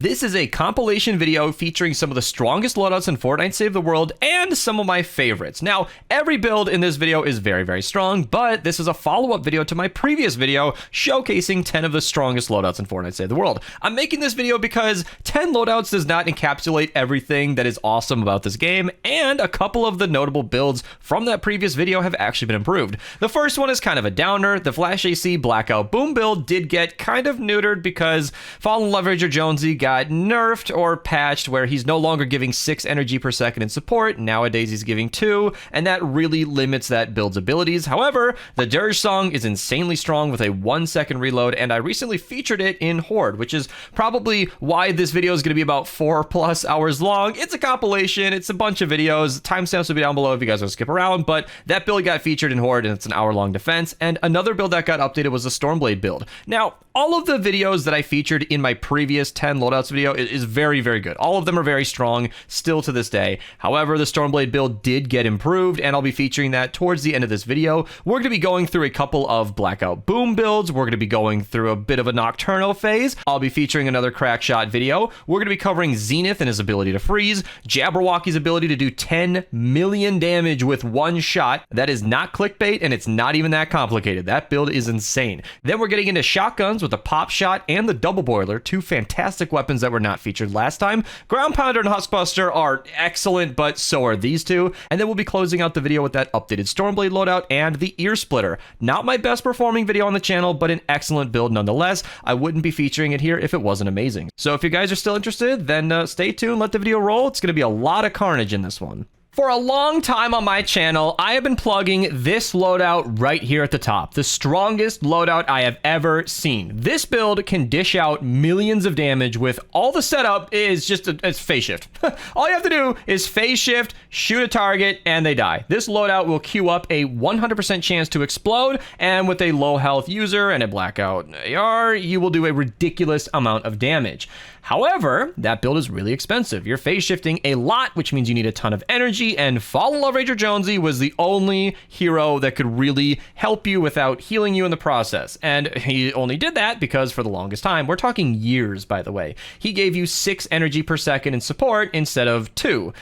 This is a compilation video featuring some of the strongest loadouts in Fortnite Save the World and some of my favorites. Now, every build in this video is very, very strong, but this is a follow-up video to my previous video showcasing 10 of the strongest loadouts in Fortnite Save the World. I'm making this video because 10 loadouts does not encapsulate everything that is awesome about this game, and a couple of the notable builds from that previous video have actually been improved. The first one is kind of a downer. The Flash AC Blackout Boom build did get kind of neutered because Fall in Love Ranger Jonesy got nerfed or patched where he's no longer giving 6 energy per second in support. Nowadays he's giving 2, and that really limits that build's abilities. However, the Dirge song is insanely strong with a 1-second reload, and I recently featured it in Horde, which is probably why this video is going to be about 4+ hours long. It's a compilation, it's a bunch of videos. Timestamps will be down below if you guys want to skip around, but that build got featured in Horde, and it's an hour-long defense. And another build that got updated was the Stormblade build. Now, all of the videos that I featured in my previous 10 loadouts video is very, very good. All of them are very strong still to this day. However, the Stormblade build did get improved, and I'll be featuring that towards the end of this video. We're going to be going through a couple of Blackout Boom builds. We're going to be going through a bit of a Nocturno phase. I'll be featuring another Crackshot video. We're going to be covering Zenith and his ability to freeze, Jabberwocky's ability to do 10 million damage with one shot. That is not clickbait, and it's not even that complicated. That build is insane. Then we're getting into shotguns with the Popshot and the Double Boiler, two fantastic weapons that were not featured last time. Ground Pounder and Huskbuster are excellent, but so are these two. And then we'll be closing out the video with that updated Stormblade Loadout and the Earsplitter. Not my best performing video on the channel, but an excellent build nonetheless. I wouldn't be featuring it here if it wasn't amazing. So if you guys are still interested, then stay tuned, let the video roll. It's going to be a lot of carnage in this one. For a long time on my channel, I have been plugging this loadout right here at the top, the strongest loadout I have ever seen. This build can dish out millions of damage with all the setup is just it's phase shift. All you have to do is phase shift, shoot a target, and they die. This loadout will queue up a 100% chance to explode, and with a low health user and a blackout AR, you will do a ridiculous amount of damage. However, that build is really expensive. You're phase shifting a lot, which means you need a ton of energy, and Fall in Love Ranger Jonesy was the only hero that could really help you without healing you in the process. And he only did that because for the longest time, we're talking years, by the way, he gave you 6 energy per second in support instead of 2.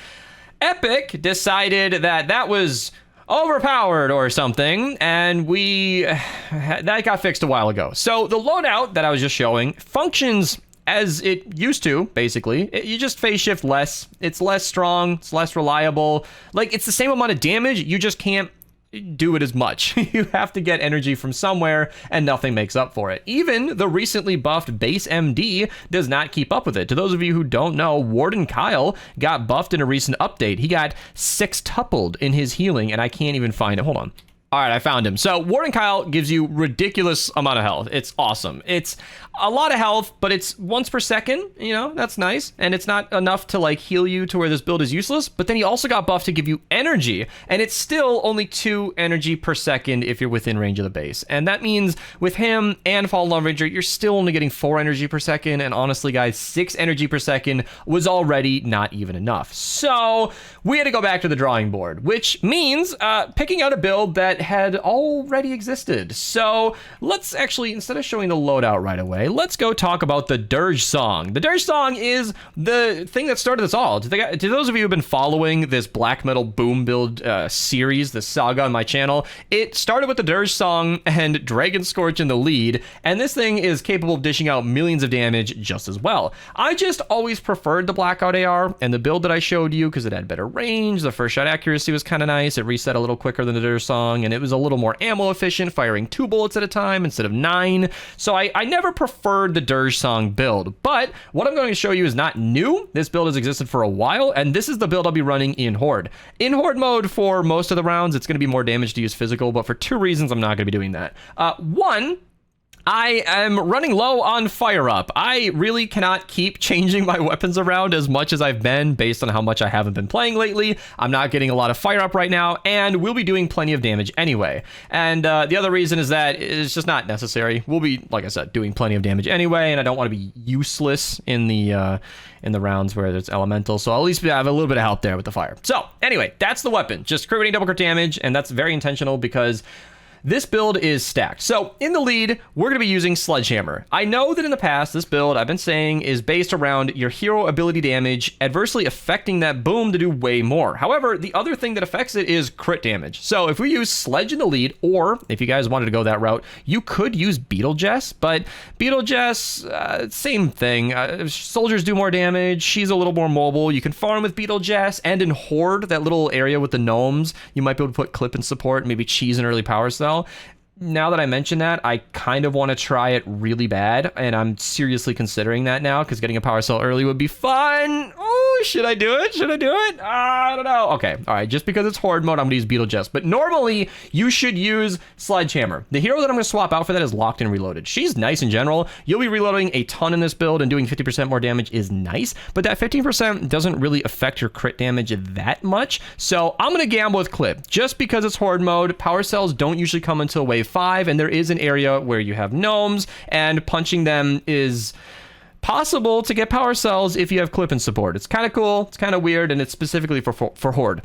Epic decided that that was overpowered or something, and that got fixed a while ago. So the loadout that I was just showing functions as it used to, basically. You just phase shift less. It's less strong. It's less reliable. Like, it's the same amount of damage. You just can't do it as much. You have to get energy from somewhere, and nothing makes up for it. Even the recently buffed base MD does not keep up with it. To those of you who don't know, Warden Kyle got buffed in a recent update. He got 6-tupled in his healing, and I can't even find it. Hold on. All right, I found him. So Warden Kyle gives you ridiculous amount of health. It's awesome. It's a lot of health, but it's once per second, you know, that's nice. And it's not enough to like heal you to where this build is useless, but then he also got buffed to give you energy, and it's still only 2 energy per second if you're within range of the base. And that means with him and Fall in Love Ranger, you're still only getting 4 energy per second. And honestly, guys, 6 energy per second was already not even enough. So we had to go back to the drawing board, which means picking out a build that had already existed. So let's actually, instead of showing the loadout right away, let's go talk about the Dirge song. The Dirge song is the thing that started this all. To those of you who have been following this black metal boom build series, the saga on my channel, it started with the Dirge song and Dragon Scorch in the lead, and this thing is capable of dishing out millions of damage just as well. I just always preferred the Blackout AR and the build that I showed you because it had better range, the first shot accuracy was kind of nice, it reset a little quicker than the Dirge song, and it was a little more ammo efficient, firing 2 bullets at a time instead of 9. So I never preferred the Dirge song build, but what I'm going to show you is not new. This build has existed for a while, and this is the build I'll be running in Horde. In Horde mode for most of the rounds, it's going to be more damage to use physical, but for 2 reasons, I'm not going to be doing that. One, I am running low on fire up. I really cannot keep changing my weapons around as much as I've been based on how much I haven't been playing lately. I'm not getting a lot of fire up right now, and we'll be doing plenty of damage anyway. And the other reason is that it's just not necessary. We'll be, like I said, doing plenty of damage anyway, and I don't want to be useless in the rounds where there's elemental, so I'll at least have a little bit of help there with the fire. So anyway, that's the weapon. Just crit rating, double crit damage, and that's very intentional because this build is stacked. So in the lead, we're going to be using Sledgehammer. I know that in the past, this build I've been saying is based around your hero ability damage adversely affecting that boom to do way more. However, the other thing that affects it is crit damage. So if we use Sledge in the lead, or if you guys wanted to go that route, you could use Beetle Jess, but Beetle Jess, same thing. Soldiers do more damage. She's a little more mobile. You can farm with Beetle Jess, and in Horde, that little area with the gnomes, you might be able to put Clip in support, maybe Cheese an early power cell. Now that I mention that, I kind of want to try it really bad, and I'm seriously considering that now, because getting a power cell early would be fun. Oh, should I do it? Should I do it? I don't know. Okay, all right, just because it's Horde mode, I'm going to use Beetle Jess, but normally, you should use Sledgehammer. The hero that I'm going to swap out for that is Locked and Reloaded. She's nice in general. You'll be reloading a ton in this build, and doing 50% more damage is nice, but that 15% doesn't really affect your crit damage that much, so I'm going to gamble with Clip. Just because it's Horde mode, power cells don't usually come until wave 5, and there is an area where you have gnomes, and punching them is possible to get power cells if you have Clip in support. It's kind of cool, it's kind of weird, and it's specifically for Horde.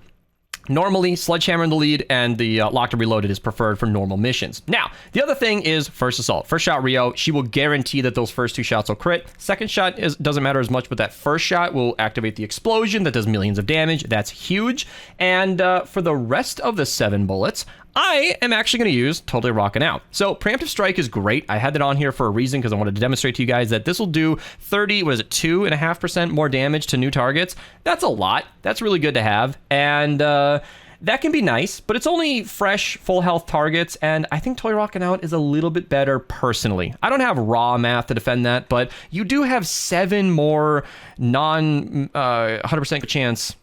Normally, Sledgehammer in the lead, and the Locked and Reloaded is preferred for normal missions. Now, the other thing is First Assault. First shot Rio, she will guarantee that those first 2 shots will crit. Second shot doesn't matter as much, but that first shot will activate the explosion that does millions of damage. That's huge. And for the rest of the 7 bullets, I am actually going to use Totally Rockin' Out. So Preemptive Strike is great. I had that on here for a reason, because I wanted to demonstrate to you guys that this will do 2.5% more damage to new targets. That's a lot. That's really good to have. And that can be nice, but it's only fresh, full health targets, and I think Totally Rockin' Out is a little bit better personally. I don't have raw math to defend that, but you do have 7 more non 100% chance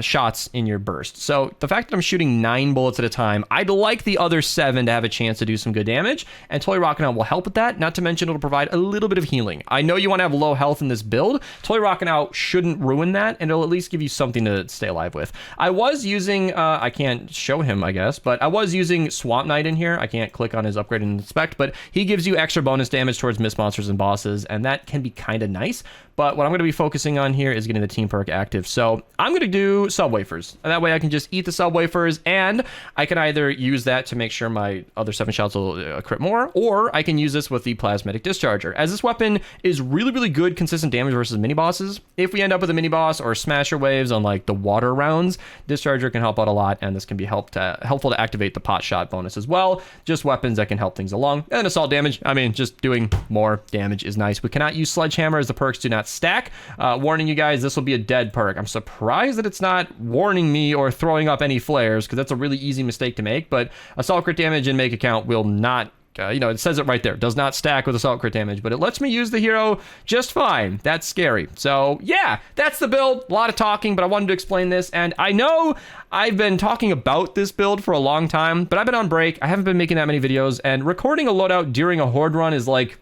shots in your burst. So the fact that I'm shooting 9 bullets at a time, I'd like the other 7 to have a chance to do some good damage, and Totally Rockin' Out will help with that. Not to mention it'll provide a little bit of healing. I know you want to have low health in this build. Totally Rockin' Out shouldn't ruin that, and it'll at least give you something to stay alive with. I was using, I can't show him, I guess, but I was using Swamp Knight in here. I can't click on his upgrade and inspect, but he gives you extra bonus damage towards mist monsters and bosses, and that can be kind of nice. But what I'm going to be focusing on here is getting the team perk active. So I'm going to do sub wafers. And that way I can just eat the sub wafers, and I can either use that to make sure my other 7 shots will crit more, or I can use this with the Plasmatic Discharger. As this weapon is really, really good consistent damage versus mini bosses, if we end up with a mini boss or smasher waves on like the water rounds, Discharger can help out a lot, and this can be helpful to activate the pot shot bonus as well. Just weapons that can help things along. And assault damage, I mean, just doing more damage is nice. We cannot use Sledgehammer as the perks do not stack. Warning you guys, this will be a dead perk. I'm surprised that it's not warning me or throwing up any flares, because that's a really easy mistake to make. But assault crit damage and make account will not, it says it right there, does not stack with assault crit damage, but it lets me use the hero just fine. That's scary. So yeah, that's the build. A lot of talking, but I wanted to explain this. And I know I've been talking about this build for a long time, but I've been on break. I haven't been making that many videos, and recording a loadout during a Horde run is like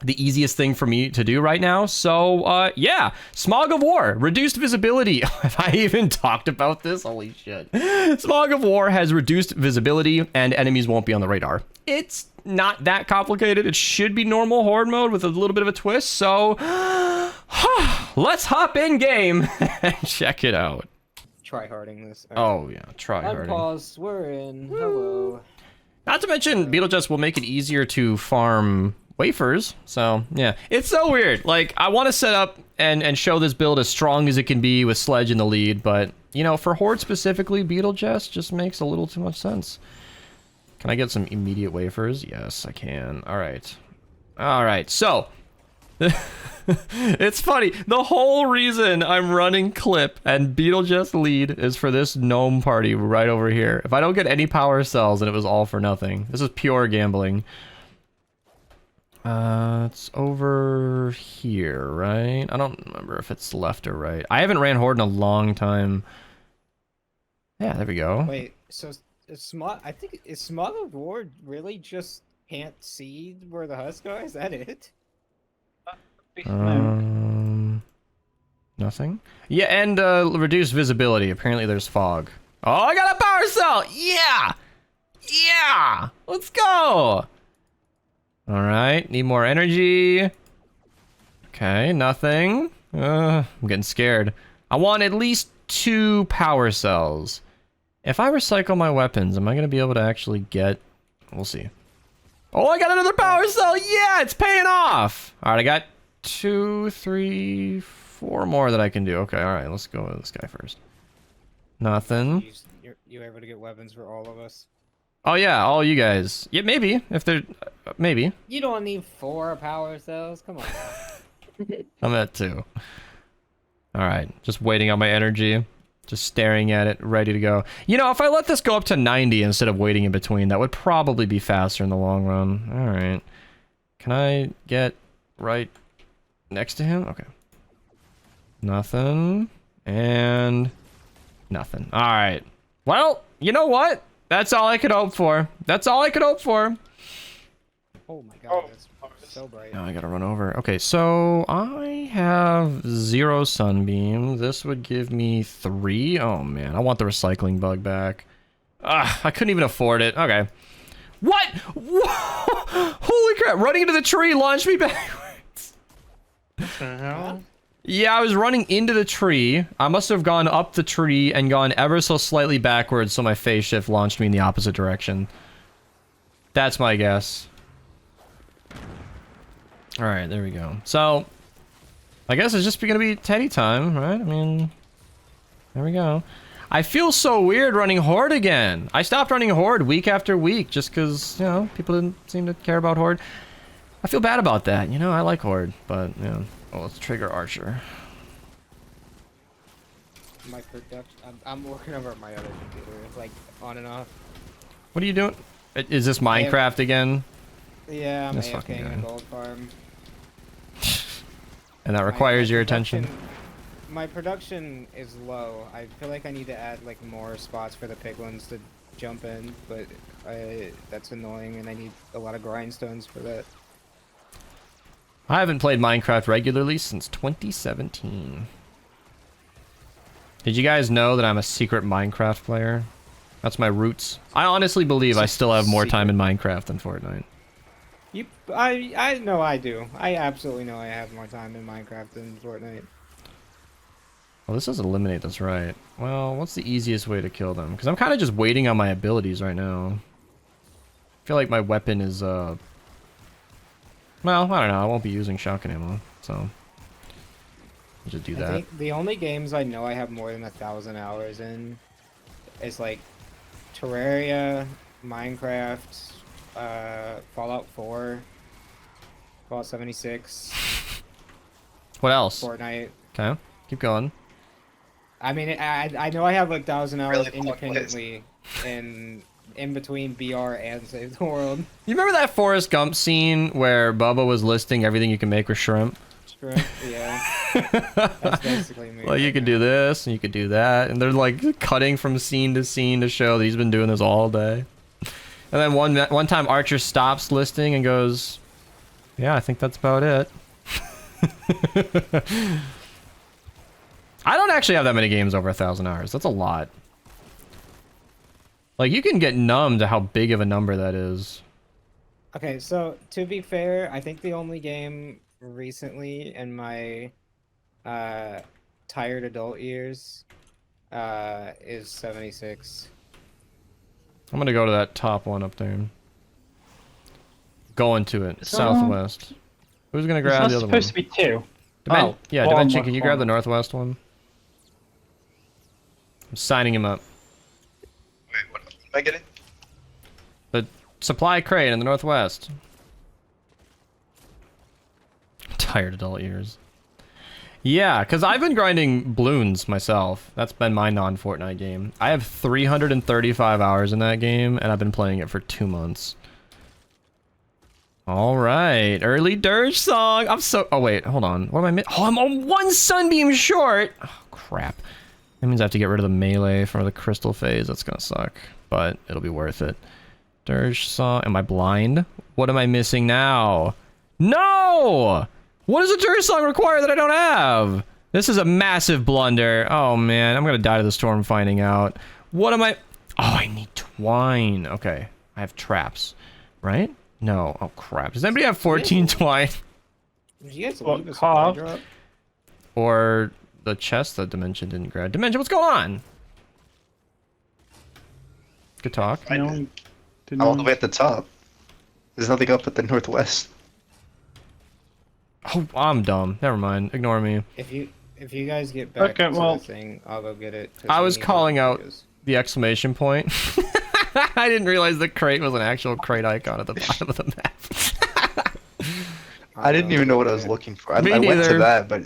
the easiest thing for me to do right now. So yeah, Smog of War, reduced visibility. Have I even talked about this? Holy shit. Smog of War has reduced visibility, and enemies won't be on the radar. It's not that complicated. It should be normal Horde mode with a little bit of a twist. So let's hop in game and check it out. Try-harding this. Oh yeah, try-harding. Unpause, we're in. Hello. Not to mention, Beetlejuice will make it easier to farm wafers. So yeah, it's so weird. Like, I want to set up and show this build as strong as it can be with Sledge in the lead, but you know, for Horde specifically, Beetlejuice just makes a little too much sense. Can I get some immediate wafers? Yes, I can. All right, so it's funny, the whole reason I'm running Clip and Beetlejuice lead is for this gnome party right over here. If I don't get any power cells, then it was all for nothing. This is pure gambling. It's over here, right? I don't remember if it's left or right. I haven't ran Horde in a long time. Yeah, there we go. Wait, so Smog, I think, is Smog of War really just can't see where the husks are? Is that it? Nothing? Yeah, and reduced visibility. Apparently there's fog. Oh, I got a power cell! Yeah! Yeah! Let's go! Alright, need more energy. Okay, nothing. I'm getting scared. I want at least 2 power cells. If I recycle my weapons, am I going to be able to actually get We'll see. Oh, I got another power cell. Yeah, it's paying off. All right, I got 2, 3, 4 more that I can do. Okay, all right, let's go with this guy first. Nothing. You're able to get weapons for all of us. Oh yeah, all you guys. Yeah, maybe if they're maybe. You don't need 4 power cells. Come on. I'm at 2. All right, just waiting on my energy, just staring at it, ready to go. You know, if I let this go up to 90 instead of waiting in between, that would probably be faster in the long run. All right, can I get right next to him? Okay. Nothing and nothing. All right. Well, you know what? That's all I could hope for. That's all I could hope for. Oh my god, that's so bright. Now I gotta run over. Okay, so I have 0 sunbeam. This would give me 3. Oh man, I want the recycling bug back. I couldn't even afford it. Okay. What? Whoa! Holy crap! Running into the tree launched me backwards. What the hell? Yeah, I was running into the tree. I must have gone up the tree and gone ever so slightly backwards, so my phase shift launched me in the opposite direction. That's my guess. Alright, there we go. So, I guess it's just gonna be Teddy time, right? I mean, there we go. I feel so weird running Horde again. I stopped running Horde week after week just because, you know, people didn't seem to care about Horde. I feel bad about that. You know, I like Horde, but, you know. Oh, let's trigger Archer. My production. I'm working over my other computer, like on and off. What are you doing? Is this Minecraft again? Yeah, I'm This fucking AFKing guy. a gold farm. And that requires your attention. My production is low. I feel like I need to add like more spots for the piglins to jump in, but that's annoying, and I need a lot of grindstones for that. I haven't played Minecraft regularly since 2017. Did you guys know that I'm a secret Minecraft player? That's my roots. I honestly believe I still have more time in Minecraft than Fortnite. I know I do. I absolutely know I have more time in Minecraft than Fortnite. Well, this does eliminate this, right? Well, what's the easiest way to kill them? Because I'm kind of just waiting on my abilities right now. I feel like my weapon is, well, I don't know. I won't be using shotgun ammo, so I'll just do that. I think the only games I know I have more than 1,000 hours in is like Terraria, Minecraft, Fallout 4, Fallout 76. What else? Fortnite. Okay, keep going. I mean, I know I have like 1,000 hours Really independently in between BR and Save the World. You remember that Forrest Gump scene where Bubba was listing everything you can make with shrimp? Shrimp, yeah. That's basically me. Well, you could do this, and you could do that, and they're like cutting from scene to show that he's been doing this all day. And then one time Archer stops listing and goes, "Yeah, I think that's about it." I don't actually have that many games over 1,000 hours. That's a lot. Like, you can get numb to how big of a number that is. Okay, so to be fair, I think the only game recently in my tired adult years is 76. I'm gonna go to that top one up there. Going to it. Southwest. Who's gonna grab the other one? It's supposed to be 2. Yeah, one Dimension, more can you grab the corner. northwest one? I'm signing him up. Wait, what am I getting? The supply crate in the northwest. Tired adult years. Yeah, because I've been grinding balloons myself. That's been my non-Fortnite game. I have 335 hours in that game, and I've been playing it for 2 months. All right, early Dirge song. I'm so... Oh, wait, hold on. What am I... Oh, I'm on 1 sunbeam short. Oh, crap. That means I have to get rid of the melee for the crystal phase. That's gonna suck, but it'll be worth it. Dirge song. Am I blind? What am I missing now? No! What does a Dirge song require that I don't have? This is a massive blunder. Oh, man. I'm gonna die to the storm finding out. What am I... Oh, I need twine. Okay. I have traps, right? No. Oh, crap. Does anybody have 14 twine? Did you guys Well, leave a supply Carl. drop? Or the chest that Dimension didn't grab. Dimension, what's going on? Good talk. The Didn't I'm all the know. way at the top. There's nothing up at the northwest. Oh, I'm dumb. Never mind. Ignore me. If you guys get back Okay, to well- the thing, I'll go get it. 'cause I we was need calling those out videos. the exclamation point. I didn't realize the crate was an actual crate icon at the bottom of the map. I didn't go even know what I get was it. looking for. I Me went neither. to that, but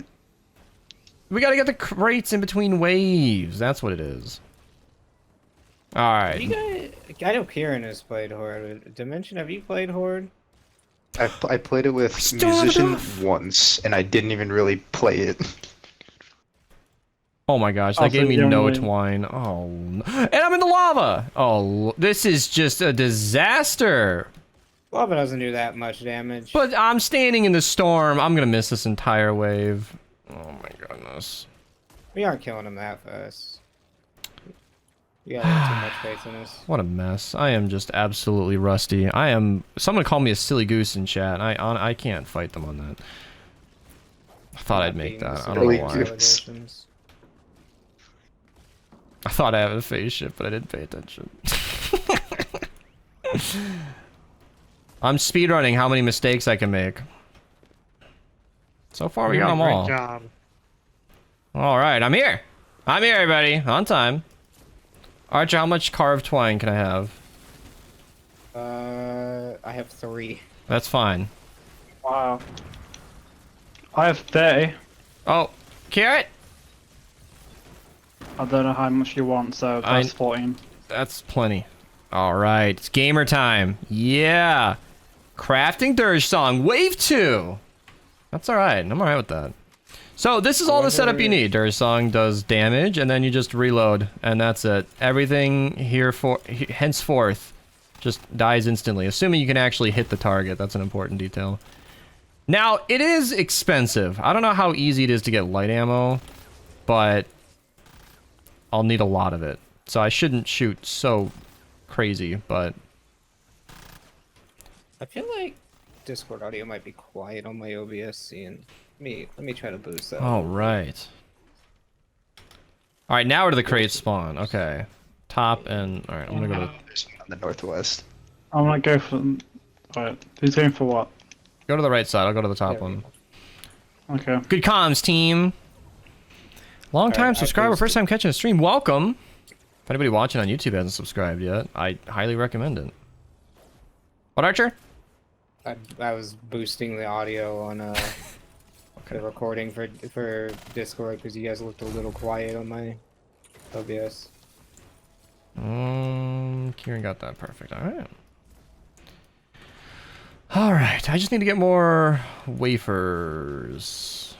We gotta get the crates in between waves. That's what it is. You Alright. guys, I know Kieran has played Horde. Dimension, have you played Horde? I played it with Still not Musician enough. once, and I didn't even really play it. Oh my gosh, that Also, gave me the no only- twine. Oh, and I'm in the lava! Oh, this is just a disaster. Lava doesn't do that much damage. But I'm standing in the storm. I'm gonna miss this entire wave. Oh my goodness. We aren't killing him that fast. You got too much faith in us. What a mess. I am just absolutely rusty. I am... Someone called me a silly goose in chat. I can't fight them on that. I thought I'd make that. I don't silly know why. goose. I thought I had a face shift, but I didn't pay attention. I'm speedrunning how many mistakes I can make. So far, we got them all. Great job. Alright, I'm here. I'm here, everybody. On time. Archer, how much carved twine can I have? I have 3. That's fine. Wow. I have 30. Oh, carrot? I don't know how much you want, so that's 14. That's plenty. Alright, it's gamer time. Yeah. Crafting Dirge song, wave 2. That's alright, I'm alright with that. So this is all the setup you need. Dirge song does damage, and then you just reload, and that's it. Everything here henceforth just dies instantly, assuming you can actually hit the target. That's an important detail. Now, it is expensive. I don't know how easy it is to get light ammo, but I'll need a lot of it. So I shouldn't shoot so crazy, but... I feel like Discord audio might be quiet on my OBS scene. Let me try to boost that. All right. All right, now where do the crates spawn? Okay. Top and... All right, I'm gonna go to... There's one on the northwest. I'm gonna go for. Alright, who's going for what? Go to the right side. I'll go to the top There we one. Okay. Good comms, team. Long time Alright, I subscriber, boosted. first time catching a stream. Welcome. If anybody watching on YouTube hasn't subscribed yet, I highly recommend it. What, Archer? I was boosting the audio on the recording for Discord because you guys looked a little quiet on my OBS. Kieran got that perfect. All right. All right. I just need to get more wafers.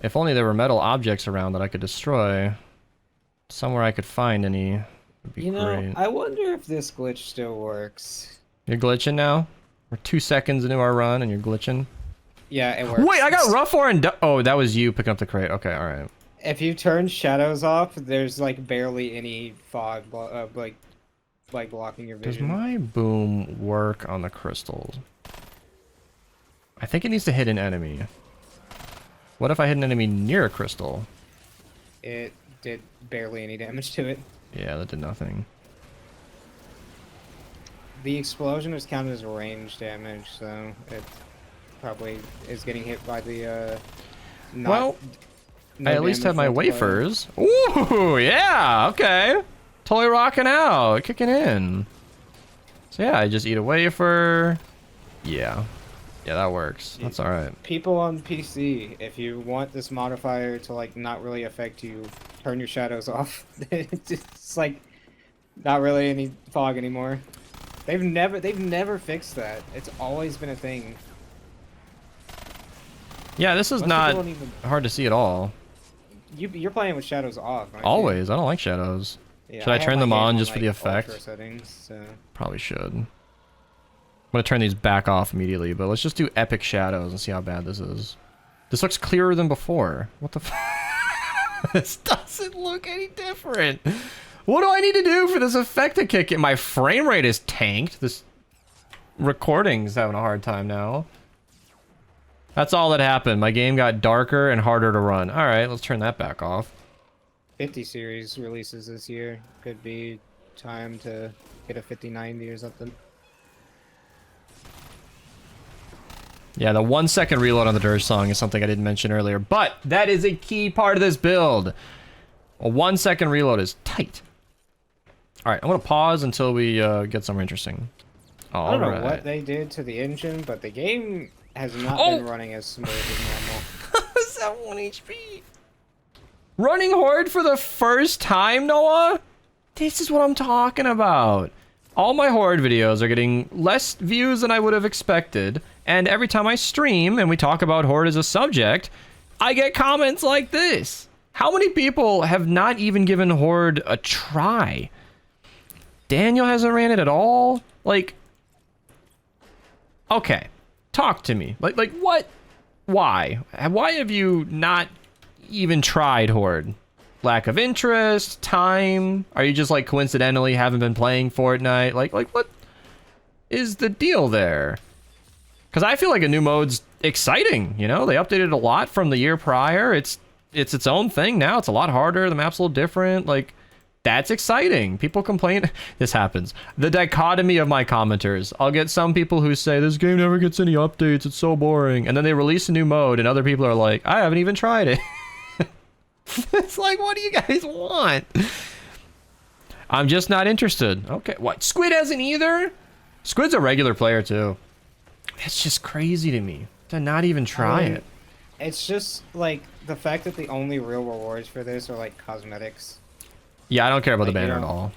If only there were metal objects around that I could destroy. Somewhere I could find any would be You know, great. I wonder if this glitch still works. You're glitching now? We're 2 seconds into our run and you're glitching? Yeah, it works. Wait, I got rough ore and... Oh, that was you picking up the crate. Okay, all right. If you turn shadows off, there's like barely any fog, like blocking your Does vision. my boom work on the crystals? I think it needs to hit an enemy. What if I hit an enemy near a crystal? It did barely any damage to it. Yeah, that did nothing. The explosion is counted as range damage, so it probably is getting hit by the Well, no I at least damage have my multiplier. wafers. Ooh, yeah, okay. Totally rocking out, kicking in. So yeah, I just eat a wafer. Yeah. Yeah, that works. That's alright. People on PC, if you want this modifier to like not really affect you, turn your shadows off. It's like not really any fog anymore. They've never fixed that. It's always been a thing. Yeah, this is Most not people don't even- hard to see at all. You're playing with shadows off. aren't you? Always. I don't like shadows. Yeah, Should I have turn my them game on just for like, the effect? ultra settings, so. Probably should. I'm gonna turn these back off immediately, but let's just do epic shadows and see how bad this is. This looks clearer than before. What the f- This doesn't look any different. What do I need to do for this effect to kick in? My frame rate is tanked. This recording's having a hard time now. That's all that happened. My game got darker and harder to run. Alright, let's turn that back off. 50 series releases this year. Could be time to get a 5090 or something. Yeah, the 1 second reload on the Dirge song is something I didn't mention earlier, but that is a key part of this build. A 1 second reload is tight. All right, I'm gonna pause until we get somewhere interesting. I don't know what they did to the engine, but the game has not been running as smooth as normal. Is that 1 HP? Running Horde for the first time, Noah? This is what I'm talking about. All my Horde videos are getting less views than I would have expected, and every time I stream and we talk about Horde as a subject, I get comments like this. How many people have not even given Horde a try? Daniel hasn't ran it at all? Like, okay, talk to me. Like what? Why? Why have you not even tried Horde? Lack of interest, time? Are you just like coincidentally haven't been playing Fortnite? Like what is the deal there? Because I feel like a new mode's exciting. You know, they updated a lot from the year prior. It's its own thing now. It's a lot harder. The map's a little different. Like, that's exciting. People complain. This happens. The dichotomy of my commenters. I'll get some people who say this game never gets any updates. It's so boring. And then they release a new mode, and other people are like, I haven't even tried it. It's like, what do you guys want? I'm just not interested. Okay, what? Squid hasn't either? Squid's a regular player too. That's just crazy to me to not even try it. It's just like the fact that the only real rewards for this are like cosmetics. Yeah, I don't care about Like, the banner you know, at all.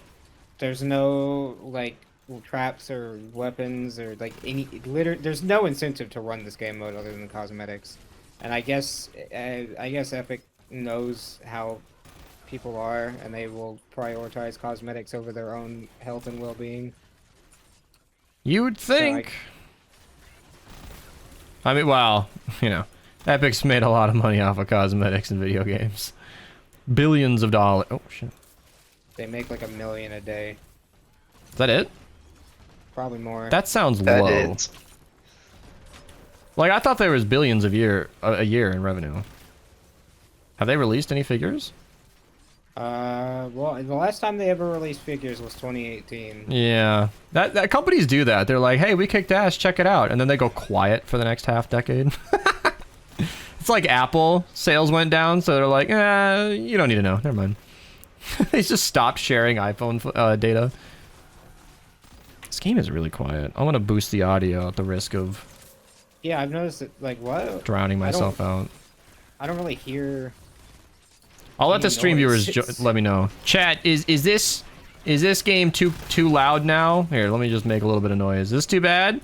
There's no like traps or weapons or like any there's no incentive to run this game mode other than the cosmetics. And I guess Epic knows how people are, and they will prioritize cosmetics over their own health and well-being. You would think. I mean, well, you know, Epic's made a lot of money off of cosmetics in video games. Billions of dollars. Oh, shit. They make like $1 million a day. Is that it? Probably more. That sounds That low. is. Like, I thought there was billions a year in revenue. Have they released any figures? Well, the last time they ever released figures was 2018. Yeah. That companies do that. They're like, hey, we kicked ass, check it out. And then they go quiet for the next half decade. It's like Apple. Sales went down, so they're like, you don't need to know. Never mind. They just stopped sharing iPhone data. This game is really quiet. I want to boost the audio at the risk of... Yeah, I've noticed that, like, what? drowning myself out. I don't really hear... I'll let the any stream noise. viewers let me know. Chat, is this game too loud now? Here, let me just make a little bit of noise. Is this too bad?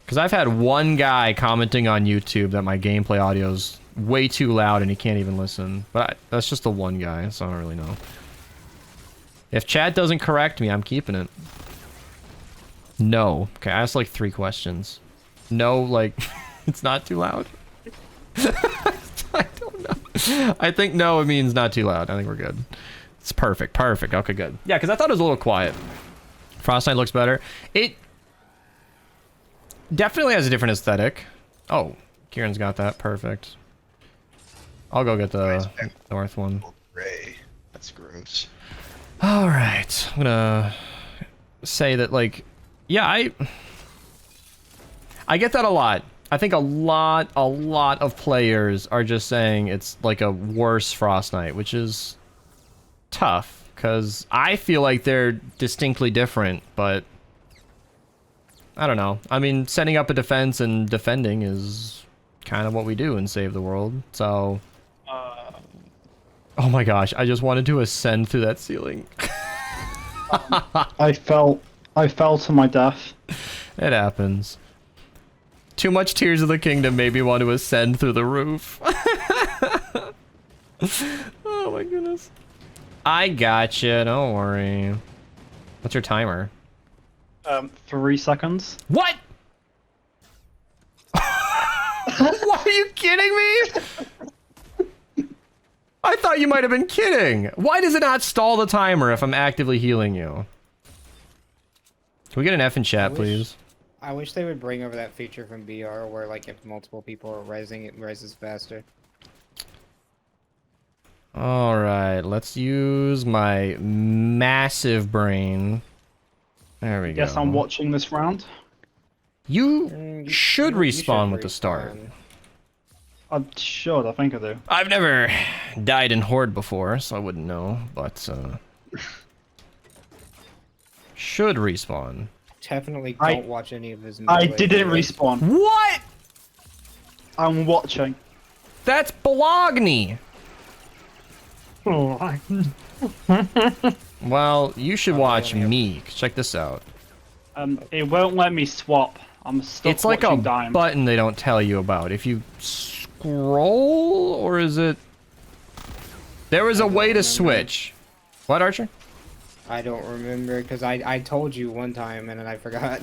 Because I've had one guy commenting on YouTube that my gameplay audio's way too loud and he can't even listen. But that's just the one guy, so I don't really know. If chat doesn't correct me, I'm keeping it. No. Okay, I asked like 3 questions. No, like, it's not too loud. I don't know. I think no, it means not too loud. I think we're good. It's perfect. Perfect. Okay, good. Yeah, because I thought it was a little quiet. Frostnite looks better. It definitely has a different aesthetic. Oh, Kieran's got that. Perfect. I'll go get the north one. Gray. That's gross. All right. I'm gonna say that, like, yeah, I get that a lot. I think a lot of players are just saying it's like a worse Frostnite, which is tough because I feel like they're distinctly different, but I don't know. I mean, setting up a defense and defending is kind of what we do in Save the World, so... Oh my gosh, I just wanted to ascend through that ceiling. I fell to my death. It happens. Too much Tears of the Kingdom made me want to ascend through the roof. Oh my goodness. I gotcha, don't worry. What's your timer? 3 seconds. What? What, are you kidding me? I thought you might have been kidding. Why does it not stall the timer if I'm actively healing you? Can we get an F in chat, please? I wish they would bring over that feature from BR where, like, if multiple people are resing, it reses faster. Alright, let's use my massive brain. There we go. Guess I'm watching this round. You should respawn with the start. I should. I think I do. I've never died in Horde before, so I wouldn't know, but should respawn. Definitely don't watch any of his I didn't respawn. What? I'm watching. That's Bologna. Well, you should watch me. Check this out. It won't let me swap. I'm stuck. It's like a watching Dime. button they don't tell you about. If you scroll, or is it? There was a way to switch. What, Archer? I don't remember because I told you one time and then I forgot.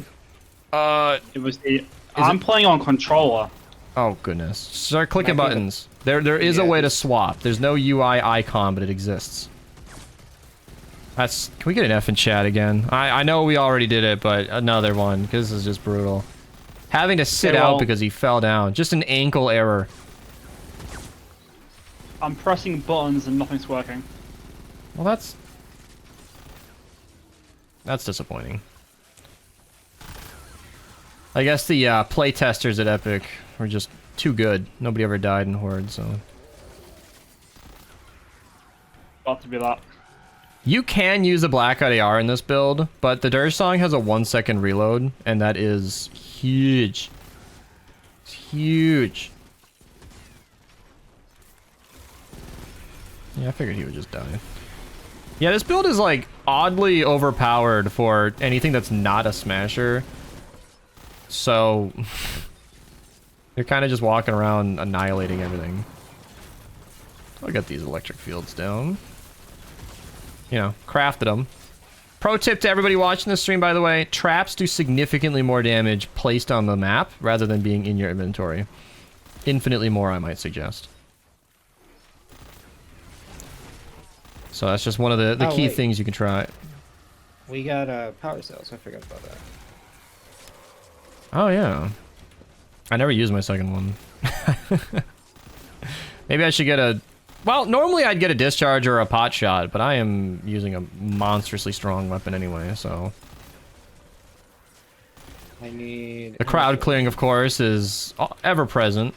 It was the. I'm playing on controller. Oh goodness! Start clicking buttons. There is a way to swap. There's no UI icon, but it exists. That's. Can we get an F in chat again? I know we already did it, but another one because this is just brutal. Having to sit out because he fell down. Just an ankle error. I'm pressing buttons and nothing's working. Well, that's disappointing. I guess the playtesters at Epic were just too good. Nobody ever died in Horde, so. Got to be that. You can use a Blackout AR in this build, but the Dirge song has a 1-second reload, and that is huge. It's huge. Yeah, I figured he would just die. Yeah, this build is like oddly overpowered for anything that's not a smasher. So you're kind of just walking around annihilating everything. I'll get these electric fields down. You know, crafted them. Pro tip to everybody watching this stream, by the way, traps do significantly more damage placed on the map rather than being in your inventory. Infinitely more, I might suggest. So that's just one of the key things you can try. We got power cells. I forgot about that. Oh yeah. I never used my second one. Maybe I should get a... Well, normally I'd get a discharge or a pot shot, but I am using a monstrously strong weapon anyway, so... I need... The crowd clearing, of course, is ever present.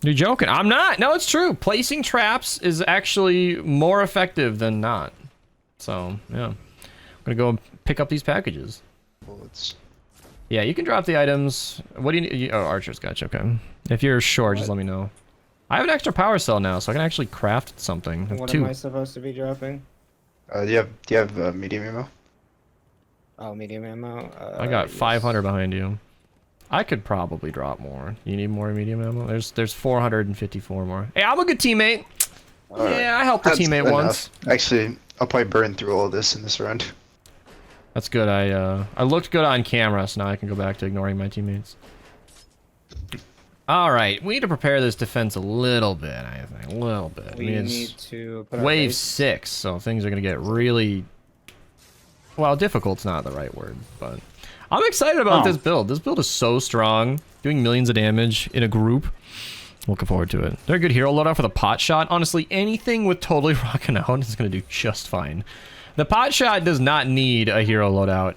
You're joking. I'm not. No, it's true. Placing traps is actually more effective than not. So, yeah. I'm gonna go pick up these packages. Bullets. Yeah, you can drop the items. What do you need? Oh, Archer's got you. Okay. If you're short, just let me know. I have an extra power cell now, so I can actually craft something. What am I supposed to be dropping? Do you have medium ammo? Oh, medium ammo? I got yes. 500 behind you. I could probably drop more. You need more medium ammo? There's 454 more. Hey, I'm a good teammate. Yeah, I helped a teammate once. Actually, I'll probably burn through all this in this round. That's good. I looked good on camera, so now I can go back to ignoring my teammates. All right, we need to prepare this defense a little bit. I think a little bit. We need to put wave 6, so things are gonna get really. Well, difficult's not the right word, but I'm excited about this build. This build is so strong, doing millions of damage in a group. Looking forward to it. They're a good hero loadout for the pot shot. Honestly, anything with totally rocking out is gonna do just fine. The pot shot does not need a hero loadout.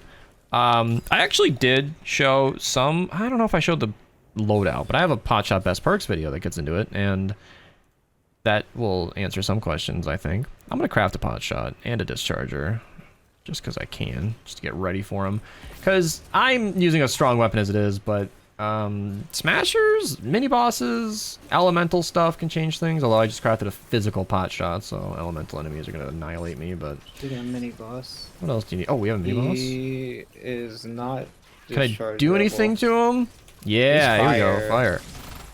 I actually did show some. I don't know if I showed the loadout, but I have a pot shot best perks video that gets into it, and that will answer some questions. I think I'm gonna craft a pot shot and a discharger just because I can, just to get ready for them, because I'm using a strong weapon as it is. But smashers, mini bosses, elemental stuff can change things, although I just crafted a physical pot shot, so elemental enemies are gonna annihilate me. But we got a mini boss. What else do you need? Oh, we have a mini boss. He is not. Can I do anything to him? Yeah, here we go. Fire.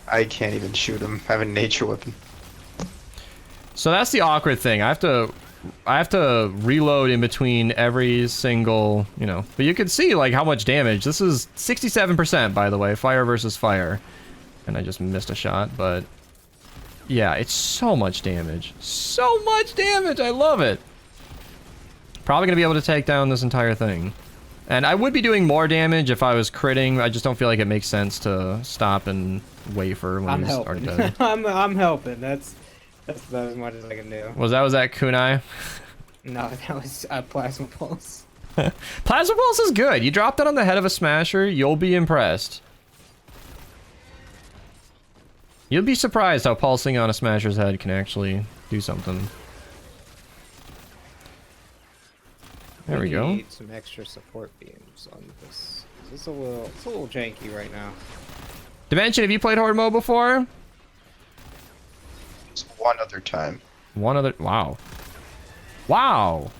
I can't even shoot him. I have a nature weapon. So that's the awkward thing. I have to reload in between every single, you know. But you can see like how much damage. This is 67%, by the way, fire versus fire. And I just missed a shot, but yeah, it's so much damage. So much damage. I love it. Probably gonna be able to take down this entire thing. And I would be doing more damage if I was critting. I just don't feel like it makes sense to stop and wafer when he's already dead. I'm helping. That's as much as I can do. Was that kunai? No, that was a plasma pulse. Plasma Pulse is good. You drop that on the head of a Smasher, you'll be impressed. You'll be surprised how pulsing on a Smasher's head can actually do something. There we go. Need some extra support beams on this. It's a little janky right now. Dimension, have you played Horde mode before? Just one other time. One other. Wow. Wow.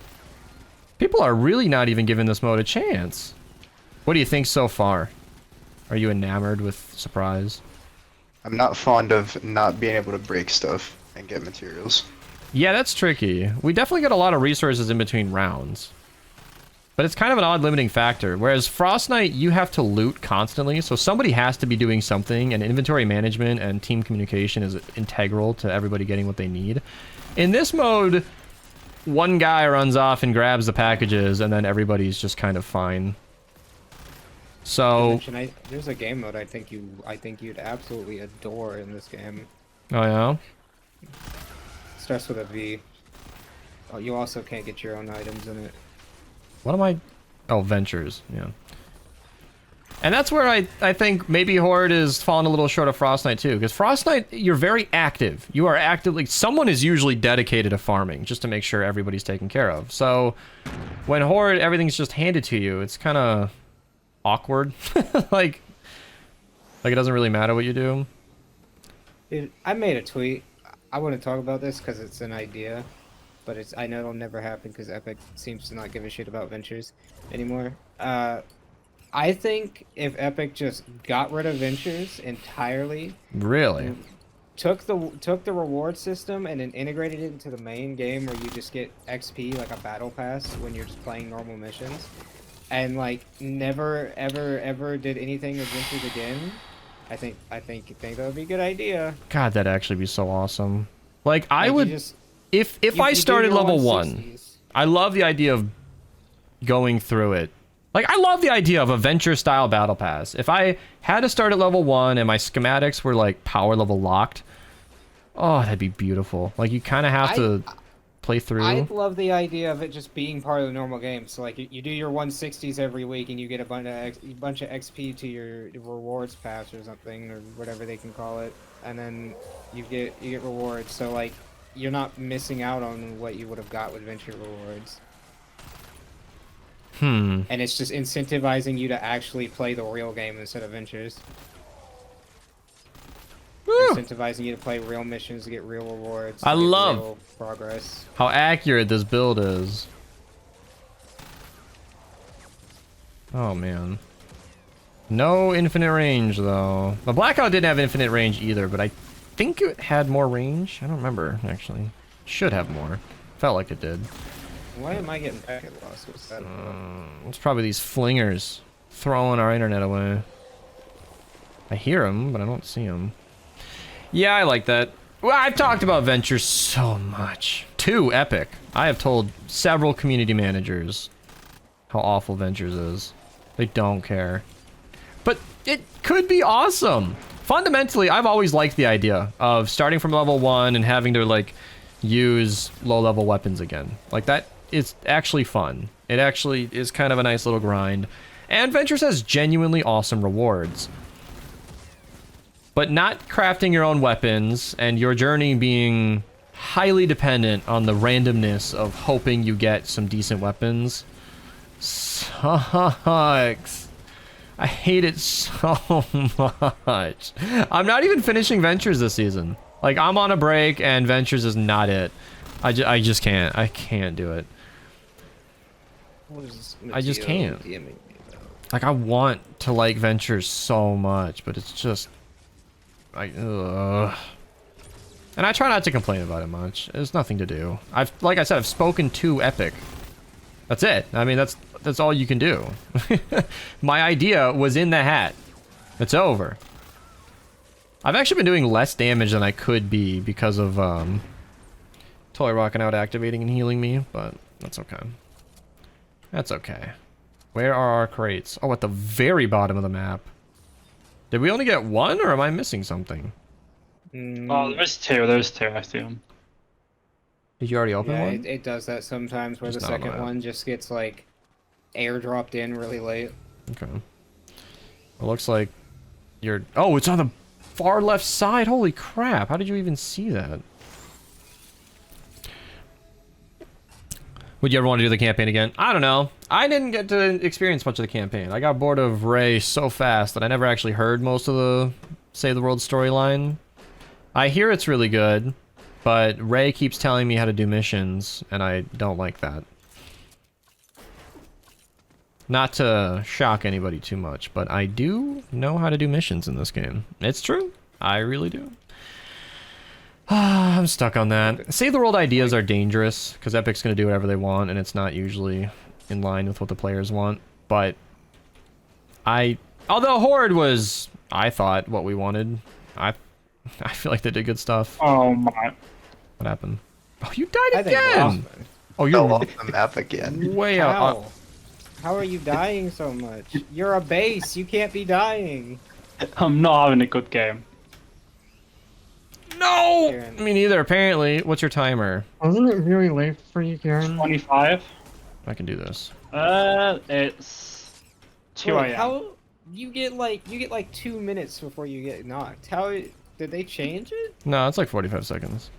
People are really not even giving this mode a chance. What do you think so far? Are you enamored with Surprise? I'm not fond of not being able to break stuff and get materials. Yeah, that's tricky. We definitely get a lot of resources in between rounds. But it's kind of an odd limiting factor. Whereas Frost Knight, you have to loot constantly, so somebody has to be doing something, and inventory management and team communication is integral to everybody getting what they need. In this mode, one guy runs off and grabs the packages, and then everybody's just kind of fine. So... There's a game mode I think you'd absolutely adore in this game. Oh yeah? Starts with a V. Oh, you also can't get your own items in it. What am I... Oh, Ventures, yeah. And that's where I think maybe Horde is falling a little short of Frost Knight too, because Frost Knight, you're very active. You are actively... Someone is usually dedicated to farming, just to make sure everybody's taken care of. So, when Horde, everything's just handed to you, it's kind of awkward. like it doesn't really matter what you do. Dude, I made a tweet. I want to talk about this because it's an idea. But I know it'll never happen because Epic seems to not give a shit about Ventures anymore. I think if Epic just got rid of Ventures entirely, Really? took the reward system and then integrated it into the main game where you just get XP like a battle pass when you're just playing normal missions, and like never ever did anything with Ventures again, I think that would be a good idea. God, that'd actually be so awesome. Like I Like, would... you just, If you I do started your level 160s. 1, I love the idea of going through it. Like, I love the idea of a Venture-style battle pass. If I had to start at level 1 and my schematics were, like, power level locked, oh, that'd be beautiful. Like, you kind of have to play through. I love the idea of it just being part of the normal game. So, like, you do your 160s every week and you get a bunch of XP to your rewards pass or something, or whatever they can call it. And then you get rewards. So, like, you're not missing out on what you would have got with Venture rewards. And it's just incentivizing you to actually play the real game instead of Ventures. Woo! Incentivizing you to play real missions to get real rewards. I to get love real progress. how accurate this build is. Oh, man. No infinite range, though. The Blackout didn't have infinite range either, but I think it had more range. I don't remember, actually. Should have more. Felt like it did. Why am I getting packet loss? What's that about? It's probably these flingers throwing our internet away. I hear them, but I don't see them. Yeah, I like that. Well, I've talked about Venture so much. Too epic. I have told several community managers how awful Ventures is. They don't care. But it could be awesome. Fundamentally, I've always liked the idea of starting from level 1 and having to, like, use low-level weapons again. Like, that is actually fun. It actually is kind of a nice little grind. And Ventures has genuinely awesome rewards. But not crafting your own weapons and your journey being highly dependent on the randomness of hoping you get some decent weapons sucks. I hate it so much. I'm not even finishing Ventures this season. Like, I'm on a break and Ventures is not it. I just can't. I can't do it. I just can't. Like, I want to like Ventures so much, but it's just... And I try not to complain about it much. There's nothing to do. Like I said, I've spoken to Epic. That's it. I mean, that's all you can do. My idea was in the hat. It's over. I've actually been doing less damage than I could be because of Totally Rocking Out activating and healing me, but that's okay. That's okay. Where are our crates? Oh, at the very bottom of the map. Did we only get one, or am I missing something? Oh, there's two, I see them. Did you already open Yeah, one? it does that sometimes where Just the not on the second map. one just gets like airdropped in really late. Okay. It looks like you're... Oh, it's on the far left side. Holy crap. How did you even see that? Would you ever want to do the campaign again? I don't know. I didn't get to experience much of the campaign. I got bored of Ray so fast that I never actually heard most of the Save the World storyline. I hear it's really good, but Ray keeps telling me how to do missions, and I don't like that. Not to shock anybody too much, but I do know how to do missions in this game. It's true. I really do. I'm stuck on that. Save the World ideas are dangerous, because Epic's going to do whatever they want, and it's not usually in line with what the players want. But although Horde was, I thought, what we wanted, I feel like they did good stuff. Oh my. What happened? Oh, you died again! Oh, you're Fell off the map again. way out. How are you dying so much? You're a base. You can't be dying. I'm not having a good game. No! Karen. Me neither, apparently. What's your timer? Wasn't it really late for you, Karen? 25. I can do this. It's 2 Wait, a.m. how you get like 2 minutes before you get knocked? How did they change it? No, it's like 45 seconds.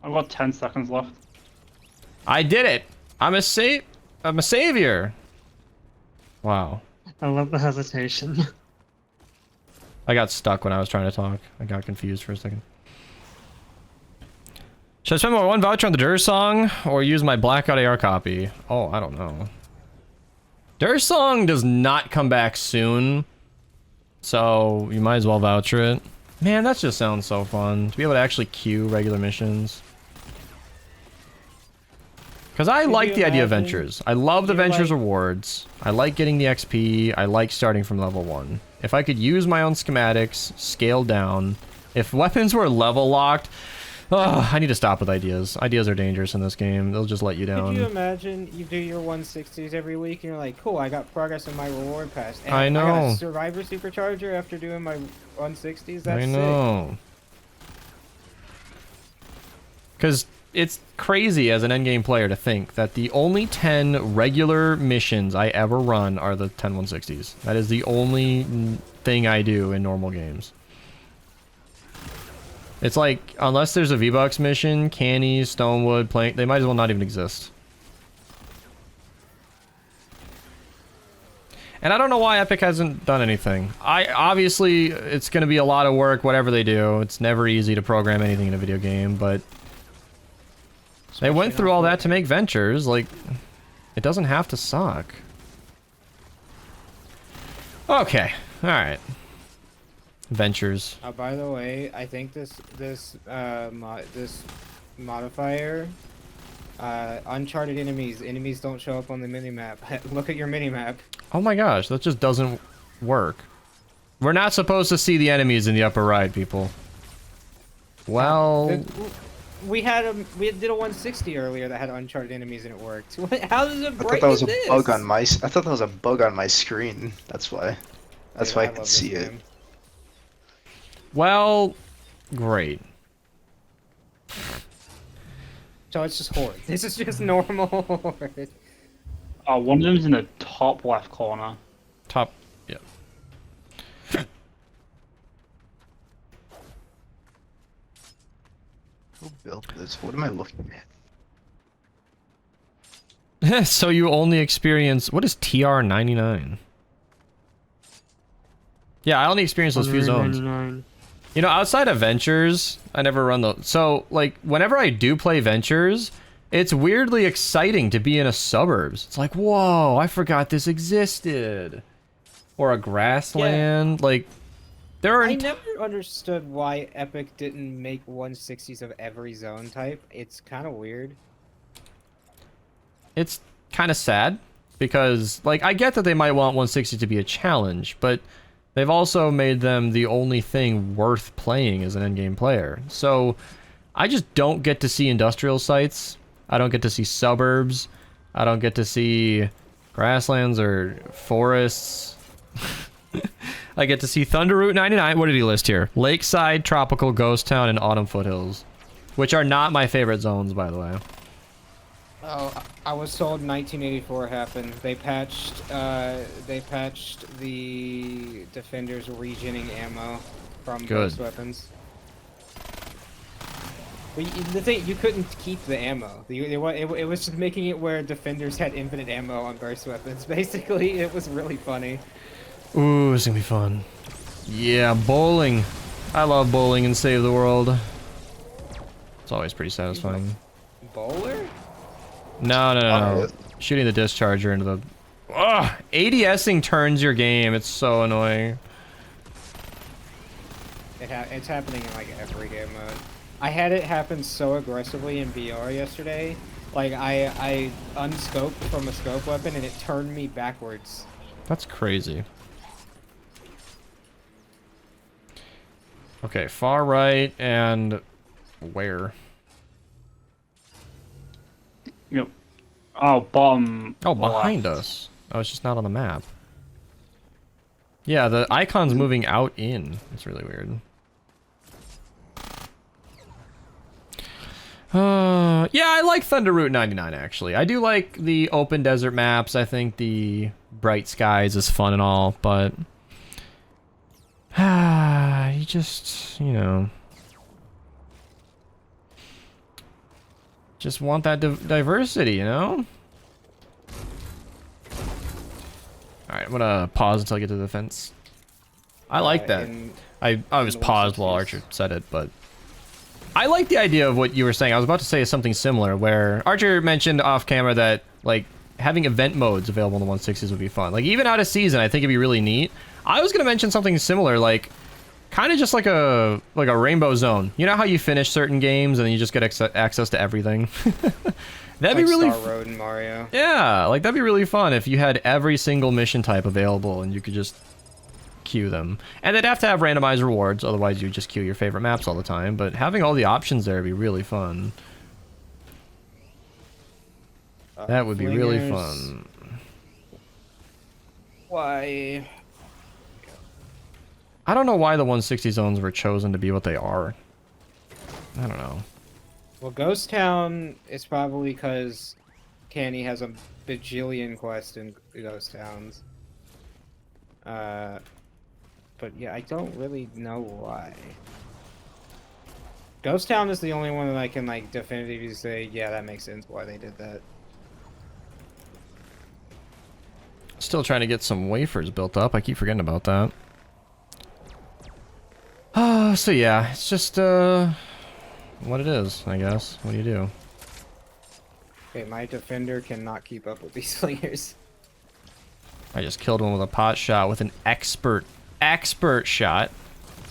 I've got 10 seconds left. I did it! I'm a savior! Wow. I love the hesitation. I got stuck when I was trying to talk. I got confused for a second. Should I spend my 1 voucher on the Dirge song or use my Blackout AR copy? Oh, I don't know. Dirge song does not come back soon, so you might as well voucher it. Man, that just sounds so fun to be able to actually queue regular missions. Because I like the idea of ventures. I love the ventures rewards. I like getting the XP. I like starting from level 1. If I could use my own schematics, scale down. If weapons were level locked, I need to stop with ideas. Ideas are dangerous in this game. They'll just let you down. Could you imagine you do your 160s every week and you're like, cool, I got progress in my reward pass. And I know. I got a Survivor Supercharger after doing my 160s. That's I know. Because it's crazy as an endgame player to think that the only 10 regular missions I ever run are the 10 160s. That is the only thing I do in normal games. It's like, unless there's a V-Bucks mission, Canny, Stonewood, Plank, they might as well not even exist. And I don't know why Epic hasn't done anything. Obviously, it's going to be a lot of work, whatever they do. It's never easy to program anything in a video game, but they went through all that to make ventures. Like, it doesn't have to suck. Okay, alright. Ventures. By the way, I think this modifier, uncharted enemies don't show up on the minimap. Look at your minimap. Oh my gosh, that just doesn't work. We're not supposed to see the enemies in the upper right, people. Well, we did a 160 earlier that had uncharted enemies and it worked. How does it break? I thought that was a bug on my. I thought that was a bug on my screen. That's why. That's why I could see it. well, great. So it's just Horde. This is just normal Horde. One of them's in the top left corner. Top, yeah. Who built this? What am I looking at? So you only experience, what is TR99? Yeah, I only experience those few zones. 199. You know, outside of Ventures, I never run those. So, like, whenever I do play Ventures, it's weirdly exciting to be in a suburbs. It's like, whoa, I forgot this existed. Or a grassland. Yeah. Like, there are... I never understood why Epic didn't make 160s of every zone type. It's kind of weird. It's kind of sad. Because, like, I get that they might want 160 to be a challenge, but... they've also made them the only thing worth playing as an endgame player. So, I just don't get to see industrial sites. I don't get to see suburbs. I don't get to see grasslands or forests. I get to see Thunder Route 99. What did he list here? Lakeside, Tropical, Ghost Town, and Autumn Foothills. Which are not my favorite zones, by the way. Oh, I was told 1984 happened. They patched the defenders regening ammo from Good. burst weapons. But the thing, you couldn't keep the ammo. It was just making it where defenders had infinite ammo on burst weapons. Basically, it was really funny. Ooh, it's gonna be fun. Yeah, bowling. I love bowling and Save the World. It's always pretty satisfying. Bowler? No. Shooting the discharger into the... Ugh! ADSing turns your game. It's so annoying. It's happening in like every game mode. I had it happen so aggressively in VR yesterday. Like I unscoped from a scope weapon and it turned me backwards. That's crazy. Okay, far right and where? Yep. Oh, bottom. Oh, behind left. us. Oh, it's just not on the map. Yeah, the icon's moving out in. It's really weird. Yeah, I like Thunder Route 99 actually. I do like the open desert maps. I think the bright skies is fun and all, but you just, you know, just want that diversity, you know? Alright, I'm gonna pause until I get to the defense. I like that. I was paused while Archer said it, but I like the idea of what you were saying. I was about to say something similar, where Archer mentioned off camera that, like, having event modes available in the 160s would be fun. Like, even out of season, I think it'd be really neat. I was gonna mention something similar, like, kind of just like a rainbow zone. You know how you finish certain games and then you just get access to everything? That'd be really Star Road in Mario. Yeah, like that'd be really fun if you had every single mission type available and you could just queue them. And they'd have to have randomized rewards, otherwise you just queue your favorite maps all the time. But having all the options there would be really fun. That would be really fun. Why? I don't know why the 160 zones were chosen to be what they are. I don't know. Well, Ghost Town is probably because Canny has a bajillion quests in Ghost Towns. But yeah, I don't really know why. Ghost Town is the only one that I can like definitively say, yeah, that makes sense why they did that. Still trying to get some wafers built up. I keep forgetting about that. So yeah, it's just what it is, I guess. What do you do? Okay, my defender cannot keep up with these players. I just killed one with a pot shot with an expert shot.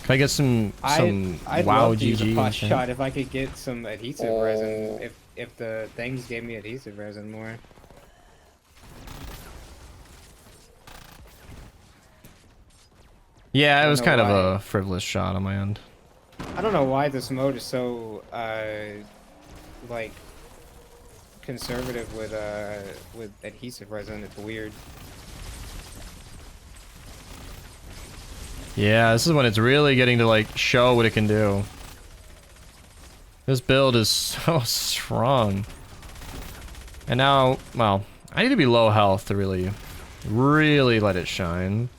Can I get some I'd wow love to use a GG? pot shot if I could get some adhesive resin. If the things gave me adhesive resin more. Yeah, it was kind of a frivolous shot on my end. I don't know why this mode is so like conservative with adhesive resin. It's weird. Yeah, this is when it's really getting to like show what it can do. This build is so strong. And now, well, I need to be low health to really let it shine.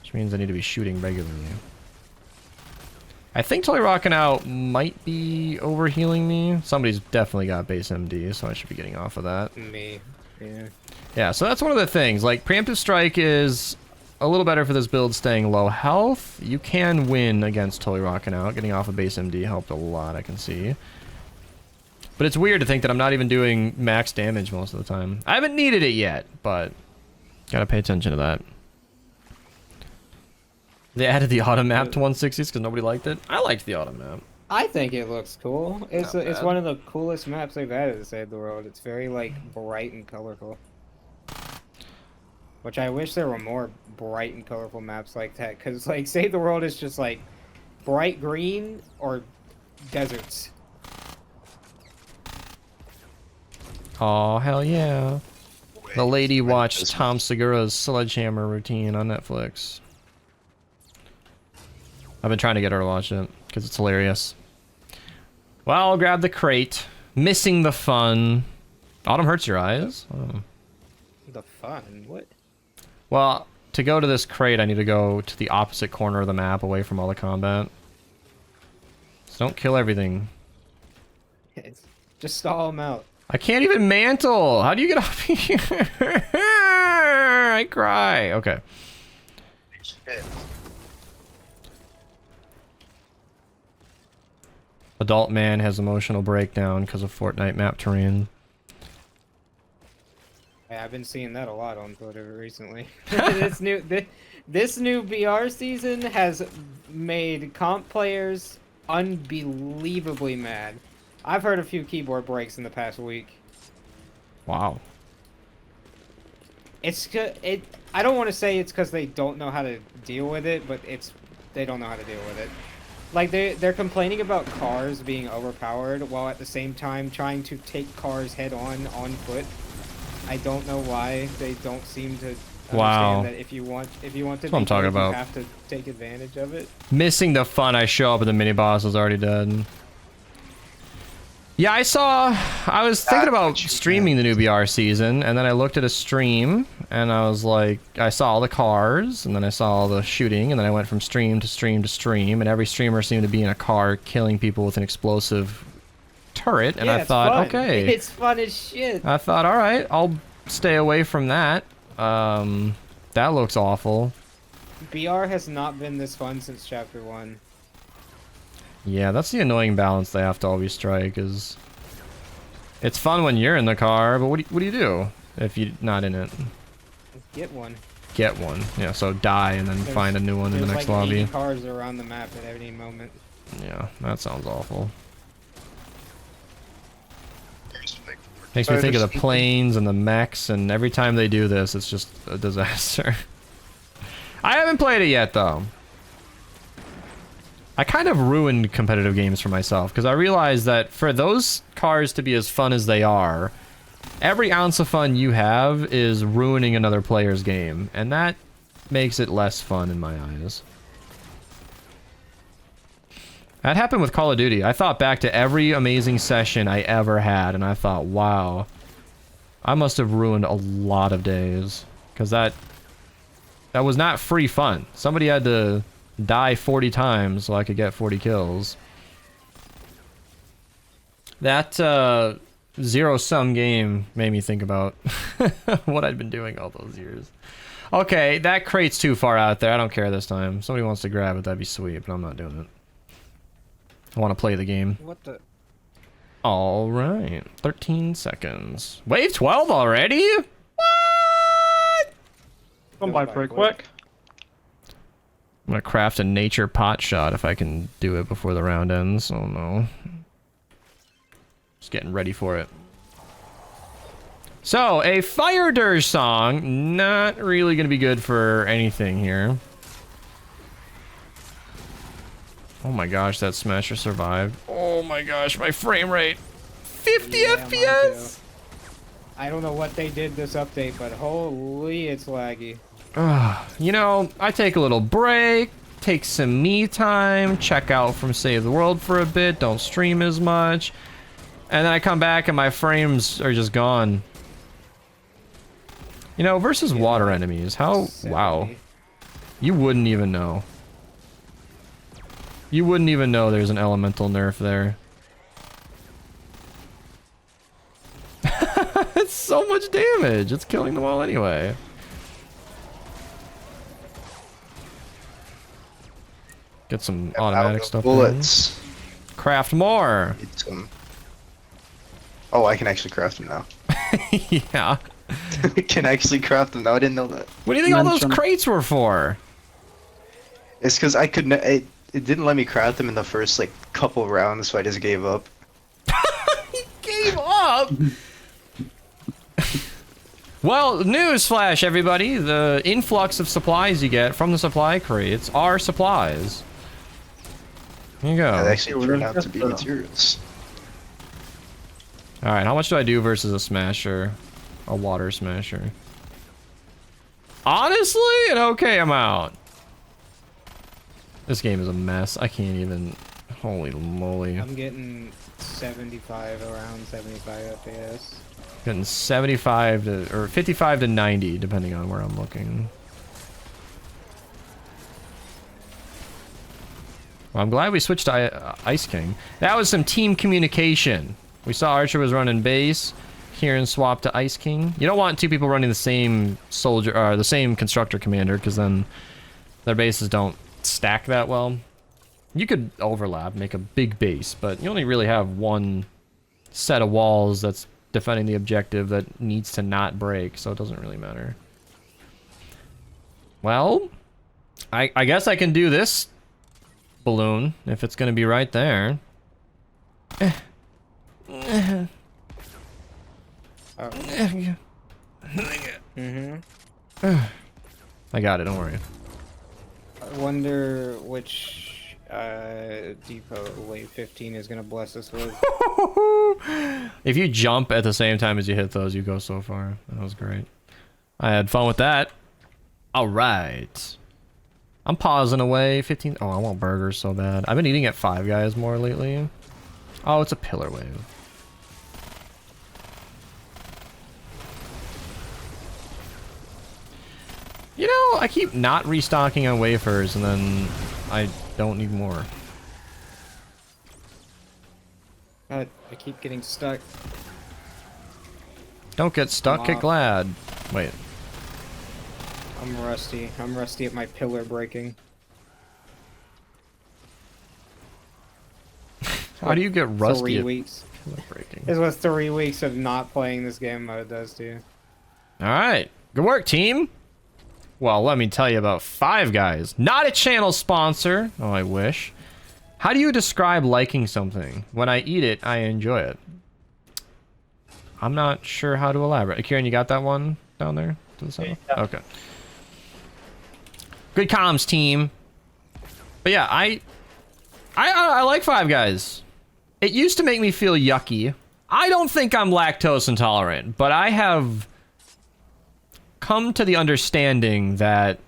Which means I need to be shooting regularly. I think Totally Rockin' Out might be overhealing me. Somebody's definitely got base MD, so I should be getting off of that. Me, yeah. Yeah, so that's one of the things. Like, Preemptive Strike is a little better for this build staying low health. You can win against Totally Rockin' Out. Getting off of base MD helped a lot, I can see. But it's weird to think that I'm not even doing max damage most of the time. I haven't needed it yet, but gotta pay attention to that. They added the auto map to 160s because nobody liked it. I liked the auto map. I think it looks cool. It's one of the coolest maps they've added to Save the World. It's very like bright and colorful. Which I wish there were more bright and colorful maps like that, because like Save the World is just like bright green or deserts. Oh hell yeah! The lady watched Tom Segura's Sledgehammer routine on Netflix. I've been trying to get her to watch it because it's hilarious. Well, I'll grab the crate. Missing the fun. Autumn hurts your eyes? Oh. The fun. What? Well, to go to this crate, I need to go to the opposite corner of the map, away from all the combat. So don't kill everything. Just stall them out. I can't even mantle! How do you get off here? I cry. Okay. Adult man has emotional breakdown because of Fortnite map terrain. Yeah, I've been seeing that a lot on Twitter recently. This new BR season has made comp players unbelievably mad. I've heard a few keyboard breaks in the past week. Wow. I don't want to say it's because they don't know how to deal with it, but they don't know how to deal with it. Like they're complaining about cars being overpowered while at the same time trying to take cars head on foot. I don't know why they don't seem to understand that if you want to be what I'm talking about. You have to take advantage of it. Missing the fun. I show up and the mini boss is already dead. Yeah, I was thinking about streaming the new BR season, and then I looked at a stream, and I was like, I saw all the cars, and then I saw all the shooting, and then I went from stream to stream to stream, and every streamer seemed to be in a car killing people with an explosive turret, and yeah, I thought, fun. okay. It's fun as shit. I thought, alright, I'll stay away from that. That looks awful. BR has not been this fun since Chapter 1. Yeah, that's the annoying balance they have to always strike, is... It's fun when you're in the car, but what do you do if you're not in it? Get one. Get one. Yeah, so die and then find a new one in the next like lobby. 80 cars around the map at any moment. Yeah, that sounds awful. Makes me think of the planes and the mechs, and every time they do this, it's just a disaster. I haven't played it yet, though. I kind of ruined competitive games for myself, because I realized that for those cars to be as fun as they are, every ounce of fun you have is ruining another player's game, and that makes it less fun in my eyes. That happened with Call of Duty. I thought back to every amazing session I ever had, and I thought, wow, I must have ruined a lot of days, because that was not free fun. Somebody had to die 40 times so I could get 40 kills. That zero-sum game made me think about what I'd been doing all those years. Okay, that crate's too far out there. I don't care this time. If somebody wants to grab it, that'd be sweet, but I'm not doing it. I want to play the game. What the? Alright, 13 seconds. Wave 12 already? What? Come by pretty quick. I'm gonna craft a nature pot shot if I can do it before the round ends. Oh no. Just getting ready for it. So, a Fire Dirge song. Not really gonna be good for anything here. Oh my gosh, that Smasher survived. Oh my gosh, my frame rate. 50 FPS? I don't know what they did this update, but holy, it's laggy. You know, I take a little break, take some me time, check out from Save the World for a bit, don't stream as much, and then I come back and my frames are just gone. You know, versus water enemies, how... 70. Wow. You wouldn't even know. You wouldn't even know there's an elemental nerf there. It's so much damage. It's killing them all anyway. Get some automatic stuff. Bullets. Craft more. Need some. Oh, I can actually craft them now. Yeah. I can actually craft them now. I didn't know that. What do you think all those crates were for? It's because I couldn't. It didn't let me craft them in the first like couple rounds, so I just gave up. He gave up. Well, newsflash, everybody. The influx of supplies you get from the supply crates are supplies. Here you go. That actually turned out to be materials. Alright, how much do I do versus a smasher? A water smasher. Honestly, an okay amount. This game is a mess. I can't even... Holy moly. I'm getting 75, around 75 FPS. Getting 75 to, or 55 to 90, depending on where I'm looking. Well, I'm glad we switched to Ice King. That was some team communication. We saw Archer was running base. Kieran swapped to Ice King. You don't want two people running the same soldier, or the same constructor commander, because then their bases don't stack that well. You could overlap, make a big base, but you only really have one set of walls that's defending the objective that needs to not break, so it doesn't really matter. Well, I guess I can do this balloon if it's gonna be right there. I got it, don't worry. I wonder which depot wave 15 is gonna bless us with. If you jump at the same time as you hit those, you go so far. That was great. I had fun with that. All right. I'm pausing away. 15. Oh, I want burgers so bad. I've been eating at Five Guys more lately. Oh, it's a pillar wave. You know, I keep not restocking on wafers, and then I don't need more. I keep getting stuck. Don't get stuck, get glad. Wait. I'm rusty. I'm rusty at my pillar breaking. How do you get rusty 3 at weeks. pillar breaking? Is what 3 weeks of not playing this game mode does to you. Alright. Good work, team. Well, let me tell you about Five Guys. Not a channel sponsor. Oh, I wish. How do you describe liking something? When I eat it, I enjoy it. I'm not sure how to elaborate. Kieran, you got that one down there to the south? Yeah. Okay. Good comms, team. But yeah, I like Five Guys. It used to make me feel yucky. I don't think I'm lactose intolerant, but I have come to the understanding that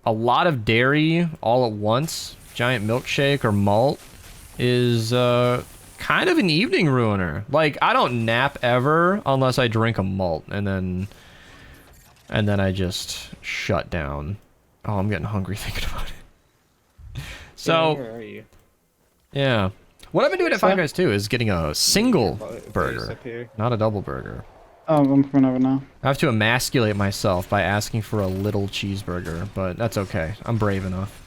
a lot of dairy all at once, giant milkshake or malt, is kind of an evening ruiner. Like, I don't nap ever unless I drink a malt, and then I just shut down. Oh, I'm getting hungry thinking about it. So, Where are you? yeah. What I've been doing at Five Guys too is getting a single Base burger, up here. not a double burger. Oh, I'm coming over now. I have to emasculate myself by asking for a little cheeseburger, but that's okay. I'm brave enough.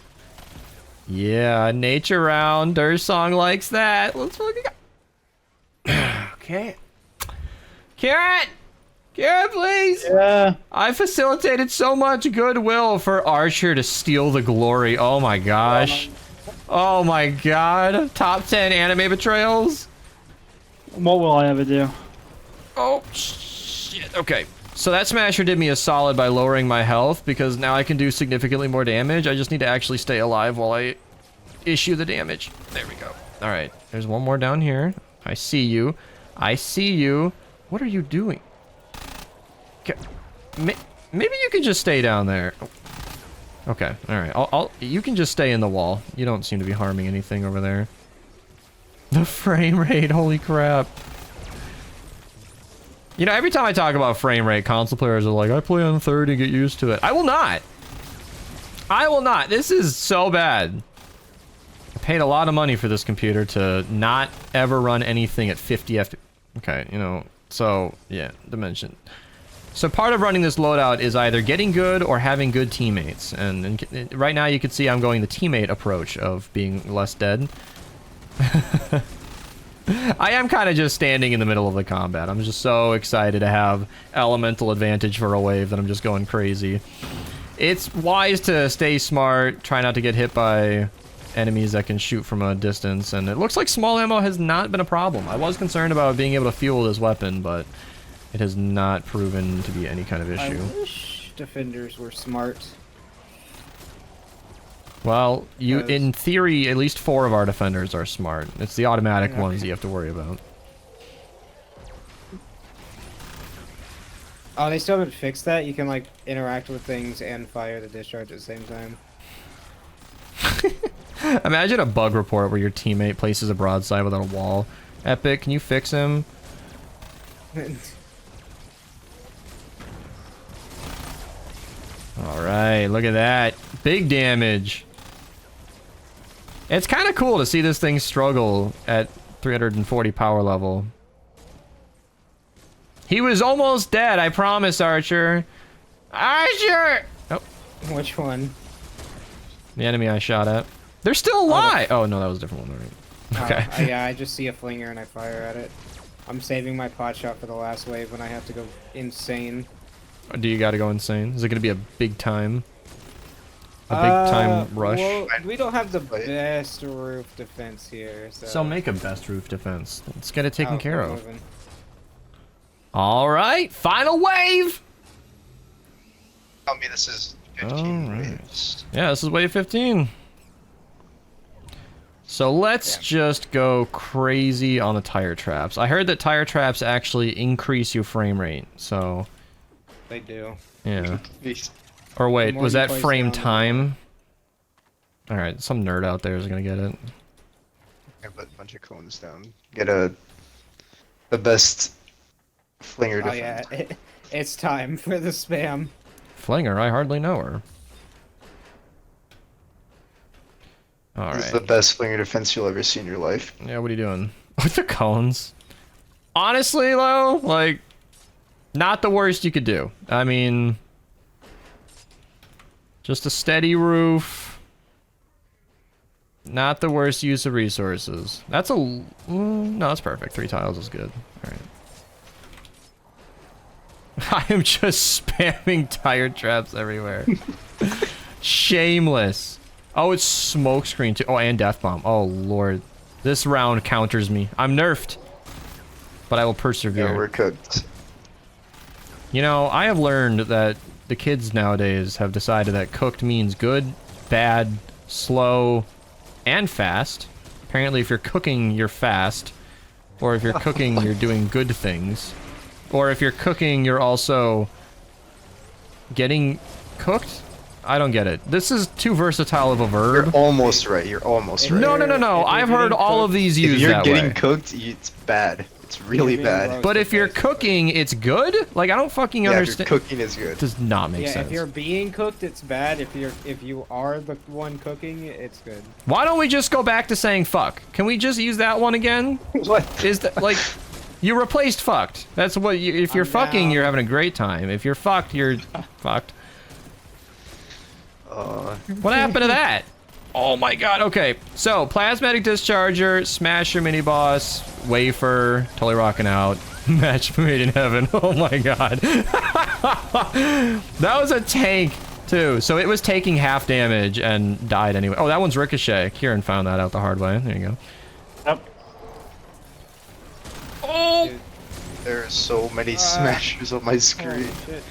Yeah, nature round. Dirge song likes that. Let's fucking go. Okay. Kieran! Kieran, please! Yeah. I facilitated so much goodwill for Archer to steal the glory. Oh my gosh. Oh my god. Top 10 anime betrayals? What will I ever do? Oh, shit. Okay. So that smasher did me a solid by lowering my health, because now I can do significantly more damage. I just need to actually stay alive while I issue the damage. There we go. All right. There's one more down here. I see you. I see you. What are you doing? Okay. Maybe you can just stay down there. Okay. All right. You can just stay in the wall. You don't seem to be harming anything over there. The frame rate. Holy crap. You know, every time I talk about frame rate, console players are like, I play on 30, get used to it. I will not. I will not. This is so bad. I paid a lot of money for this computer to not ever run anything at 50 FPS. Okay, you know, so, yeah, dimension. So part of running this loadout is either getting good or having good teammates. And right now you can see I'm going the teammate approach of being less dead. I am kind of just standing in the middle of the combat. I'm just so excited to have elemental advantage for a wave that I'm just going crazy. It's wise to stay smart, try not to get hit by enemies that can shoot from a distance, and it looks like small ammo has not been a problem. I was concerned about being able to fuel this weapon, but it has not proven to be any kind of issue. I wish defenders were smart. Well, in theory, at least 4 of our defenders are smart. It's the automatic ones you have to worry about. Oh, they still haven't fixed that? You can, like, interact with things and fire the discharge at the same time. Imagine a bug report where your teammate places a broadside without a wall. Epic, can you fix him? All right, look at that. Big damage. It's kind of cool to see this thing struggle at 340 power level. He was almost dead, I promise, Archer. Archer! Oh, Which one? the enemy I shot at. They're still alive! Oh, no, that was a different one. Right. Okay. Yeah, I just see a flinger and I fire at it. I'm saving my pot shot for the last wave when I have to go insane. Do you gotta go insane? Is it gonna be a big time? A big time rush? Well, we don't have the best roof defense here, so... So make a best roof defense. Let's get it taken care we're of. moving. Alright, final wave! Tell me this is 15 Alright. waves. Yeah, this is wave 15. So let's just go crazy on the tire traps. I heard that tire traps actually increase your frame rate, so... They do. Yeah. Or wait, more was you that place frame down, the time? Alright, some nerd out there is gonna get it. I put a bunch of cones down. Get the best flinger Oh defense. yeah, it's time for the spam. Flinger, I hardly know her. This is Alright. the best flinger defense you'll ever see in your life. Yeah, what are you doing? With the cones? Honestly, though, like, not the worst you could do. I mean, just a steady roof. Not the worst use of resources. That's a... no, that's perfect. 3 tiles is good. Alright. I am just spamming tire traps everywhere. Shameless. Oh, it's smokescreen too. Oh, and death bomb. Oh, lord. This round counters me. I'm nerfed. But I will persevere. Yeah, we're cooked. You know, I have learned that the kids nowadays have decided that cooked means good, bad, slow, and fast. Apparently, if you're cooking, you're fast. Or if you're cooking, you're doing good things. Or if you're cooking, you're also getting cooked? I don't get it. This is too versatile of a verb. You're almost right. You're almost right. No, no, no, no. If you're I've heard getting all of cooked- these If used you're that getting way. cooked, it's bad. It's really being bad. roasted. But if you're cooking, it's good? Like, I don't fucking Yeah, if you're understand. cooking is good. Does not make Yeah, sense. if you're being cooked, it's bad. If you are the one cooking, it's good. Why don't we just go back to saying fuck? Can we just use that one again? What? Is that, like, you replaced fucked. That's what you, if you're I'm fucking, down. you're having a great time. If you're fucked, you're fucked. What happened to that? Oh my god, okay. So, plasmatic discharger, smasher mini boss, wafer, totally rocking out. Match made in heaven. Oh my god. That was a tank, too. So it was taking half damage and died anyway. Oh, that one's ricochet. Kieran found that out the hard way. There you go. Yep. Oh! Dude. There are so many smashers on my screen. Holy shit.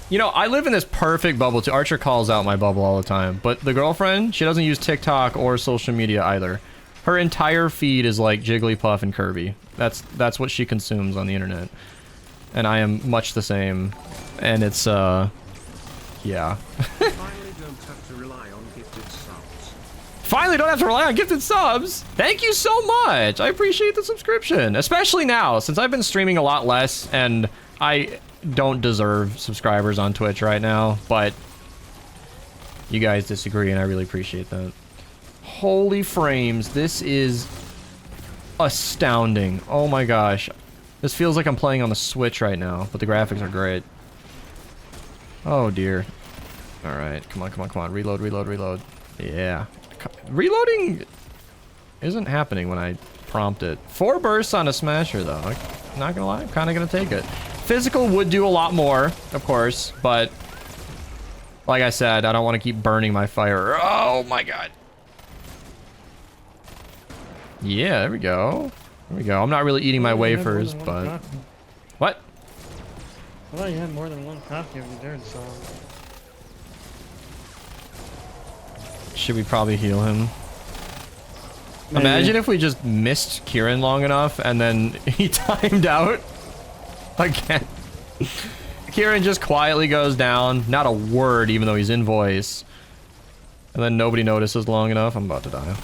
You know, I live in this perfect bubble too. Archer calls out my bubble all the time. But the girlfriend, she doesn't use TikTok or social media either. Her entire feed is like Jigglypuff and Kirby. That's what she consumes on the internet. And I am much the same. And it's, yeah. Finally don't have to rely on gifted subs. Finally don't have to rely on gifted subs! Thank you so much! I appreciate the subscription. Especially now, since I've been streaming a lot less, and I don't deserve subscribers on Twitch right now, but you guys disagree, and I really appreciate that. Holy frames, this is astounding. Oh my gosh. This feels like I'm playing on the Switch right now, but the graphics are great. Oh dear. Alright, come on, come on, come on. Reload, reload, reload. Yeah. Reloading isn't happening when I prompt it. 4 bursts on a smasher, though. I'm not gonna lie, I'm kinda gonna take it. Physical would do a lot more, of course, but like I said, I don't want to keep burning my fire. Oh my god. Yeah, there we go. There we go. I'm not really eating my wafers, but... What? I thought you had more than one copy of the Dirge song. Should we probably heal him? Maybe. Imagine if we just missed Kieran long enough and then he timed out again. Kieran just quietly goes down, not a word even though he's in voice. And then nobody notices long enough. I'm about to die.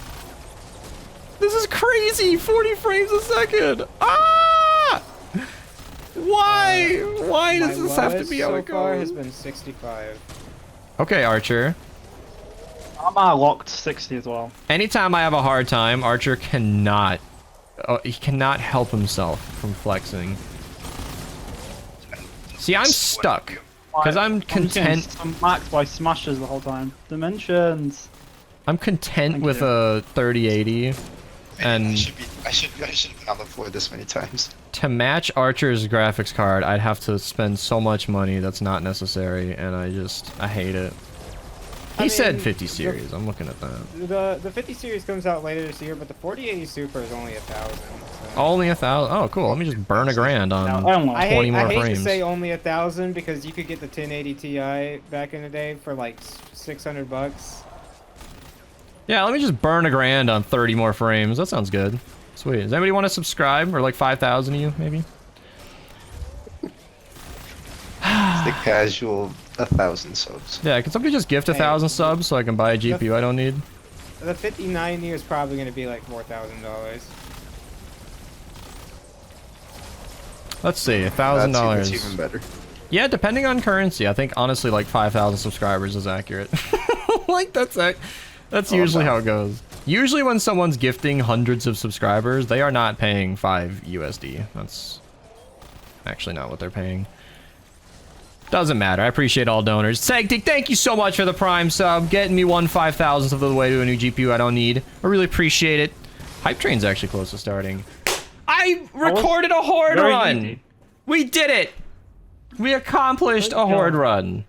This is crazy! 40 frames a second! Ah! Why? Why does My this have to lowest be how so it far has goes? been 65. Okay, Archer. I'm locked 60 as well. Anytime I have a hard time, Archer cannot... he cannot help himself from flexing. See, I'm stuck. Because I'm content... I'm maxed by smashes the whole time. Dimensions. I'm content Thank with you. a 3080. I And should have been on the floor this many times. to match Archer's graphics card, I'd have to spend so much money that's not necessary, and I hate it. He I said mean, 50 series. I'm looking at that. The 50 series comes out later this year, but the 4080 Super is only 1,000. So. Only 1,000. Oh, cool. Let me just burn $1,000 I on don't want. 20 more I hate frames. to say only 1,000 because you could get the 1080 Ti back in the day for like $600. Yeah, let me just burn $1,000 on 30 more frames. That sounds good. Sweet. Does anybody want to subscribe? Or like 5,000 of you, maybe? It's the casual 1,000 subs. Yeah, can somebody just gift 1,000 subs so I can buy a GPU I don't need? The 5090 is probably going to be like $4,000. Let's see, That's $1,000. even better. Yeah, depending on currency, I think honestly like 5,000 subscribers is accurate. Like that's usually how it goes. Usually when someone's gifting hundreds of subscribers, they are not paying 5 USD. That's actually not what they're paying. Doesn't matter. I appreciate all donors. Sagtic, thank you so much for the Prime sub. Getting me 1/5,000th of the way to a new GPU I don't need. I really appreciate it. Hype Train's actually close to starting. I recorded a horde very run. easy. We did it. We accomplished a horde run.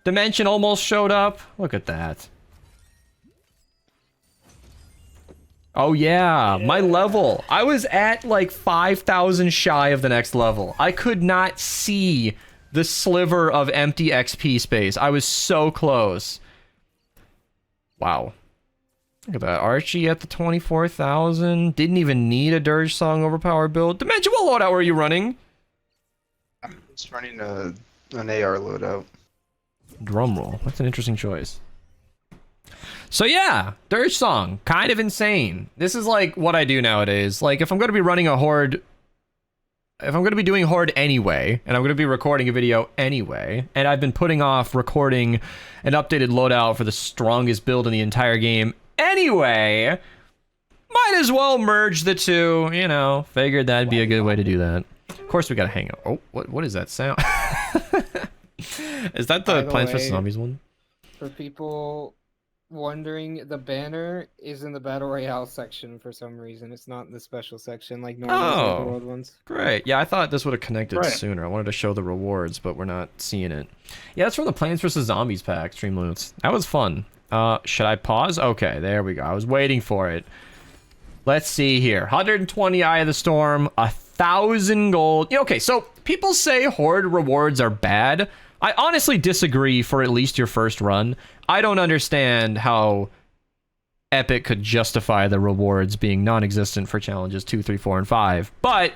Dimension almost showed up. Look at that. Oh yeah, my level. I was at like 5,000 shy of the next level. I could not see the sliver of empty XP space. I was so close. Wow. Look at that. Archie at the 24,000. Didn't even need a Dirge Song overpower build. Dimension, what loadout were you running? I'm just running an AR loadout. Drumroll. That's an interesting choice. So yeah, Dirge Song, kind of insane. This is like what I do nowadays. Like if I'm going to be running a horde, if I'm going to be doing horde anyway, and I'm going to be recording a video anyway, and I've been putting off recording an updated loadout for the strongest build in the entire game anyway, might as well merge the two, you know, figured that'd be a good way to do that. Of course we got to hang out. Oh, what is that sound? Is that the By the Plants vs way, Zombies one? For people wondering, the banner is in the Battle Royale section for some reason. It's not in the special section like normal Oh. the world ones. Great. Yeah, I thought this would have connected Right. sooner. I wanted to show the rewards, but we're not seeing it. Yeah, that's from the Plants vs. Zombies pack, Stream Loots. That was fun. Should I pause? Okay, there we go. I was waiting for it. Let's see here. 120 Eye of the Storm, 1,000 gold. Yeah, okay, so people say horde rewards are bad. I honestly disagree for at least your first run. I don't understand how Epic could justify the rewards being non-existent for challenges 2, 3, 4, and 5. But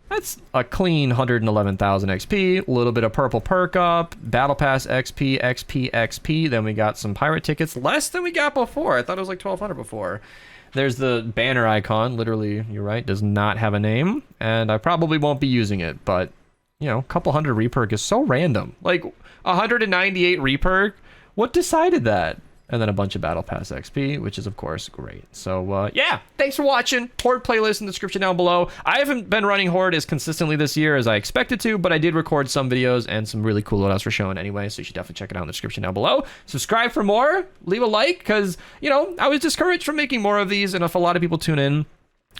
that's a clean 111,000 XP, a little bit of purple perk up, battle pass XP, XP, XP. Then we got some pirate tickets, less than we got before. I thought it was like 1,200 before. There's the banner icon, literally, you're right, does not have a name, and I probably won't be using it, but you know, a couple hundred reperk is so random. Like 198 reperk, what decided that? And then a bunch of battle pass XP, which is of course great. So yeah, thanks for watching. Horde playlist in the description down below. I haven't been running Horde as consistently this year as I expected to, but I did record some videos and some really cool loadouts for showing anyway, so you should definitely check it out in the description down below. Subscribe for more, leave a like, because, you know, I was discouraged from making more of these, and if a lot of people tune in,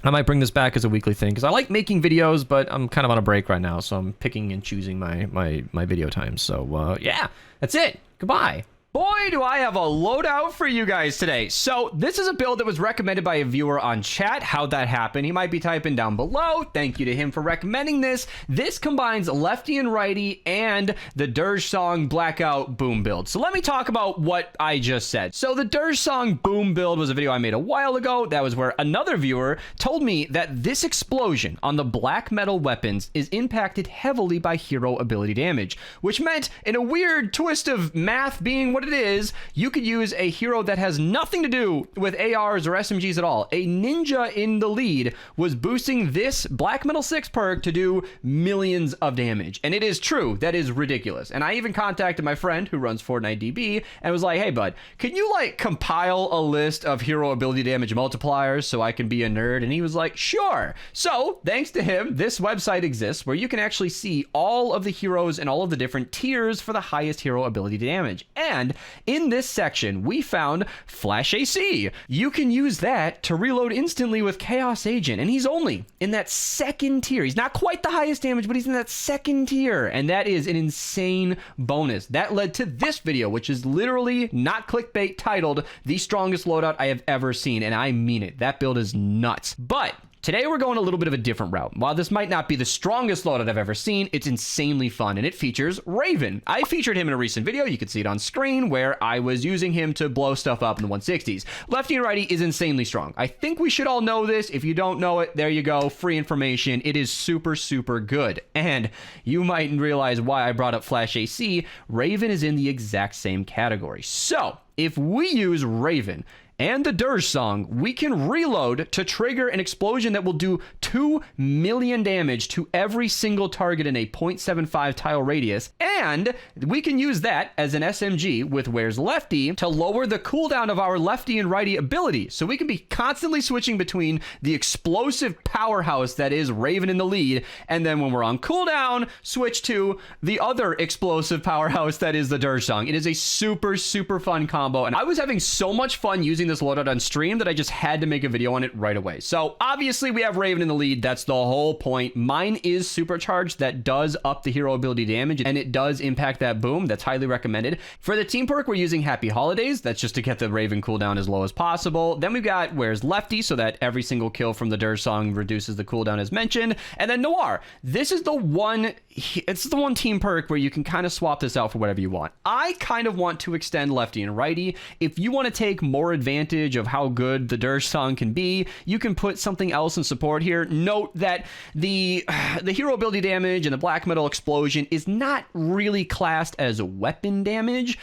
I might bring this back as a weekly thing, because I like making videos, but I'm kind of on a break right now, so I'm picking and choosing my video times. So yeah, that's it. Goodbye. Boy, do I have a loadout for you guys today. So this is a build that was recommended by a viewer on chat. How'd that happen? He might be typing down below. Thank you to him for recommending this. This combines lefty and righty and the Dirge Song Blackout Boom build. So let me talk about what I just said. So the Dirge Song Boom build was a video I made a while ago. That was where another viewer told me that this explosion on the black metal weapons is impacted heavily by hero ability damage, which meant in a weird twist of math being what what it is, you could use a hero that has nothing to do with ARs or SMGs at all. A ninja in the lead was boosting this Black Metal 6 perk to do millions of damage. And it is true. That is ridiculous. And I even contacted my friend who runs Fortnite DB and was like, hey, bud, can you like compile a list of hero ability damage multipliers so I can be a nerd? And he was like, sure. So thanks to him, this website exists where you can actually see all of the heroes and all of the different tiers for the highest hero ability damage. And in this section, we found Flash AC. You can use that to reload instantly with Chaos Agent. And he's only in that second tier. He's not quite the highest damage, but he's in that second tier. And that is an insane bonus. That led to this video, which is literally not clickbait, titled The Strongest Loadout I Have Ever Seen. And I mean it. That build is nuts. But today we're going a little bit of a different route. While this might not be the strongest loadout I've ever seen, it's insanely fun, and it features Raven. I featured him in a recent video, you can see it on screen, where I was using him to blow stuff up in the 160s. Lefty and righty is insanely strong. I think we should all know this. If you don't know it, there you go, free information. It is super, super good. And you might realize why I brought up Flash AC. Raven is in the exact same category. So, if we use Raven and the Dirge song, we can reload to trigger an explosion that will do 2 million damage to every single target in a 0.75 tile radius. And we can use that as an SMG with Where's Lefty to lower the cooldown of our lefty and righty ability. So we can be constantly switching between the explosive powerhouse that is Raven in the lead, and then when we're on cooldown, switch to the other explosive powerhouse that is the Dirge song. It is a super, super fun combo, and I was having so much fun using this loadout on stream that I just had to make a video on it right away. So obviously we have Raven in the lead. That's the whole point. Mine is supercharged. That does up the hero ability damage, and it does impact that boom. That's highly recommended. For the team perk, we're using Happy Holidays. That's just to get the Raven cooldown as low as possible. Then we've got Where's Lefty, so that every single kill from the Dirge song reduces the cooldown as mentioned. And then Noir. This is the one, it's the one team perk where you can kind of swap this out for whatever you want. I kind of want to extend lefty and righty. If you want to take more advantage of how good the Dirge song can be, you can put something else in support here. Note that the hero ability damage and the black metal explosion is not really classed as weapon damage,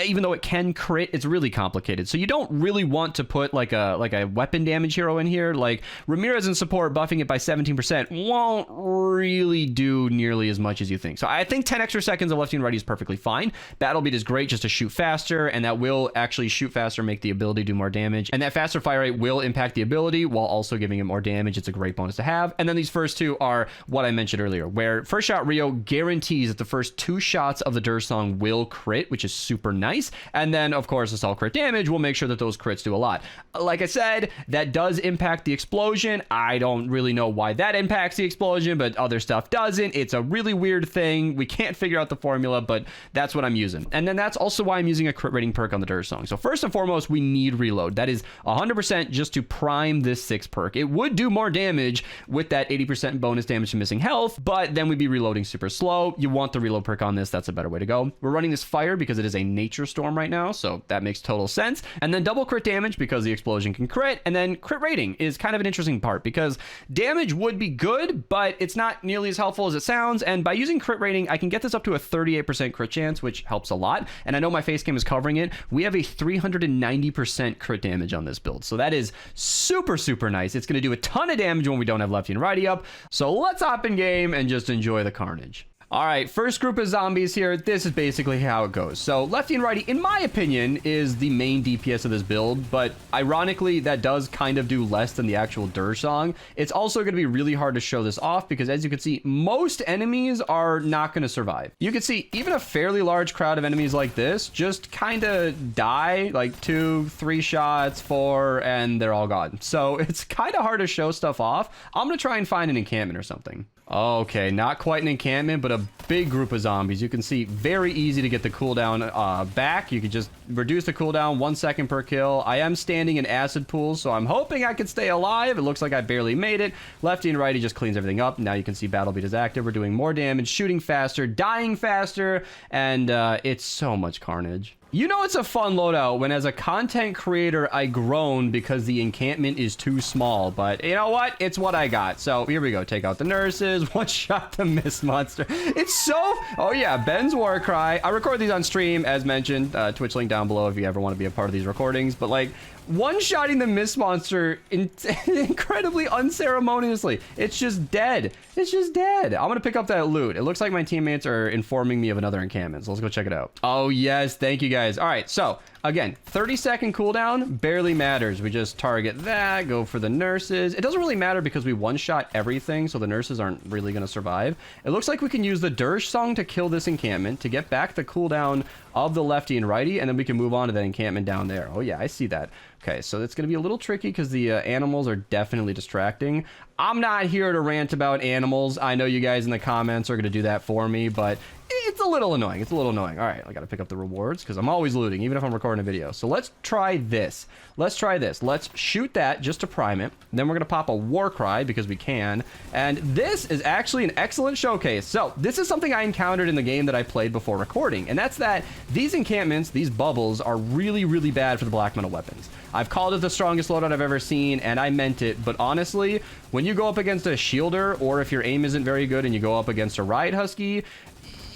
even though it can crit. It's really complicated. So you don't really want to put like a weapon damage hero in here. Like Ramirez in support, buffing it by 17% won't really do nearly as much as you think. So I think 10 extra seconds of lefty and righty is perfectly fine. Battle beat is great just to shoot faster, and that will actually shoot faster, make the ability do more damage. And that faster fire rate will impact the ability while also giving it more damage. It's a great bonus to have. And then these first two are what I mentioned earlier, where First Shot Rio guarantees that the first 2 shots of the Dirge song will crit, which is super nice. And then, of course, assault crit damage will make sure that those crits do a lot. Like I said, that does impact the explosion. I don't really know why that impacts the explosion, but other stuff doesn't. It's a really weird thing. We can't figure out the formula, but that's what I'm using. And then that's also why I'm using a crit rating perk on the Dirge song. So first and foremost, we need reload. That is 100% just to prime this 6 perk. It would do more damage with that 80% bonus damage to missing health, but then we'd be reloading super slow. You want the reload perk on this. That's a better way to go. We're running this fire because it is a nature storm right now, so that makes total sense. And then double crit damage because the explosion can crit. And then crit rating is kind of an interesting part because damage would be good, but it's not nearly as helpful as it sounds. And by using crit rating, I can get this up to a 38% crit chance, which helps a lot. And I know my face cam is covering it. We have a 390% crit damage on this build. So that is super, super nice. It's going to do a ton of damage when we don't have lefty and righty up. So let's hop in game and just enjoy the carnage. All right, first group of zombies here. This is basically how it goes. So lefty and righty, in my opinion, is the main DPS of this build, but ironically, that does kind of do less than the actual Dirge song. It's also going to be really hard to show this off because, as you can see, most enemies are not going to survive. You can see even a fairly large crowd of enemies like this just kind of die, like 2, 3 shots, 4, and they're all gone. So it's kind of hard to show stuff off. I'm going to try and find an encampment or something. Okay, not quite an encampment, but a big group of zombies. You can see very easy to get the cooldown back. You can just reduce the cooldown 1 second per kill. I am standing in acid pools, so I'm hoping I can stay alive. It looks like I barely made it. Lefty and righty just cleans everything up. Now you can see battle beat is active. We're doing more damage, shooting faster, dying faster, and it's so much carnage. You know it's a fun loadout when as a content creator I groan because the encampment is too small, but you know what? It's what I got. So here we go. Take out the nurses, one shot the mist monster. It's so... Oh yeah, Ben's war cry. I record these on stream as mentioned. Twitch link down below if you ever want to be a part of these recordings, but like one-shotting the mist monster incredibly unceremoniously. It's just dead. It's just dead. I'm gonna pick up that loot. It looks like my teammates are informing me of another encampment, so let's go check it out. Oh yes, thank you guys. All right, so again, 30-second cooldown barely matters. We just target that, go for the nurses. It doesn't really matter because we one-shot everything, so the nurses aren't really gonna survive. It looks like we can use the Dirge song to kill this encampment to get back the cooldown of the lefty and righty, and then we can move on to that encampment down there. Oh yeah, I see that. Okay, so it's gonna be a little tricky because the animals are definitely distracting. I'm not here to rant about animals. I know you guys in the comments are gonna do that for me, but it's a little annoying. It's a little annoying. All right, I gotta pick up the rewards because I'm always looting, even if I'm recording a video. So let's try this. Let's try this. Let's shoot that just to prime it. Then we're gonna pop a war cry because we can. And this is actually an excellent showcase. So this is something I encountered in the game that I played before recording, and that's that these encampments, these bubbles, are really, really bad for the black metal weapons. I've called it the strongest loadout I've ever seen, and I meant it, but honestly, when you go up against a shielder, or if your aim isn't very good and you go up against a riot husky,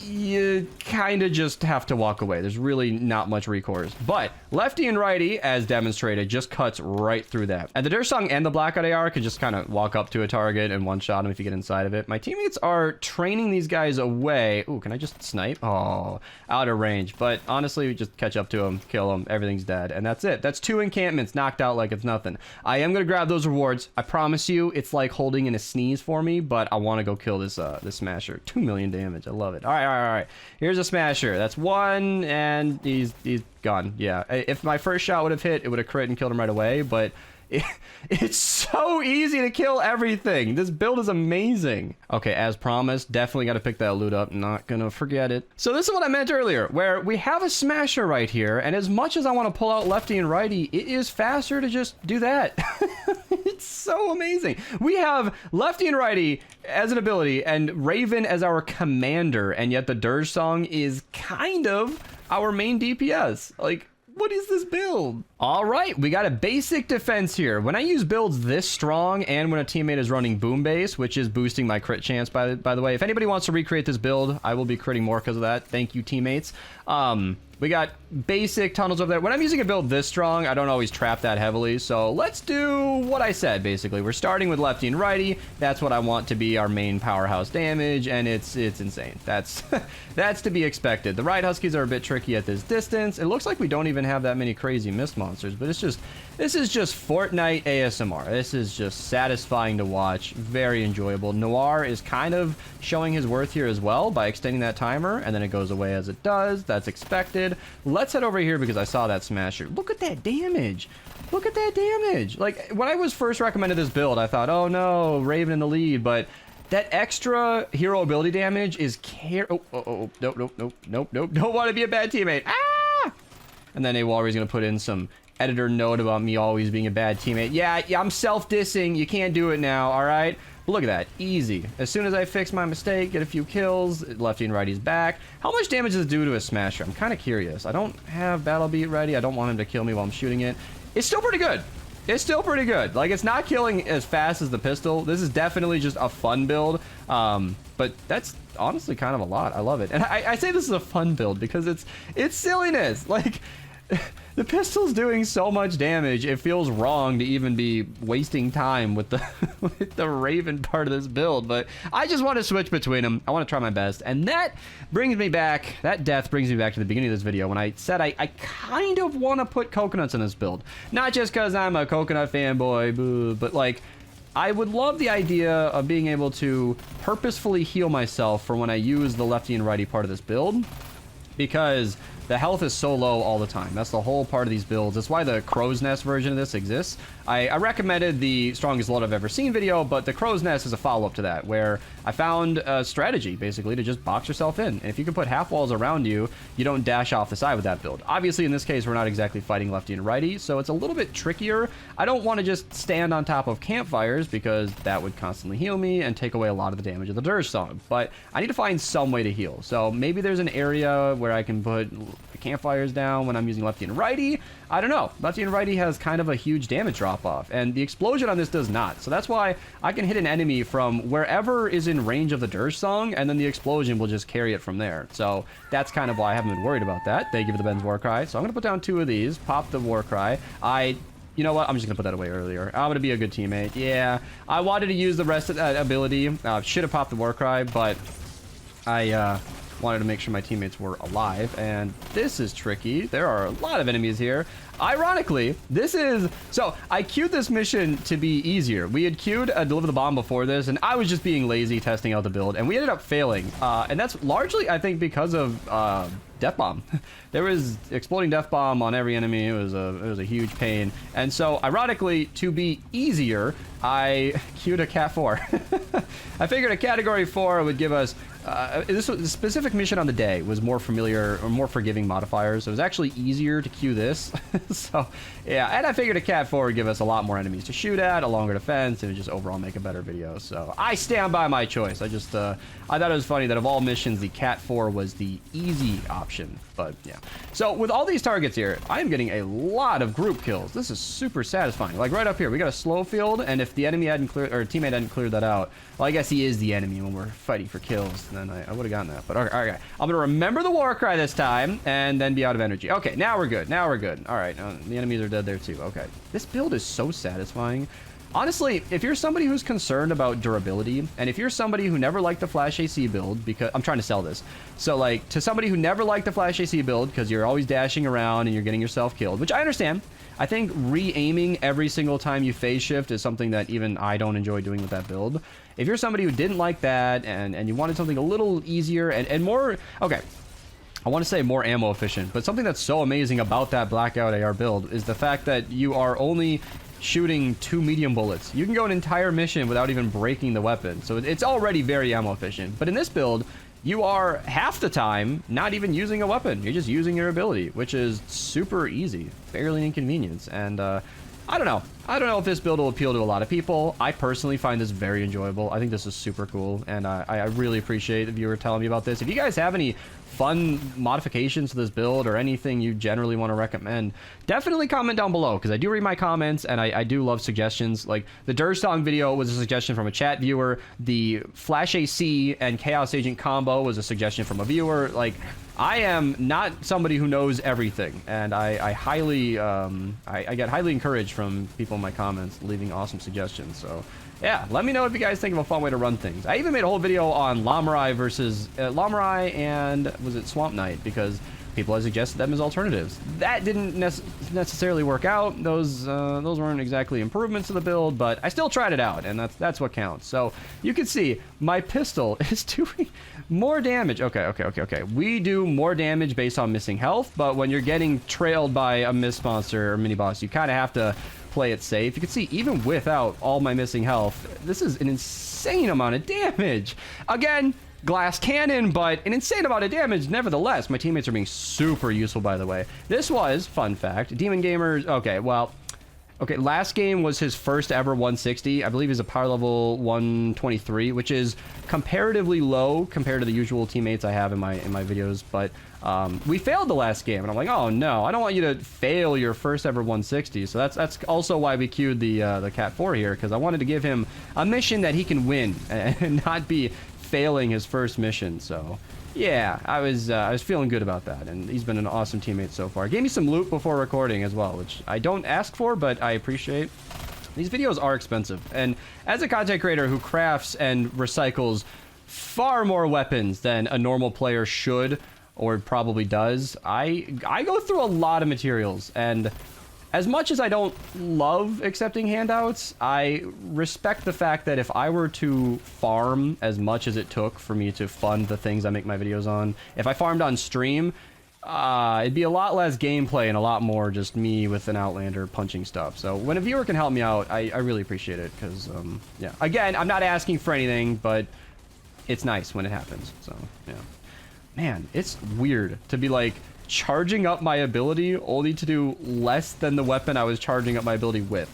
you kind of just have to walk away. There's really not much recourse. But lefty and righty, as demonstrated, just cuts right through that. And the Dirge Song and the Blackout AR could just kind of walk up to a target and one-shot him if you get inside of it. My teammates are training these guys away. Ooh, can I just snipe? Oh, out of range. But honestly, we just catch up to them, kill them, everything's dead. And that's it. That's 2 encampments knocked out like it's nothing. I am going to grab those rewards. I promise you, it's like holding in a sneeze for me, but I want to go kill this this Smasher. 2 million damage. I love it. All right. Here's a Smasher. That's 1, and he's gone. Yeah. If my first shot would have hit, it would have crit and killed him right away, but it's so easy to kill everything. This build is amazing. Okay, as promised, definitely got to pick that loot up. Not gonna forget it. So this is what I meant earlier, where we have a Smasher right here, and as much as I want to pull out lefty and righty, it is faster to just do that. It's so amazing. We have lefty and righty as an ability, and Raven as our commander, and yet the Dirge Song is kind of our main DPS. Like, what is this build? All right, we got a basic defense here. When I use builds this strong and when a teammate is running boom base, which is boosting my crit chance, by the way, if anybody wants to recreate this build, I will be critting more because of that. Thank you, teammates. We got basic tunnels over there. When I'm using a build this strong, I don't always trap that heavily. So let's do what I said, basically. We're starting with lefty and righty. That's what I want to be our main powerhouse damage, and it's insane. That's that's to be expected. The riot huskies are a bit tricky at this distance. It looks like we don't even have that many crazy mist monsters, but this is just Fortnite ASMR. This is just satisfying to watch. Very enjoyable. Noir is kind of showing his worth here as well by extending that timer, and then it goes away as it does. That's expected. Let's head over here because I saw that Smasher. Look at that damage. Look at that damage. Like, when I was first recommended this build, I thought, oh no, Raven in the lead, but that extra hero ability damage is nope. Don't want to be a bad teammate. Ah! And then AWalry's gonna put in some editor note about me always being a bad teammate. Yeah, I'm self-dissing. You can't do it now, all right? But look at that. Easy. As soon as I fix my mistake, get a few kills, lefty and righty's back. How much damage does it do to a Smasher? I'm kind of curious. I don't have Battle Beat ready. I don't want him to kill me while I'm shooting it. It's still pretty good. It's still pretty good. Like, it's not killing as fast as the pistol. This is definitely just a fun build. But that's honestly kind of a lot. I love it. And I say this is a fun build because it's silliness. Like, the pistol's doing so much damage, it feels wrong to even be wasting time with the with the Raven part of this build, but I just want to switch between them. I want to try my best, and that brings me back, that death brings me back to the beginning of this video when I said I kind of want to put coconuts in this build. Not just because I'm a coconut fanboy, boo, but like, I would love the idea of being able to purposefully heal myself for when I use the lefty and righty part of this build, because the health is so low all the time. That's the whole part of these builds. That's why the Crow's Nest version of this exists. I recommended the strongest load I've ever seen video, but the Crow's Nest is a follow-up to that, where I found a strategy, basically, to just box yourself in. And if you can put half walls around you, you don't dash off the side with that build. Obviously, in this case, we're not exactly fighting lefty and righty, so it's a little bit trickier. I don't want to just stand on top of campfires, because that would constantly heal me and take away a lot of the damage of the Dirge Song. But I need to find some way to heal. So maybe there's an area where I can put the campfires down when I'm using lefty and righty. I don't know. Lefty and righty has kind of a huge damage drop-off, and the explosion on this does not. So that's why I can hit an enemy from wherever is in range of the Dirge song, and then the explosion will just carry it from there. So that's kind of why I haven't been worried about that. Thank you for the Ben's Warcry. So I'm going to put down 2 of these, pop the Warcry. You know what? I'm just going to put that away earlier. I'm going to be a good teammate. Yeah, I wanted to use the rest of that ability. Should have popped the Warcry, but I wanted to make sure my teammates were alive, and this is tricky. There are a lot of enemies here. Ironically, this is... So, I queued this mission to be easier. We had queued Deliver the Bomb before this, and I was just being lazy testing out the build, and we ended up failing. And that's largely, I think, because of Death Bomb. There was exploding Death Bomb on every enemy. It was a huge pain. And so, ironically, to be easier, I queued a Cat 4. I figured a Category 4 would give us... this was, the specific mission on the day was more familiar or more forgiving modifiers. So it was actually easier to queue this. So, yeah, and I figured a Cat 4 would give us a lot more enemies to shoot at, a longer defense, and just overall make a better video. So I stand by my choice. I thought it was funny that of all missions, the Cat 4 was the easy option. But yeah. So with all these targets here, I am getting a lot of group kills. This is super satisfying. Like right up here, we got a slow field, and if the enemy hadn't cleared, or teammate hadn't cleared that out, well, I guess he is the enemy when we're fighting for kills. Then I would have gotten that. But okay, I'm gonna remember the Warcry this time, and then be out of energy. Okay, now we're good. Now we're good. All right, the enemies are dead there too. Okay, this build is so satisfying. Honestly, if you're somebody who's concerned about durability, and if you're somebody who never liked the Flash AC build, because I'm trying to sell this, so like to somebody who never liked the Flash AC build because you're always dashing around and you're getting yourself killed, which I understand. I think re-aiming every single time you phase shift is something that even I don't enjoy doing with that build. If you're somebody who didn't like that and you wanted something a little easier and more, okay, I want to say more ammo efficient, but something that's so amazing about that Blackout AR build is the fact that you are only shooting 2 medium bullets. You can go an entire mission without even breaking the weapon. So it's already very ammo efficient. But in this build, you are half the time not even using a weapon. You're just using your ability, which is super easy, fairly inconvenient. And I don't know. I don't know if this build will appeal to a lot of people. I personally find this very enjoyable. I think this is super cool, and I really appreciate the viewer telling me about this. If you guys have any fun modifications to this build or anything you generally want to recommend, definitely comment down below, because I do read my comments, and I do love suggestions. Like, the Dirge song video was a suggestion from a chat viewer. The Flash AC and Chaos Agent combo was a suggestion from a viewer. Like, I am not somebody who knows everything, and I highly, I get highly encouraged from people in my comments leaving awesome suggestions. So yeah, let me know if you guys think of a fun way to run things. I even made a whole video on Lamurai versus Lamurai and was it Swamp Knight, because people had suggested them as alternatives. That didn't necessarily work out. Those weren't exactly improvements to the build, but I still tried it out, and that's what counts. So you can see my pistol is doing more damage. Okay. We do more damage based on missing health, but when you're getting trailed by a mist monster or mini boss, you kind of have to play it safe. You can see even without all my missing health, this is an insane amount of damage. Again, glass cannon, but an insane amount of damage nevertheless. My teammates are being super useful, by the way. This was, fun fact, Demon Gamers, okay, last game was his first ever 160. I believe he's a power level 123, which is comparatively low compared to the usual teammates I have in my videos, but we failed the last game, and I'm like, oh no, I don't want you to fail your first ever 160. So that's also why we queued the Cat 4 here, because I wanted to give him a mission that he can win and not be failing his first mission. So yeah, I was feeling good about that, and he's been an awesome teammate so far. Gave me some loot before recording as well, which I don't ask for, but I appreciate. These videos are expensive, and as a content creator who crafts and recycles far more weapons than a normal player should or probably does, I go through a lot of materials, and as much as I don't love accepting handouts, I respect the fact that if I were to farm as much as it took for me to fund the things I make my videos on, if I farmed on stream, it'd be a lot less gameplay and a lot more just me with an Outlander punching stuff. So when a viewer can help me out, I really appreciate it, because, yeah. Again, I'm not asking for anything, but it's nice when it happens, so, yeah. Man, it's weird to be, like, charging up my ability only to do less than the weapon I was charging up my ability with.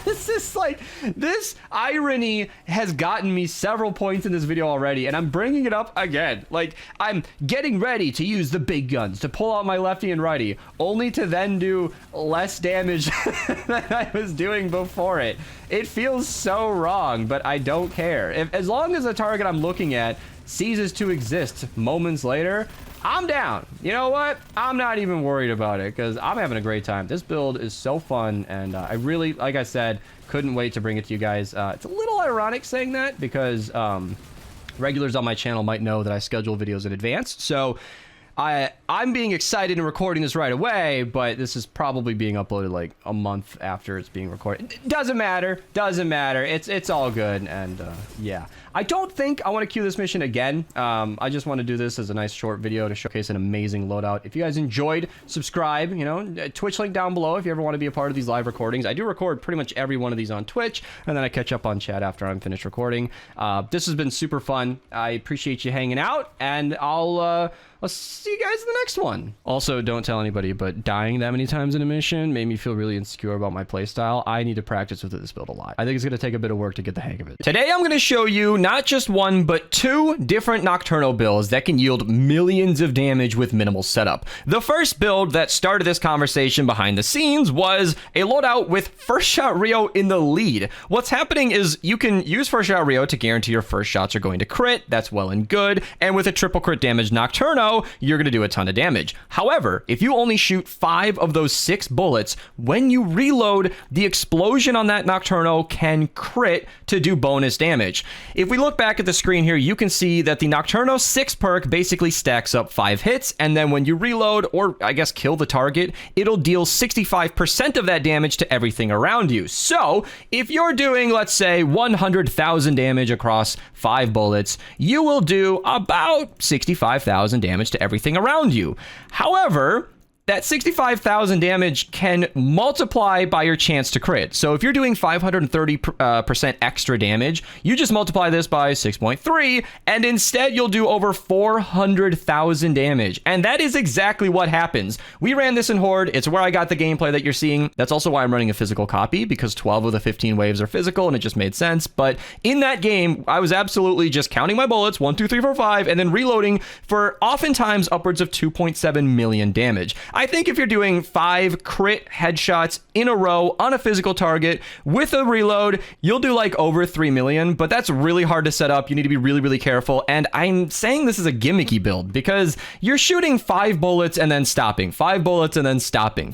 This is like, this irony has gotten me several points in this video already, and I'm bringing it up again. Like, I'm getting ready to use the big guns to pull out my lefty and righty, only to then do less damage than I was doing before it. It feels so wrong, but I don't care. As long as the target I'm looking at ceases to exist moments later, I'm down. You know what? I'm not even worried about it because I'm having a great time. This build is so fun, and I really, like I said, couldn't wait to bring it to you guys. It's a little ironic saying that because regulars on my channel might know that I schedule videos in advance. So I'm being excited and recording this right away, but this is probably being uploaded like a month after it's being recorded. Doesn't matter. Doesn't matter. It's all good. And yeah, I don't think I want to queue this mission again. I just want to do this as a nice short video to showcase an amazing loadout. If you guys enjoyed, subscribe, you know, Twitch link down below if you ever want to be a part of these live recordings. I do record pretty much every one of these on Twitch, and then I catch up on chat after I'm finished recording. This has been super fun. I appreciate you hanging out, and I'll see you guys in the next one. Also, don't tell anybody, but dying that many times in a mission made me feel really insecure about my playstyle. I need to practice with this build a lot. I think it's going to take a bit of work to get the hang of it. Today, I'm going to show you not just one, but two different Nocturno builds that can yield millions of damage with minimal setup. The first build that started this conversation behind the scenes was a loadout with First Shot Rio in the lead. What's happening is you can use First Shot Rio to guarantee your first shots are going to crit. That's well and good. And with a triple crit damage Nocturno, you're going to do a ton of damage. However, if you only shoot 5 of those 6 bullets, when you reload, the explosion on that Nocturno can crit to do bonus damage. If we look back at the screen here, you can see that the Nocturno 6 perk basically stacks up 5 hits, and then when you reload, or I guess kill the target, it'll deal 65% of that damage to everything around you. So, if you're doing, let's say, 100,000 damage across 5 bullets, you will do about 65,000 damage to everything around you. However, that 65,000 damage can multiply by your chance to crit. So if you're doing 530% extra damage, you just multiply this by 6.3, and instead you'll do over 400,000 damage. And that is exactly what happens. We ran this in Horde. It's where I got the gameplay that you're seeing. That's also why I'm running a physical copy, because 12 of the 15 waves are physical, and it just made sense. But in that game, I was absolutely just counting my bullets, 1, 2, 3, 4, 5, and then reloading for oftentimes upwards of 2.7 million damage. I think if you're doing 5 crit headshots in a row on a physical target with a reload, you'll do like over 3 million, but that's really hard to set up. You need to be really, really careful. And I'm saying this is a gimmicky build because you're shooting 5 bullets and then stopping, 5 bullets and then stopping,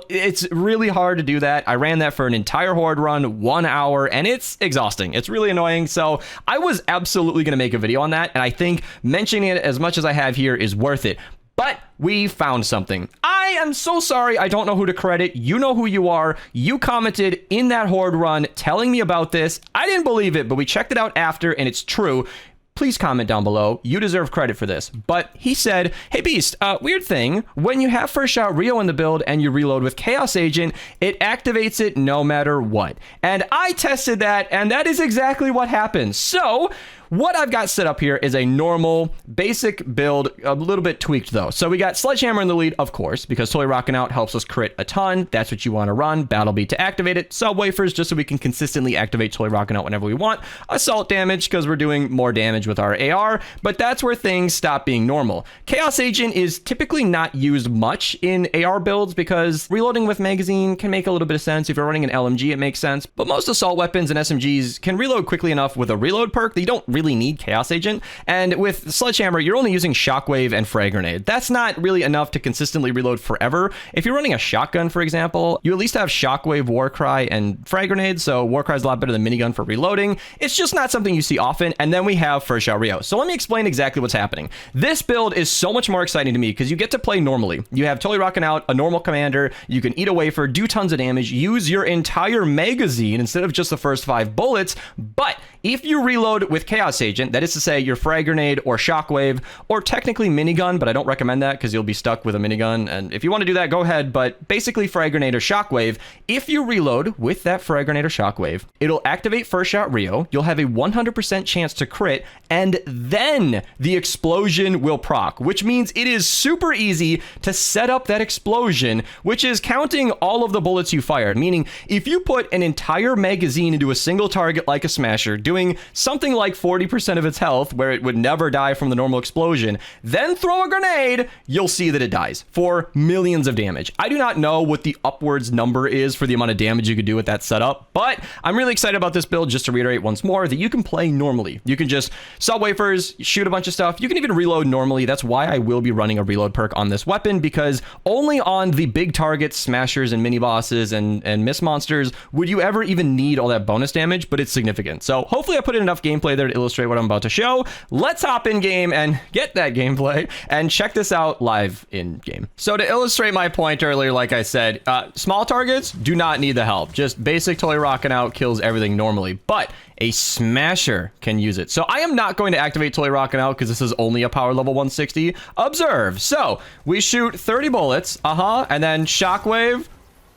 it's really hard to do that. I ran that for an entire Horde run, 1 hour, and it's exhausting. It's really annoying. So I was absolutely going to make a video on that. And I think mentioning it as much as I have here is worth it. But we found something. I am so sorry. I don't know who to credit. You know who you are. You commented in that Horde run telling me about this. I didn't believe it, but we checked it out after, and it's true. Please comment down below. You deserve credit for this. But he said, hey Beast, weird thing. When you have First Shot Rio in the build and you reload with Chaos Agent, it activates it no matter what. And I tested that, and that is exactly what happens. So what I've got set up here is a normal, basic build, a little bit tweaked though. So we got Sledgehammer in the lead, of course, because Totally Rockin' Out helps us crit a ton. That's what you want to run. Battle Beat to activate it. Subwoofers, just so we can consistently activate Totally Rockin' Out whenever we want. Assault damage, because we're doing more damage with our AR, but that's where things stop being normal. Chaos Agent is typically not used much in AR builds because reloading with magazine can make a little bit of sense. If you're running an LMG, it makes sense, but most assault weapons and SMGs can reload quickly enough with a reload perk that you don't really need Chaos Agent. And with Sledgehammer, you're only using Shockwave and Frag Grenade. That's not really enough to consistently reload forever. If you're running a shotgun, for example, you at least have Shockwave, Warcry, and Frag Grenade, so Warcry is a lot better than Minigun for reloading. It's just not something you see often. And then we have First Shot Rio. So let me explain exactly what's happening. This build is so much more exciting to me because you get to play normally. You have Totally Rockin' Out, a normal commander. You can eat a wafer, do tons of damage, use your entire magazine instead of just the first 5 bullets. But if you reload with Chaos Agent, that is to say your frag grenade or shockwave, or technically minigun, but I don't recommend that because you'll be stuck with a minigun. And if you want to do that, go ahead. But basically frag grenade or shockwave, if you reload with that frag grenade or shockwave, it'll activate first shot Rio. You'll have a 100% chance to crit, and then the explosion will proc, which means it is super easy to set up that explosion, which is counting all of the bullets you fired. Meaning, if you put an entire magazine into a single target like a smasher, doing something like 40% of its health, where it would never die from the normal explosion, then throw a grenade, you'll see that it dies for millions of damage. I do not know what the upwards number is for the amount of damage you could do with that setup, but I'm really excited about this build. Just to reiterate once more, that you can play normally. You can just sub wafers, shoot a bunch of stuff. You can even reload normally. That's why I will be running a reload perk on this weapon, because only on the big targets, smashers and mini bosses and miss monsters would you ever even need all that bonus damage, but it's significant. So hopefully I put in enough gameplay there to illustrate what I'm about to show. Let's hop in game and get that gameplay and check this out live in game. So to illustrate my point earlier, like I said, small targets do not need the help. Just basic Totally Rockin' Out kills everything normally, but a smasher can use it. So I am not going to activate Totally Rockin' Out because this is only a power level 160. Observe. So we shoot 30 bullets, and then shockwave,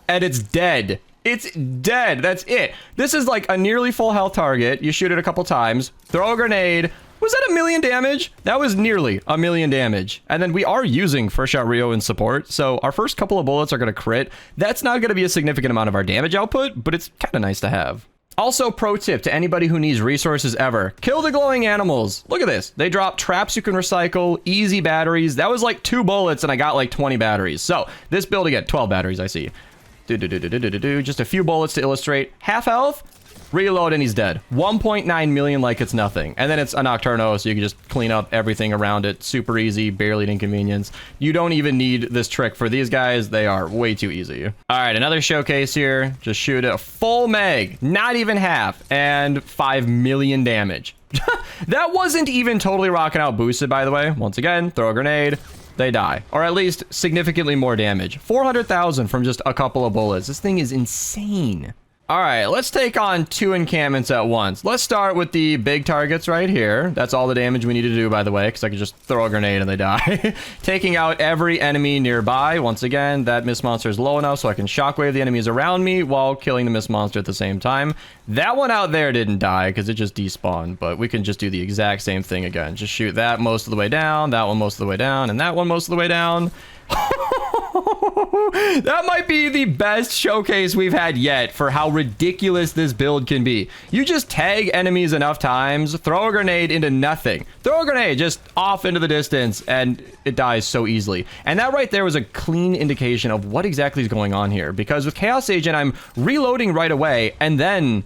and it's dead. It's dead. That's it. This is like a nearly full health target. You shoot it a couple times, throw a grenade. Was that 1 million damage? That was nearly 1 million damage. And then we are using first shot Rio in support, so our first couple of bullets are going to crit. That's not going to be a significant amount of our damage output, but it's kind of nice to have. Also, pro tip to anybody who needs resources ever, kill the glowing animals. Look at this. They drop traps you can recycle, easy batteries. That was like 2 bullets and I got like 20 batteries. So this build again, 12 batteries I see. Just a few bullets to illustrate. Half health, reload, and he's dead. 1.9 million like it's nothing. And then it's a Nocturno, so you can just clean up everything around it. Super easy, barely an inconvenience. You don't even need this trick for these guys. They are way too easy. All right, another showcase here. Just shoot a full mag, not even half, and 5 million damage. That wasn't even Totally Rockin' Out boosted, by the way. Once again, throw a grenade. They die, or at least significantly more damage. 400,000 from just a couple of bullets. This thing is insane. All right, let's take on 2 encampments at once. Let's start with the big targets right here. That's all the damage we need to do, by the way, because I can just throw a grenade and they die. Taking out every enemy nearby. Once again, that miss monster is low enough so I can shockwave the enemies around me while killing the miss monster at the same time. That one out there didn't die because it just despawned, but we can just do the exact same thing again. Just shoot that most of the way down, that one most of the way down, and that one most of the way down. That might be the best showcase we've had yet for how ridiculous this build can be. You just tag enemies enough times, throw a grenade into nothing. Throw a grenade just off into the distance, and it dies so easily. And that right there was a clean indication of what exactly is going on here. Because with Chaos Agent, I'm reloading right away, and then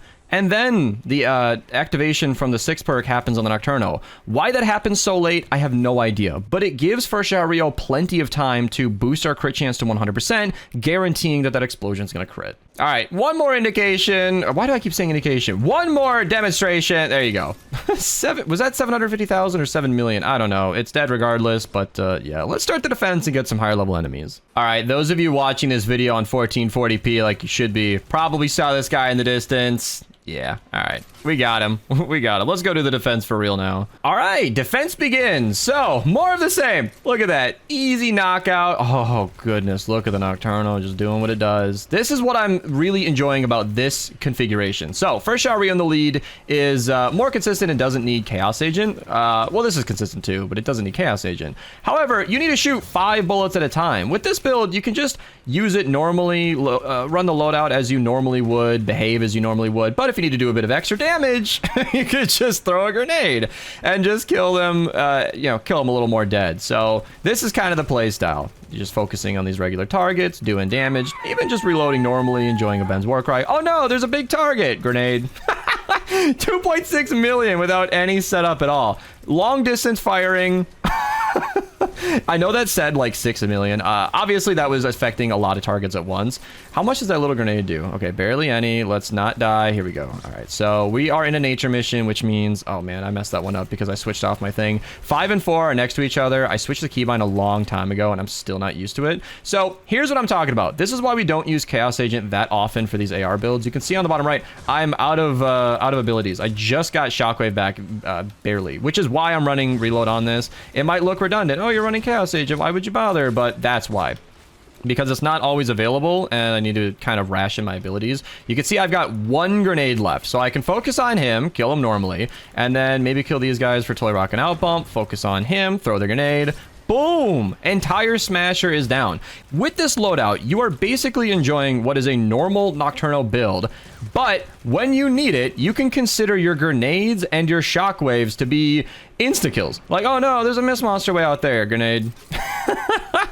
the activation from the 6th perk happens on the Nocturno. Why that happens so late, I have no idea. But it gives first shot Rio plenty of time to boost our crit chance to 100%, guaranteeing that explosion is going to crit. All right, one more indication. Why do I keep saying indication? One more demonstration. There you go. Was that 750,000 or 7 million? I don't know. It's dead regardless, but yeah. Let's start the defense and get some higher level enemies. All right, those of you watching this video on 1440p like you should be, probably saw this guy in the distance. Yeah, all right. We got him. We got him. Let's go to the defense for real now. All right, defense begins. So, more of the same. Look at that. Easy knockout. Oh, goodness. Look at the Nocturno just doing what it does. This is what I'm really enjoying about this configuration. So, first shot Rio in the lead is more consistent and doesn't need Chaos Agent. Well, this is consistent too, but it doesn't need Chaos Agent. However, you need to shoot 5 bullets at a time. With this build, you can just use it normally, run the loadout as you normally would, behave as you normally would. But if you need to do a bit of extra damage, you could just throw a grenade and just kill them, kill them a little more dead. So this is kind of the play style. You're just focusing on these regular targets, doing damage, even just reloading normally, enjoying a Ben's war cry. Oh no, there's a big target. Grenade. 2.6 million without any setup at all. Long distance firing. I know that said like 6 million. Obviously, that was affecting a lot of targets at once. How much does that little grenade do? Okay, barely any. Let's not die. Here we go. All right, so we are in a nature mission, which means... Oh, man, I messed that one up because I switched off my thing. 5 and 4 are next to each other. I switched the keybind a long time ago, and I'm still not used to it. So here's what I'm talking about. This is why we don't use Chaos Agent that often for these AR builds. You can see on the bottom right, I'm out of abilities. I just got Shockwave back barely, which is why I'm running Reload on this. It might look redundant. Oh, you're running Chaos Agent. Why would you bother? But that's why. Because it's not always available, and I need to kind of ration my abilities. You can see I've got 1 grenade left, so I can focus on him, kill him normally, and then maybe kill these guys for Toy Rock and Out Bump, focus on him, throw the grenade. Boom! Entire smasher is down. With this loadout, you are basically enjoying what is a normal Nocturno build, but when you need it, you can consider your grenades and your shockwaves to be insta-kills. Like, oh no, there's a mist monster way out there, grenade.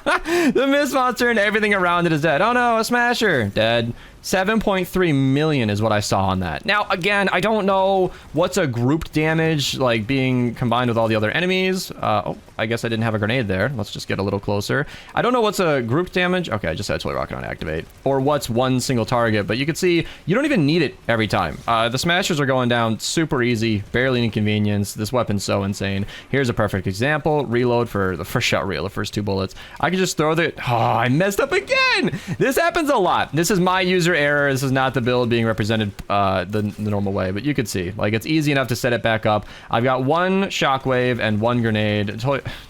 The mist monster and everything around it is dead. Oh no, a smasher, dead. 7.3 million is what I saw on that. Now, again, I don't know what's a grouped damage, like being combined with all the other enemies. Oh, I guess I didn't have a grenade there. Let's just get a little closer. I don't know what's a grouped damage. Okay, I just had Toy Rocket on activate. Or what's one single target, but you can see you don't even need it every time. The smashers are going down super easy, barely an inconvenience. This weapon's so insane. Here's a perfect example. Reload for the first shot reel, the first 2 bullets. I can just throw the... Oh, I messed up again! This happens a lot. This is my user error. This is not the build being represented the normal way, but you could see, like, it's easy enough to set it back up. I've got 1 shockwave and 1 grenade.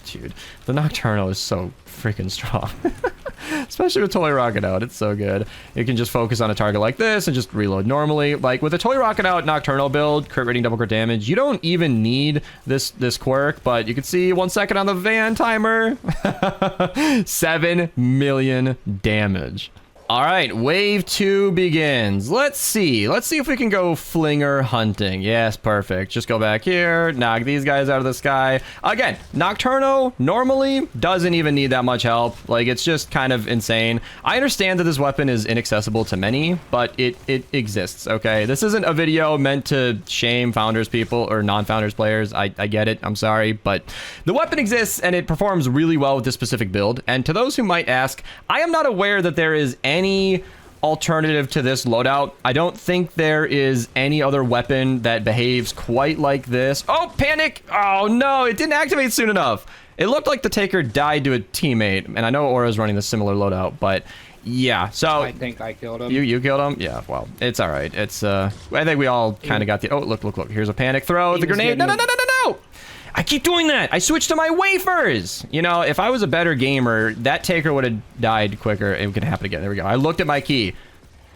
Dude, the Nocturno is so freaking strong. Especially with Toy Rocket Out, it's so good. You can just focus on a target like this and just reload normally. Like with a Toy Rocket Out Nocturno build, crit rating, double crit damage, you don't even need this quirk, but you can see 1 second on the van timer. 7 million damage. All right, wave 2 begins. Let's see if we can go flinger hunting. Yes, perfect. Just go back here, knock these guys out of the sky. Again, Nocturno normally doesn't even need that much help. Like, it's just kind of insane. I understand that this weapon is inaccessible to many, but it exists, okay? This isn't a video meant to shame Founders people or non-Founders players. I get it, I'm sorry, but the weapon exists and it performs really well with this specific build. And to those who might ask, I am not aware that there is any alternative to this loadout. I don't think there is any other weapon that behaves quite like this. Oh, panic! Oh no, it didn't activate soon enough. It looked like the Taker died to a teammate, and I know Aura's running the similar loadout, but yeah, so... I think I killed him. You killed him? Yeah, well, it's all right. It's, I think we all kind of got the... Oh, look. Here's a panic throw. The grenade. No! I keep doing that. I switched to my wafers. You know, if I was a better gamer, that Taker would have died quicker. It could happen again. There we go. I looked at my key.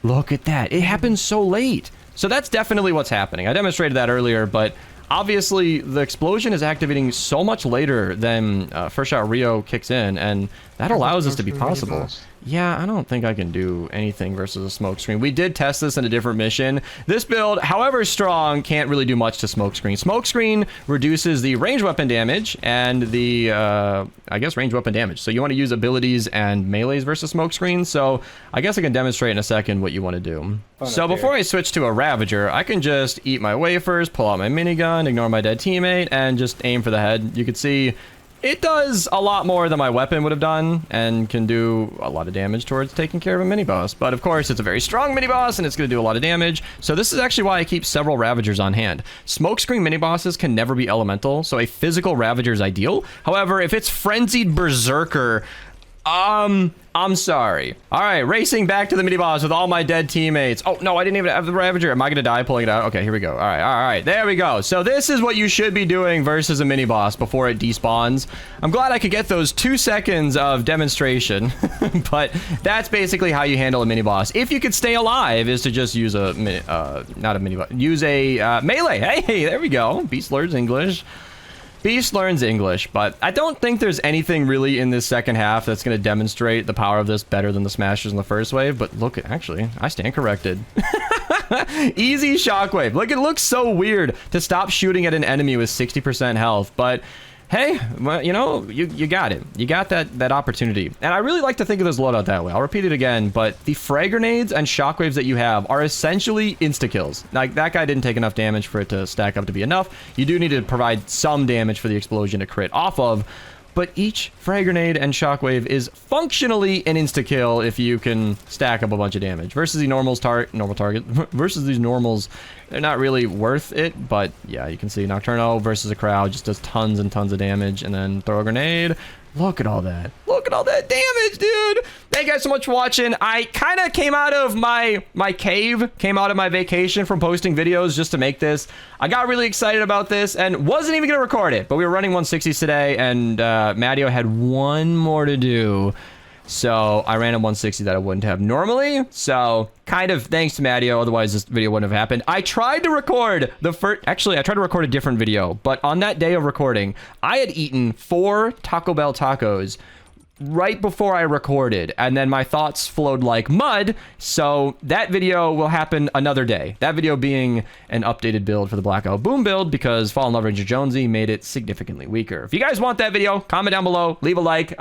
Look at that. It happens so late. So that's definitely what's happening. I demonstrated that earlier, but obviously the explosion is activating so much later than first shot Rio kicks in, and that allows this to be possible. Yeah, I don't think I can do anything versus a smoke screen. We did test this in a different mission. This build, however strong, can't really do much to smoke screen. Smoke screen reduces the range weapon damage and the, I guess, range weapon damage. So you want to use abilities and melees versus smoke screen. So I guess I can demonstrate in a second what you want to do. So before I switch to a Ravager, I can just eat my wafers, pull out my minigun, ignore my dead teammate, and just aim for the head. You can see it does a lot more than my weapon would have done and can do a lot of damage towards taking care of a mini-boss. But of course, it's a very strong mini-boss and it's going to do a lot of damage. So this is actually why I keep several Ravagers on hand. Smokescreen mini-bosses can never be elemental, so a physical Ravager is ideal. However, if it's Frenzied Berserker, I'm sorry. All right, racing back to the mini-boss with all my dead teammates. Oh, no, I didn't even have the Ravager. Am I going to die pulling it out? Okay, here we go. All right. There we go. So this is what you should be doing versus a mini-boss before it despawns. I'm glad I could get those 2 seconds of demonstration, but that's basically how you handle a mini-boss. If you could stay alive, is to just use a, not a mini-boss, use a melee. Hey, there we go. Beast learns English. Beast learns English, but I don't think there's anything really in this second half that's going to demonstrate the power of this better than the Smashers in the first wave. But look, actually, I stand corrected. Easy shockwave. Look, it looks so weird to stop shooting at an enemy with 60% health, but hey, well, you know, you got it. You got that opportunity. And I really like to think of this loadout that way. I'll repeat it again, but the frag grenades and shockwaves that you have are essentially insta-kills. Like, that guy didn't take enough damage for it to stack up to be enough. You do need to provide some damage for the explosion to crit off of. but each frag grenade and shockwave is functionally an insta-kill if you can stack up a bunch of damage. Versus the normal target, versus these normals, they're not really worth it, but yeah, you can see Nocturno versus a crowd just does tons and tons of damage, and then throw a grenade. Look at all that. Look at all that damage, dude. Thank you guys so much for watching. I kind of came out of my cave, came out of my vacation from posting videos just to make this. I got really excited about this and wasn't even going to record it, but we were running 160s today, and Matteo had one more to do. So I ran a 160 that I wouldn't have normally. So kind of thanks to Matteo, otherwise this video wouldn't have happened. I tried to record the first, actually I tried to record a different video, but on that day of recording, I had eaten 4 Taco Bell tacos right before I recorded, and then my thoughts flowed like mud. So that video will happen another day. That video being an updated build for the Blackout Boom build, because Fallen Love Ranger Jonesy made it significantly weaker. If you guys want that video, comment down below, leave a like.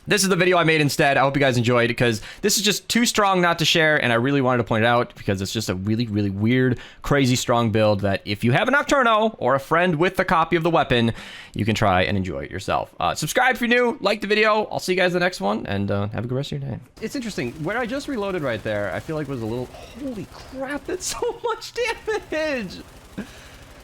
This is the video I made instead. I hope you guys enjoyed, because this is just too strong not to share, and I really wanted to point it out because it's just a really, really weird, crazy strong build that if you have a Nocturno or a friend with a copy of the weapon, you can try and enjoy it yourself. Subscribe if you're new, like the video. I'll see you guys in the next one, and have a good rest of your day. It's interesting. Where I just reloaded right there, I feel like was a little... Holy crap, that's so much damage!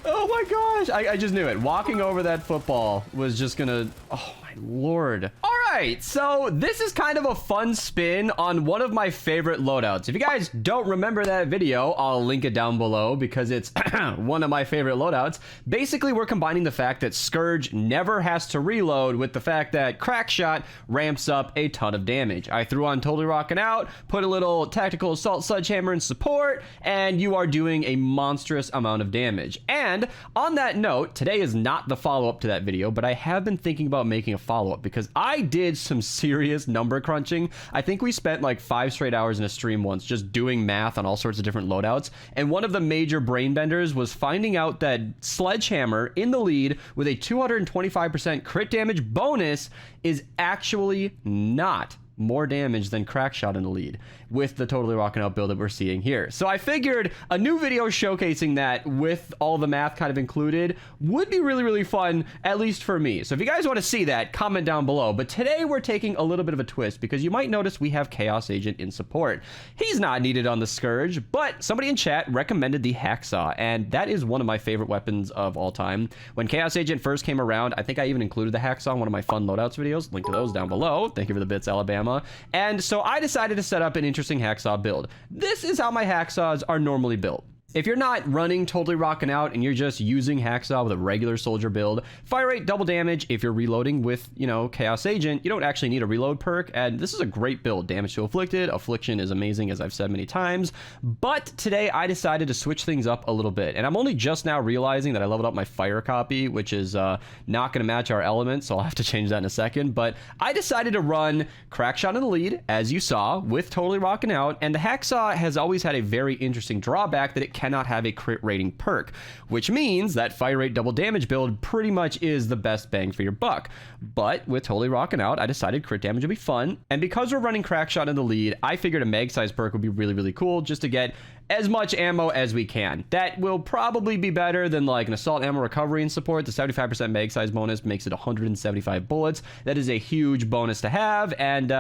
Oh my gosh, I just knew it. Walking over that football was just gonna... Oh my lord. All right, so this is kind of a fun spin on one of my favorite loadouts. If you guys don't remember that video, I'll link it down below because it's one of my favorite loadouts. Basically, we're combining the fact that Scourge never has to reload with the fact that Crackshot ramps up a ton of damage. I threw on Totally Rockin' Out, put a little Tactical Assault Sledgehammer in support, and you are doing a monstrous amount of damage. And on that note, today is not the follow-up to that video, but I have been thinking about making a follow-up because I did some serious number crunching. I think we spent like 5 straight hours in a stream once just doing math on all sorts of different loadouts, and one of the major brain benders was finding out that Sledgehammer in the lead with a 225% crit damage bonus is actually not more damage than Crackshot in the lead with the Totally Rockin' Out build that we're seeing here. So I figured a new video showcasing that with all the math kind of included would be really, really fun, at least for me. So if you guys want to see that, comment down below. But today we're taking a little bit of a twist because you might notice we have Chaos Agent in support. He's not needed on the Scourge, but somebody in chat recommended the HackSAW, and that is one of my favorite weapons of all time. When Chaos Agent first came around, I think I even included the HackSAW in one of my fun loadouts videos. Link to those down below. Thank you for the bits, Alabama. And so I decided to set up an interesting HackSAW build. This is how my HackSAWs are normally built. If you're not running Totally Rockin' Out and you're just using HackSAW with a regular soldier build, fire rate double damage. If you're reloading with, you know, Chaos Agent, you don't actually need a reload perk, and this is a great build. Damage to Afflicted, Affliction is amazing, as I've said many times, but today I decided to switch things up a little bit, and I'm only just now realizing that I leveled up my fire copy, which is not going to match our element, so I'll have to change that in a second, but I decided to run Crackshot in the lead, as you saw, with Totally Rockin' Out, and the HackSAW has always had a very interesting drawback that it cannot have a crit rating perk, which means that fire rate double damage build pretty much is the best bang for your buck. But with Totally Rockin' Out, I decided crit damage would be fun, and because we're running Crackshot in the lead, I figured a mag size perk would be really, really cool just to get as much ammo as we can. That will probably be better than like an assault ammo recovery and support. The 75% mag size bonus makes it 175 bullets. That is a huge bonus to have, and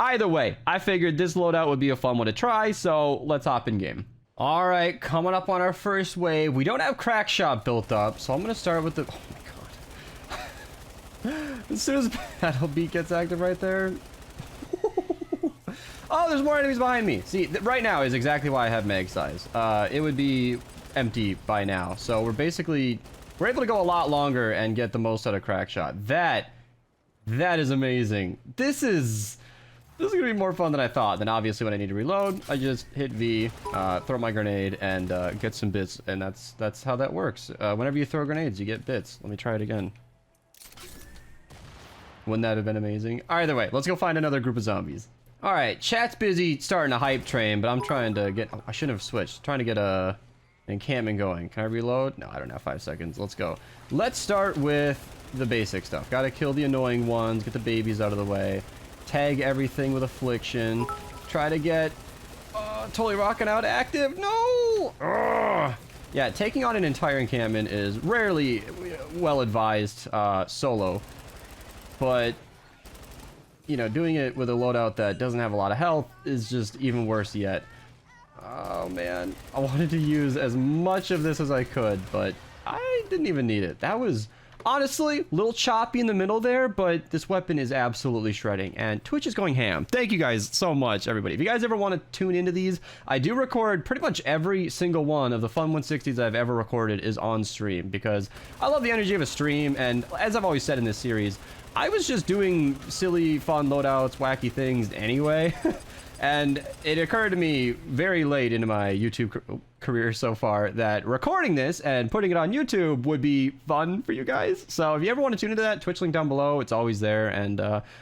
either way, I figured this loadout would be a fun one to try, so let's hop in game. All right, coming up on our first wave. We don't have Crackshot built up, so I'm going to start with the... Oh my god. As soon as Battle Beat gets active right there... Oh, there's more enemies behind me. See, right now is exactly why I have mag size. It would be empty by now. So we're able to go a lot longer and get the most out of Crackshot. That is amazing. This is gonna be more fun than I thought. Then obviously when I need to reload, I just hit V, throw my grenade, and get some bits, and that's how that works. Whenever you throw grenades, you get bits. Let me try it again. Wouldn't that have been amazing? Either way, let's go find another group of zombies. All right, chat's busy starting a hype train, but I'm trying to get... Oh, I shouldn't have switched. Trying to get an encampment going. Can I reload? No, I don't have 5 seconds. Let's go. Let's start with the basic stuff. Gotta kill the annoying ones, get the babies out of the way. Tag everything with Affliction. Try to get Totally Rockin' Out active. No! Ugh. Yeah, taking on an entire encampment is rarely well advised solo. but you know, doing it with a loadout that doesn't have a lot of health is just even worse yet. Oh man, I wanted to use as much of this as I could, but I didn't even need it. That was honestly a little choppy in the middle there, but this weapon is absolutely shredding, and Twitch is going ham. Thank you guys so much, everybody. If you guys ever want to tune into these, I do record pretty much every single one of the fun 160s I've ever recorded is on stream, because I love the energy of a stream, and as I've always said in this series, I was just doing silly, fun loadouts, wacky things anyway. And it occurred to me very late into my YouTube career so far that recording this and putting it on YouTube would be fun for you guys. So if you ever want to tune into that, Twitch link down below, it's always there, and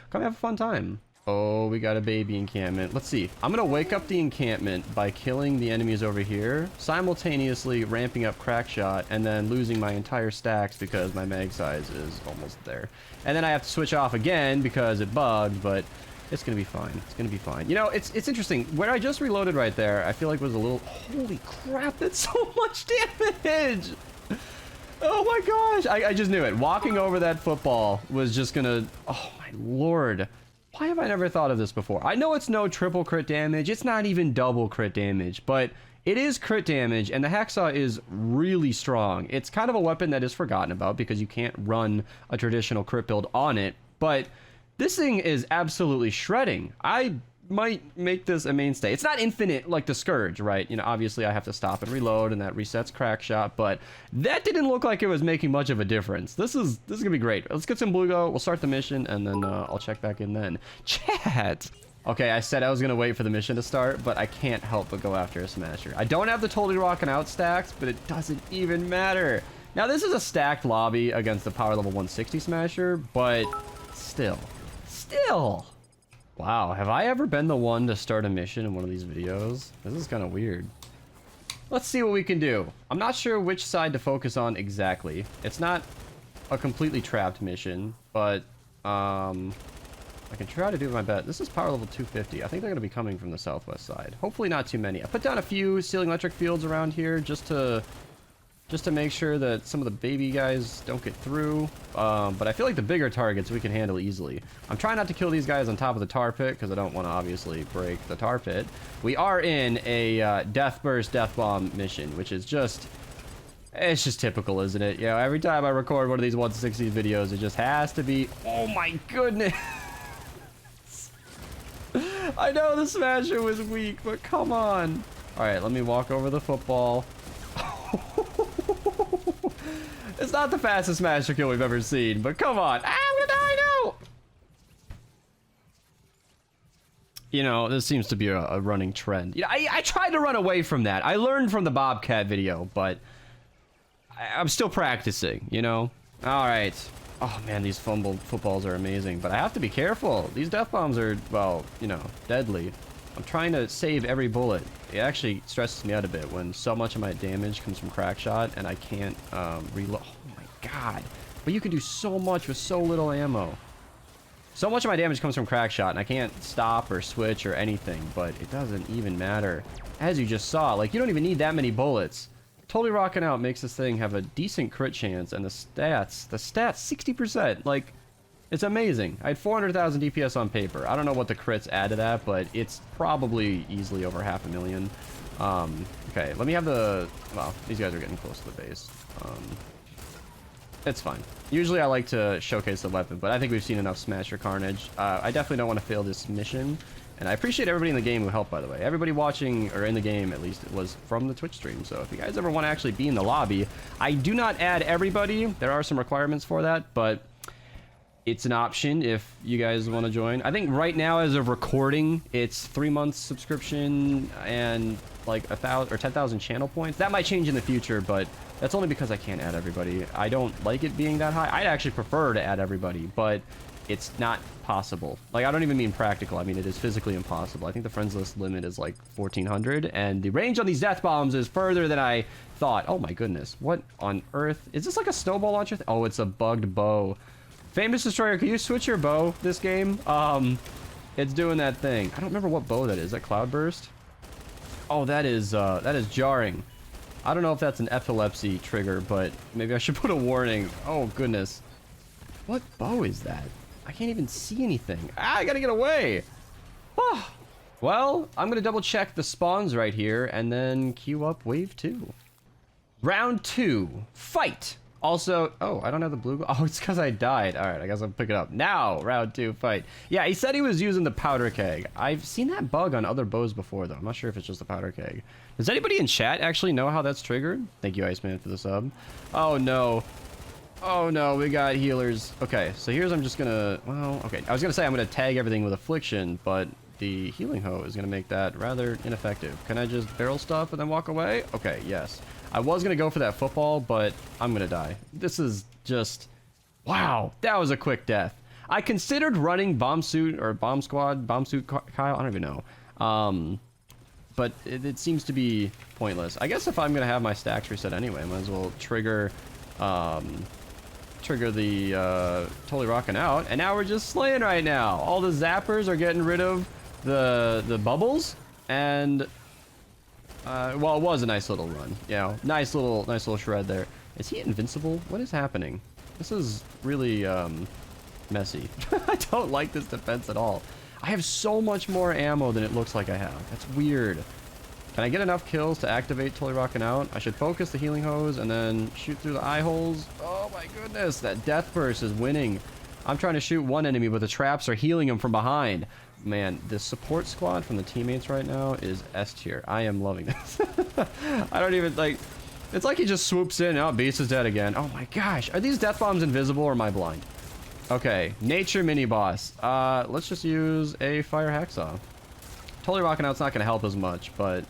come have a fun time. Oh, we got a baby encampment. Let's see. I'm going to wake up the encampment by killing the enemies over here, simultaneously ramping up Crackshot, and then losing my entire stacks because my mag size is almost there. And then I have to switch off again because it bugged, but it's gonna be fine. It's gonna be fine. You know, it's interesting. Where I just reloaded right there, I feel like was a little... Holy crap, that's so much damage! Oh my gosh! I just knew it. Walking over that football was just gonna... Oh my lord. Why have I never thought of this before? I know it's no triple crit damage. It's not even double crit damage, but it is crit damage, and the HackSAW is really strong. It's kind of a weapon that is forgotten about because you can't run a traditional crit build on it, but... This thing is absolutely shredding. I might make this a mainstay. It's not infinite like the Scourge, right? You know, obviously I have to stop and reload, and that resets Crackshot, but that didn't look like it was making much of a difference. This is gonna be great. Let's get some blue go. We'll start the mission, and then I'll check back in then. Chat! Okay, I said I was gonna wait for the mission to start, but I can't help but go after a Smasher. I don't have the Totally Rockin' Out stacks, but it doesn't even matter. Now, this is a stacked lobby against the power level 160 Smasher, but still. Wow, have I ever been the one to start a mission in one of these videos? This is kind of weird. Let's see what we can do. I'm not sure which side to focus on exactly. It's not a completely trapped mission, but I can try to do my bet. This is power level 250. I think they're going to be coming from the southwest side. Hopefully not too many. I put down a few ceiling electric fields around here just to make sure that some of the baby guys don't get through. But I feel like the bigger targets we can handle easily. I'm trying not to kill these guys on top of the tar pit because I don't want to obviously break the tar pit. We are in a death burst, death bomb mission, which is just... It's just typical, isn't it? You know, every time I record one of these 160 videos, it just has to be... Oh my goodness! I know the Smasher was weak, but come on. Alright, let me walk over the football. It's not the fastest Smasher kill we've ever seen, but come on. Ah, I know! You know, this seems to be a running trend. You know, I tried to run away from that. I learned from the Bobcat video, but I'm still practicing, you know? Alright. Oh man, these fumbled footballs are amazing, but I have to be careful. These death bombs are, well, you know, deadly. I'm trying to save every bullet. It actually stresses me out a bit when so much of my damage comes from Crackshot and I can't reload. Oh my god. But you can do so much with so little ammo. So much of my damage comes from Crackshot and I can't stop or switch or anything, but it doesn't even matter. As you just saw, like, you don't even need that many bullets. Totally Rockin' Out makes this thing have a decent crit chance, and the stats, 60%. Like, it's amazing. I had 400,000 DPS on paper. I don't know what the crits add to that, but it's probably easily over 500,000. Okay, let me have the... Well, these guys are getting close to the base. It's fine. Usually I like to showcase the weapon, but I think we've seen enough Smasher carnage. I definitely don't want to fail this mission. And I appreciate everybody in the game who helped, by the way. Everybody watching, or in the game at least, was from the Twitch stream. So if you guys ever want to actually be in the lobby, I do not add everybody. There are some requirements for that, but it's an option if you guys want to join. I think right now, as of recording, it's 3 months subscription and like 1,000 or 10,000 channel points. That might change in the future, but that's only because I can't add everybody. I don't like it being that high. I'd actually prefer to add everybody, but it's not possible. Like, I don't even mean practical. I mean, it is physically impossible. I think the friends list limit is like 1,400, and the range on these death bombs is further than I thought. Oh my goodness. What on earth? Is this like a snowball launcher? Oh, it's a bugged bow. Famous Destroyer, can you switch your bow this game? It's doing that thing. I don't remember what bow that is. Is that Cloudburst? Oh, that is jarring. I don't know if that's an epilepsy trigger, but maybe I should put a warning. Oh, goodness. What bow is that? I can't even see anything. I gotta get away. Oh. Well, I'm gonna double check the spawns right here and then queue up wave 2. Round 2, fight. Also, oh, I don't have the blue. Oh, it's because I died. All right, I guess I'll pick it up. Now, round 2, fight. Yeah, he said he was using the powder keg. I've seen that bug on other bows before, though. I'm not sure if it's just the powder keg. Does anybody in chat actually know how that's triggered? Thank you, Iceman, for the sub. Oh, no. Oh, no, we got healers. Okay, so here's I'm just gonna... Well, okay. I was gonna say I'm gonna tag everything with Affliction, but the healing hoe is gonna make that rather ineffective. Can I just barrel stuff and then walk away? Okay, yes. I was gonna go for that football, but I'm gonna die. This is just... Wow, that was a quick death. I considered running Bomb Suit or Bomb Squad, Bomb Suit Kyle, I don't even know. But it seems to be pointless. I guess if I'm gonna have my stacks reset anyway, I might as well trigger the Totally Rocking Out. And now we're just slaying right now. All the zappers are getting rid of the bubbles, and well, it was a nice little run. Yeah, nice little shred there. Is he invincible? What is happening? This is really messy. I don't like this defense at all. I have so much more ammo than it looks like I have. That's weird. Can I get enough kills to activate Totally Rocking Out? I should focus the healing hose and then shoot through the eye holes. Oh my goodness, that death burst is winning. I'm trying to shoot one enemy, but the traps are healing him from behind. Man, this support squad from the teammates right now is S tier. I am loving this. I don't even, like... It's like he just swoops in. Oh, Beast is dead again. Oh my gosh. Are these death bombs invisible or am I blind? Okay, nature mini boss. Let's just use a fire hacksaw. Totally Rocking Out's not going to help as much, but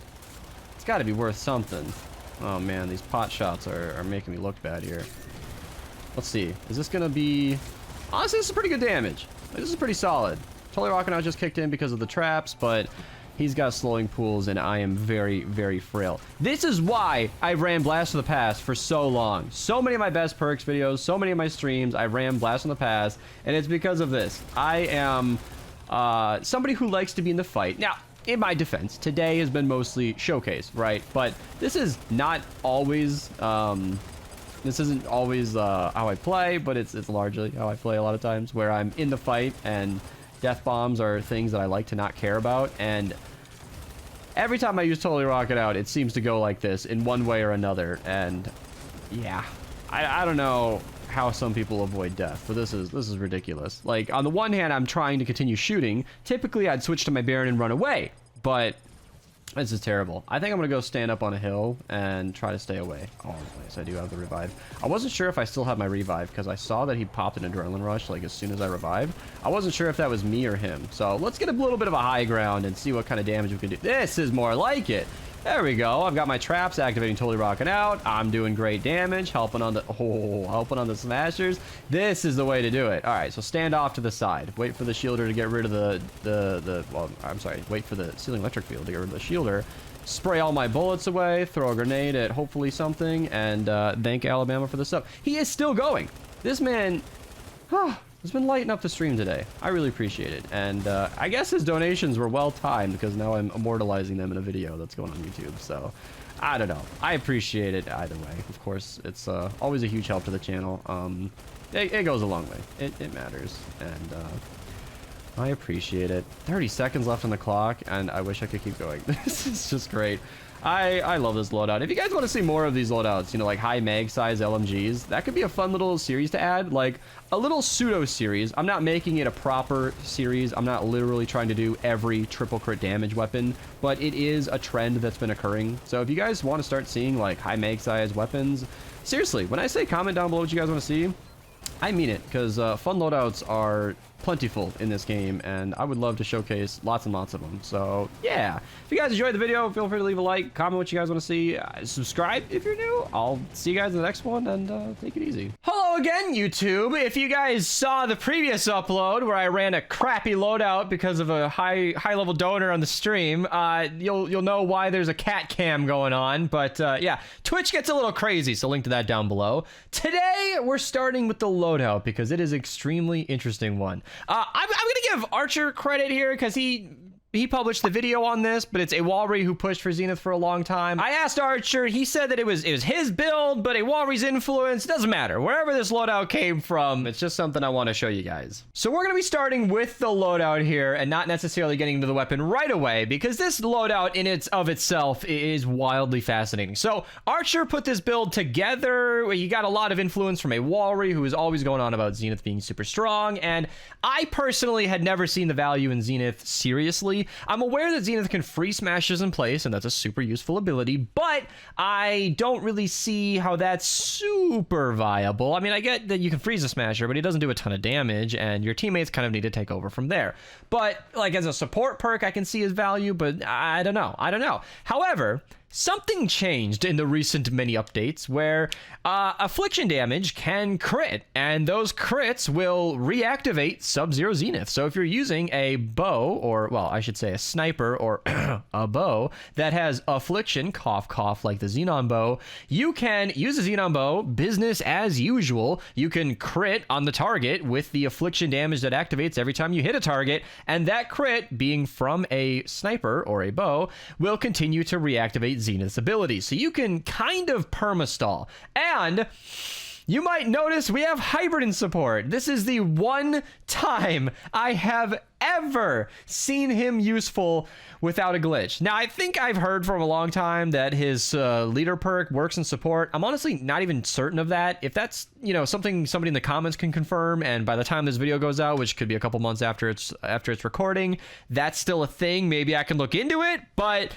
it's got to be worth something. Oh man, these pot shots are making me look bad here. Let's see. Is this going to be... Honestly, this is pretty good damage. This is pretty solid. Totally Rocking Out just kicked in because of the traps, but he's got slowing pools, and I am very, very frail. This is why I ran Blast from the Past for so long. So many of my best perks videos, so many of my streams, I ran Blast from the Past, and it's because of this. I am somebody who likes to be in the fight. Now, in my defense, today has been mostly showcase, right? But this is not always... this isn't always how I play, but it's largely how I play a lot of times, where I'm in the fight, and death bombs are things that I like to not care about, and every time I use Totally Rock It Out, it seems to go like this in one way or another, and yeah, I don't know how some people avoid death, but this is ridiculous. Like, on the one hand, I'm trying to continue shooting. Typically, I'd switch to my Baron and run away, but this is terrible. I think I'm gonna go stand up on a hill and try to stay away. Oh, nice, I do have the revive. I wasn't sure if I still had my revive because I saw that he popped an adrenaline rush like as soon as I revived. I wasn't sure if that was me or him. So let's get a little bit of a high ground and see what kind of damage we can do. This is more like it. There we go. I've got my traps activating, Totally Rocking Out. I'm doing great damage, helping on the smashers. This is the way to do it. All right, so stand off to the side. Wait for the shielder to get rid of well, I'm sorry. Wait for the ceiling electric field to get rid of the shielder. Spray all my bullets away. Throw a grenade at hopefully something, and thank Alabama for the sub. He is still going. This man has been lighting up the stream today. I really appreciate it. And I guess his donations were well timed because now I'm immortalizing them in a video that's going on YouTube. So I don't know. I appreciate it either way. Of course, it's always a huge help to the channel. It goes a long way. It matters. And I appreciate it. 30 seconds left on the clock, and I wish I could keep going. This is just great. I love this loadout. If you guys want to see more of these loadouts, you know, like high mag size LMGs, that could be a fun little series to add, like a little pseudo series. I'm not making it a proper series. I'm not literally trying to do every triple crit damage weapon, but it is a trend that's been occurring. So if you guys want to start seeing like high mag size weapons, seriously, when I say comment down below what you guys want to see, I mean it, because fun loadouts are plentiful in this game, and I would love to showcase lots and lots of them. So yeah, if you guys enjoyed the video, feel free to leave a like, comment what you guys want to see, subscribe if you're new. I'll see you guys in the next one, and take it easy. Hello again, YouTube. If you guys saw the previous upload where I ran a crappy loadout because of a high level donor on the stream, you'll know why there's a cat cam going on. But yeah, Twitch gets a little crazy, so link to that down below. Today we're starting with the loadout because it is an extremely interesting one. I'm gonna give Archer credit here because he he published the video on this, but it's Awalri who pushed for Zenith for a long time. I asked Archer, he said that it was his build, but Awalri's influence, doesn't matter. Wherever this loadout came from, it's just something I want to show you guys. So we're going to be starting with the loadout here and not necessarily getting into the weapon right away, because this loadout in itself is wildly fascinating. So Archer put this build together. He got a lot of influence from Awalri, who is always going on about Zenith being super strong, and I personally had never seen the value in Zenith seriously. I'm aware that Zenith can free smashes in place, and that's a super useful ability, but I don't really see how that's super viable. I mean, I get that you can freeze a smasher, but he doesn't do a ton of damage, and your teammates kind of need to take over from there. But, like, as a support perk, I can see his value, but I don't know. However, something changed in the recent mini updates where affliction damage can crit, and those crits will reactivate Sub-Zero Zenith. So if you're using a bow, or, well, I should say a sniper, or a bow that has affliction, cough, cough, like the Xenon bow, you can use a Xenon bow, business as usual. You can crit on the target with the affliction damage that activates every time you hit a target, and that crit, being from a sniper or a bow, will continue to reactivate Zenith's ability. So you can kind of perma-stall. And you might notice we have hybrid in support. This is the one time I have ever seen him useful without a glitch. Now, I think I've heard for a long time that his leader perk works in support. I'm honestly not even certain of that. If that's, you know, something somebody in the comments can confirm, and by the time this video goes out, which could be a couple months after it's recording, that's still a thing. Maybe I can look into it, but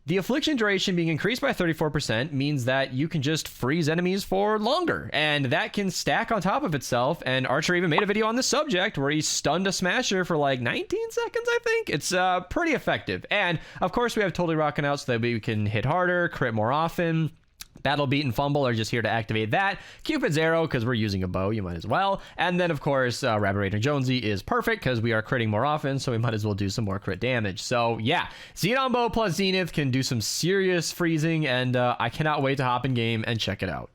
the affliction duration being increased by 34% means that you can just freeze enemies for longer, and that can stack on top of itself. And Archer even made a video on the subject where he stunned a smasher for like 19 seconds, I think. It's pretty effective. And of course, we have Totally Rocking Out so that we can hit harder, crit more often. Battle Beat and Fumble are just here to activate that. Cupid's Arrow, because we're using a bow, you might as well. And then, of course, Rabbit Raider Jonesy is perfect because we are critting more often, so we might as well do some more crit damage. So, yeah, Xenon Bow plus Zenith can do some serious freezing, and I cannot wait to hop in game and check it out.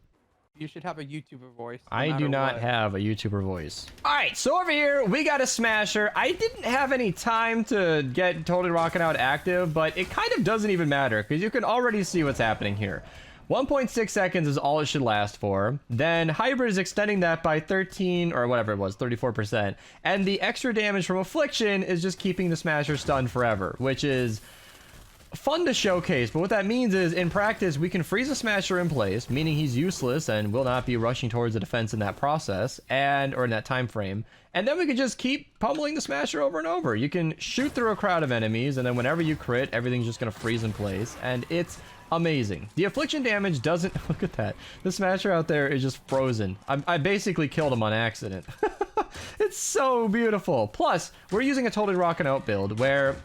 You should have a YouTuber voice. I do not have a YouTuber voice. All right, so over here, we got a smasher. I didn't have any time to get Totally Rocking Out active, but it kind of doesn't even matter because you can already see what's happening here. 1.6 seconds is all it should last for. Then Hybrid is extending that by 13, or whatever it was, 34%. And the extra damage from Affliction is just keeping the Smasher stunned forever, which is fun to showcase. But what that means is, in practice, we can freeze a Smasher in place, meaning he's useless and will not be rushing towards the defense in that process, or in that time frame. And then we can just keep pummeling the Smasher over and over. You can shoot through a crowd of enemies, and then whenever you crit, everything's just going to freeze in place. And it's amazing. The affliction damage doesn't... Look at that. The Smasher out there is just frozen. I basically killed him on accident. It's so beautiful. Plus, we're using a Totally Rockin' Out build where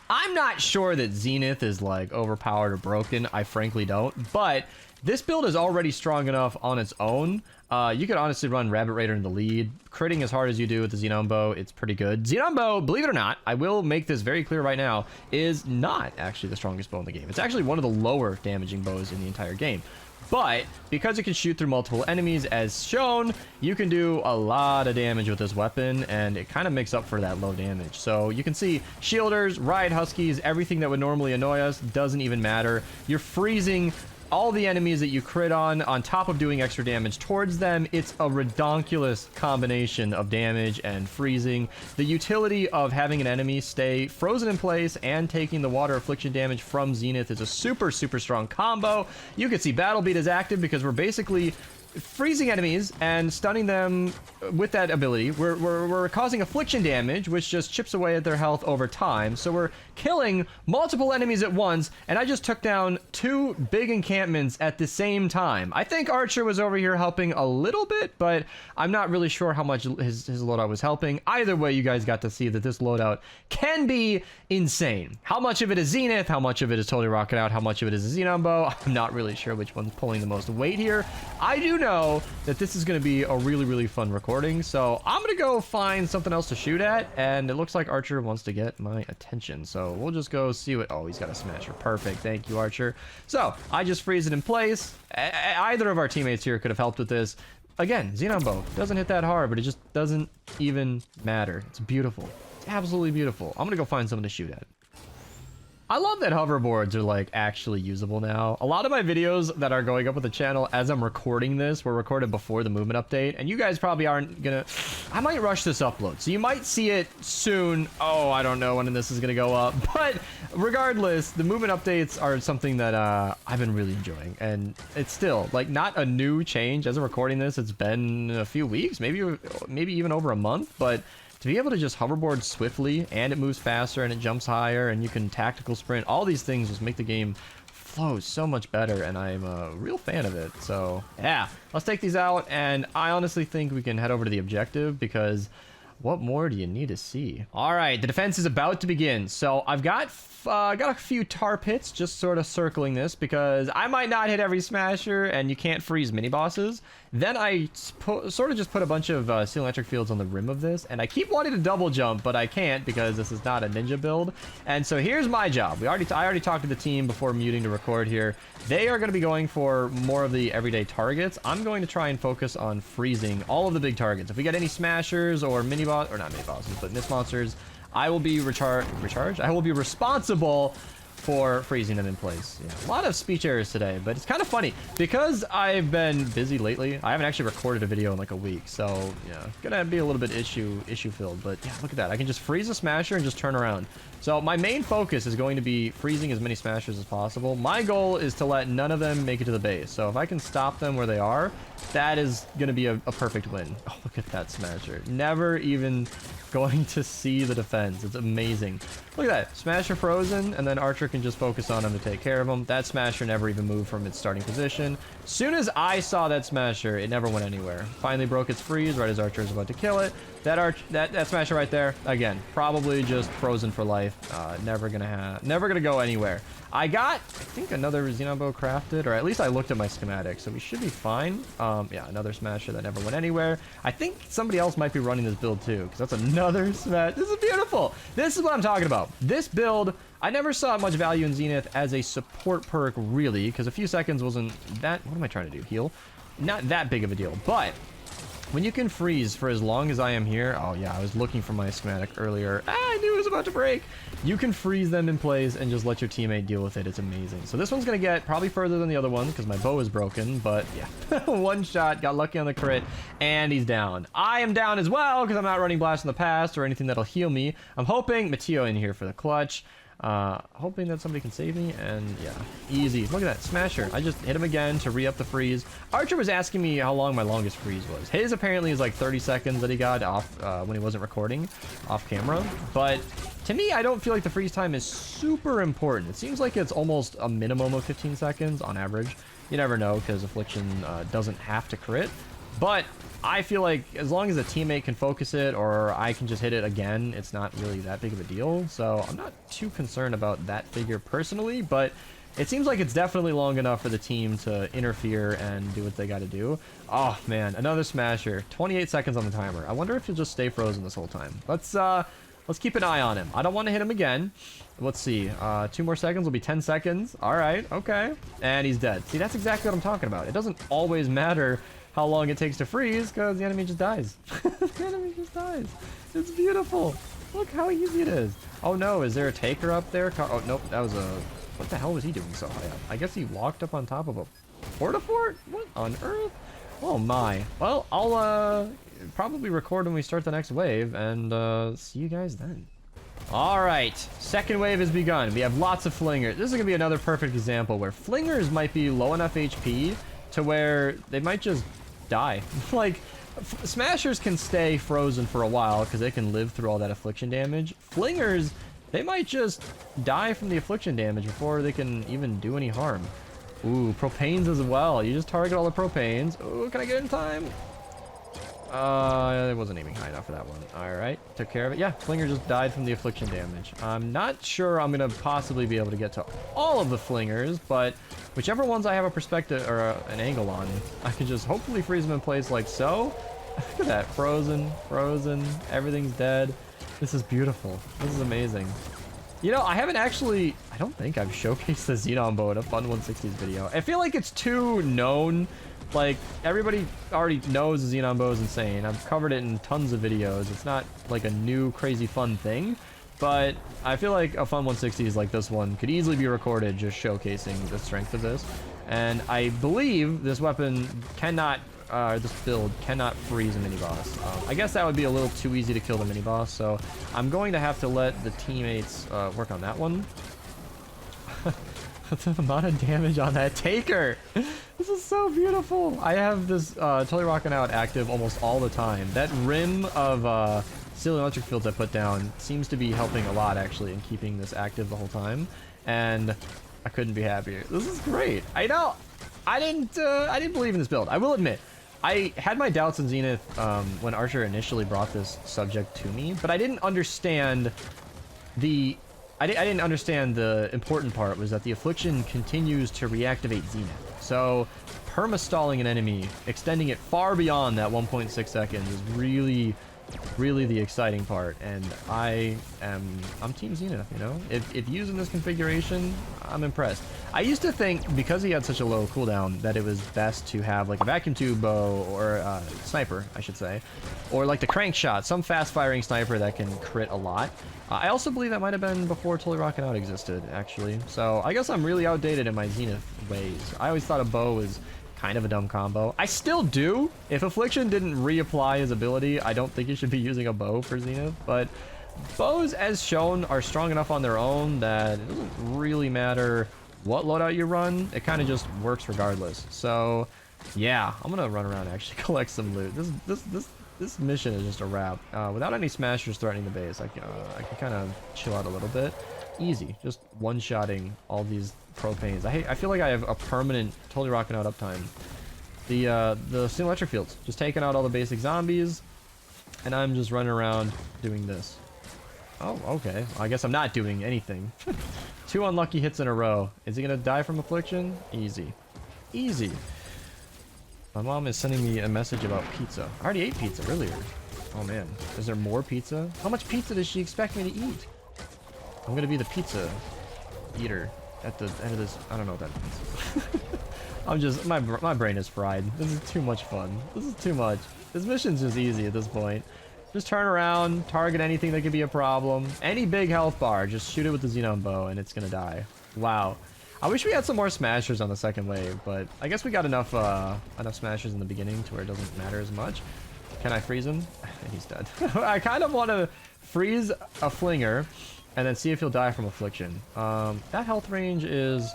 I'm not sure that Zenith is like overpowered or broken. I frankly don't. But this build is already strong enough on its own. You could honestly run Rabbit Raider in the lead. Critting as hard as you do with the Xenon Bow, it's pretty good. Xenon Bow, believe it or not, I will make this very clear right now, is not actually the strongest bow in the game. It's actually one of the lower damaging bows in the entire game. But because it can shoot through multiple enemies as shown, you can do a lot of damage with this weapon, and it kind of makes up for that low damage. So you can see Shielders, Riot Huskies, everything that would normally annoy us doesn't even matter. You're freezing all the enemies that you crit on top of doing extra damage towards them. It's a redonkulous combination of damage and freezing. The utility of having an enemy stay frozen in place and taking the water affliction damage from Zenith is a super, super strong combo. You can see Battle Beat is active because we're basically freezing enemies and stunning them with that ability. We're causing affliction damage, which just chips away at their health over time. So we're killing multiple enemies at once, and I just took down 2 big encampments at the same time. I think Archer was over here helping a little bit, but I'm not really sure how much his loadout was helping. Either way, you guys got to see that this loadout can be insane. How much of it is Zenith? How much of it is Totally Rockin' Out? How much of it is a Xenon Bow? I'm not really sure which one's pulling the most weight here. I do know that this is going to be a really, really fun recording, so I'm going to go find something else to shoot at, and it looks like Archer wants to get my attention, so we'll just go see what... Oh, he's got a smasher. Perfect. Thank you, Archer. So, I just freeze it in place. Either of our teammates here could have helped with this. Again, Xenon Bow doesn't hit that hard, but it just doesn't even matter. It's beautiful. absolutely beautiful. I'm gonna go find someone to shoot at. I love that hoverboards are like actually usable now. A lot of my videos that are going up with the channel as I'm recording this were recorded before the movement update, and you guys probably aren't gonna... I might rush this upload, so you might see it soon. Oh, I don't know when this is gonna go up, but regardless, the movement updates are something that I've been really enjoying, and it's still like not a new change. As I'm recording this, it's been a few weeks, maybe even over a month, but to be able to just hoverboard swiftly, and it moves faster, and it jumps higher, and you can tactical sprint, all these things just make the game flow so much better, and I'm a real fan of it. So yeah, let's take these out, and I honestly think we can head over to the objective, because what more do you need to see? All right, the defense is about to begin. So I've got a few tar pits just sort of circling this, because I might not hit every smasher, and you can't freeze mini bosses. Then I sort of just put a bunch of steel electric fields on the rim of this, and I keep wanting to double jump, but I can't because this is not a ninja build. And so here's my job. I already talked to the team before muting to record here. They are going to be going for more of the everyday targets. I'm going to try and focus on freezing all of the big targets. If we get any smashers or not mini bosses, but miss monsters, I will be recharged. I will be responsible for freezing them in place. Yeah, a lot of speech errors today, but it's kind of funny because I've been busy lately. I haven't actually recorded a video in like a week, so yeah, gonna be a little bit issue filled. But yeah, look at that. I can just freeze a smasher and just turn around. So my main focus is going to be freezing as many smashers as possible. My goal is to let none of them make it to the base. So if I can stop them where they are, that is gonna be a perfect win. Oh, look at that smasher. Never even going to see the defense. It's amazing. Look at that. Smasher frozen, and then Archer can just focus on him to take care of him. That smasher never even moved from its starting position. Soon as I saw that smasher, it never went anywhere. Finally broke its freeze right as Archer is about to kill it. That smasher right there, again, probably just frozen for life. Never gonna go anywhere. I think another Xenon bow crafted, or at least I looked at my schematic, so we should be fine. Yeah, another smasher that never went anywhere. I think somebody else might be running this build too, because that's another smash. This is beautiful. This is what I'm talking about. This build, I never saw much value in Zenith as a support perk, really, because a few seconds wasn't that... What am I trying to do? Heal? Not that big of a deal, but when you can freeze for as long as I am here... Oh, yeah, I was looking for my schematic earlier. I knew it was about to break. You can freeze them in place and just let your teammate deal with it. It's amazing. So this one's going to get probably further than the other one because my bow is broken, but yeah. One shot, got lucky on the crit, and he's down. I am down as well because I'm not running Blast in the Past or anything that'll heal me. I'm hoping Mateo in here for the clutch. Hoping that somebody can save me, and yeah, easy. Look at that smasher. I just hit him again to re-up the freeze. Archer was asking me how long my longest freeze was. His apparently is like 30 seconds that he got off when he wasn't recording off camera, but to me, I don't feel like the freeze time is super important. It seems like it's almost a minimum of 15 seconds on average. You never know because Affliction doesn't have to crit, but I feel like as long as a teammate can focus it or I can just hit it again, it's not really that big of a deal. So I'm not too concerned about that figure personally, but it seems like it's definitely long enough for the team to interfere and do what they got to do. Oh man, another smasher. 28 seconds on the timer. I wonder if he'll just stay frozen this whole time. Let's keep an eye on him. I don't want to hit him again. Let's see. 2 more seconds will be 10 seconds. All right, okay. And he's dead. See, that's exactly what I'm talking about. It doesn't always matter how long it takes to freeze because the enemy just dies. The enemy just dies. It's beautiful. Look how easy it is. Oh no, is there a taker up there? Oh nope, that was a... What the hell was he doing so high up? I guess he walked up on top of a porta-fort? What on earth? Oh my. Well, I'll probably record when we start the next wave and see you guys then. All right, second wave has begun. We have lots of flingers. This is gonna be another perfect example where flingers might be low enough HP to where they might just die. Like, smashers can stay frozen for a while because they can live through all that affliction damage. Flingers, they might just die from the affliction damage before they can even do any harm. Ooh, propanes as well. You just target all the propanes. Ooh, can I get in time? It wasn't aiming high enough for that one. All right, took care of it. Yeah, Flinger just died from the affliction damage. I'm not sure I'm gonna possibly be able to get to all of the Flingers, but whichever ones I have a perspective or an angle on, I can just hopefully freeze them in place like so. Look at that, frozen, everything's dead. This is beautiful. This is amazing. You know, I don't think I've showcased the Xenon bow in a Fun 160s video. I feel like it's too known Like, everybody already knows the Xenon bow is insane. I've covered it in tons of videos. It's not like a new crazy fun thing, but I feel like a fun 160s like this one could easily be recorded just showcasing the strength of this. And I believe this weapon cannot, this build cannot freeze a mini-boss. I guess that would be a little too easy to kill the mini-boss, so I'm going to have to let the teammates work on that one. The amount of damage on that taker. This is so beautiful. I have this Totally Rockin' Out active almost all the time. That rim of Steel Electric Fields I put down seems to be helping a lot, actually, in keeping this active the whole time. And I couldn't be happier. This is great. I know. I didn't believe in this build. I will admit, I had my doubts in Zenith when Archer initially brought this subject to me, but I didn't understand the... I didn't understand the important part was that the Affliction continues to reactivate Zenith. So perma-stalling an enemy, extending it far beyond that 1.6 seconds is really the exciting part. And I'm Team Zenith, you know? If using this configuration, I'm impressed. I used to think, because he had such a low cooldown, that it was best to have like a vacuum tube bow, or sniper, I should say. Or like the Crackshot, some fast-firing sniper that can crit a lot. I also believe that might have been before Totally Rockin' Out existed, actually. So I guess I'm really outdated in my Zenith ways. I always thought a bow was kind of a dumb combo. I still do. If Affliction didn't reapply his ability, I don't think you should be using a bow for Zenith. But bows, as shown, are strong enough on their own that it doesn't really matter what loadout you run. It kind of just works regardless. So yeah, I'm gonna run around and actually collect some loot. This mission is just a wrap. Without any smashers threatening the base, I can kind of chill out a little bit. Easy, just one-shotting all these propanes. I feel like I have a permanent Totally Rockin' Out uptime. The Steel Electric Fields, just taking out all the basic zombies, and I'm just running around doing this. Oh, okay. I guess I'm not doing anything. 2 unlucky hits in a row. Is he gonna die from Affliction? Easy. Easy. My mom is sending me a message about pizza. I already ate pizza earlier. Oh man, is there more pizza? How much pizza does she expect me to eat? I'm gonna be the pizza eater at the end of this. I don't know what that means. I'm just, my brain is fried. This is too much fun. This is too much. This mission's just easy at this point. Just turn around, target anything that could be a problem. Any big health bar, just shoot it with the Xenon bow and it's gonna die. Wow. I wish we had some more smashers on the second wave, but I guess we got enough smashers in the beginning to where it doesn't matter as much. Can I freeze him? He's dead. I kind of want to freeze a flinger and then see if he'll die from Affliction. That health range is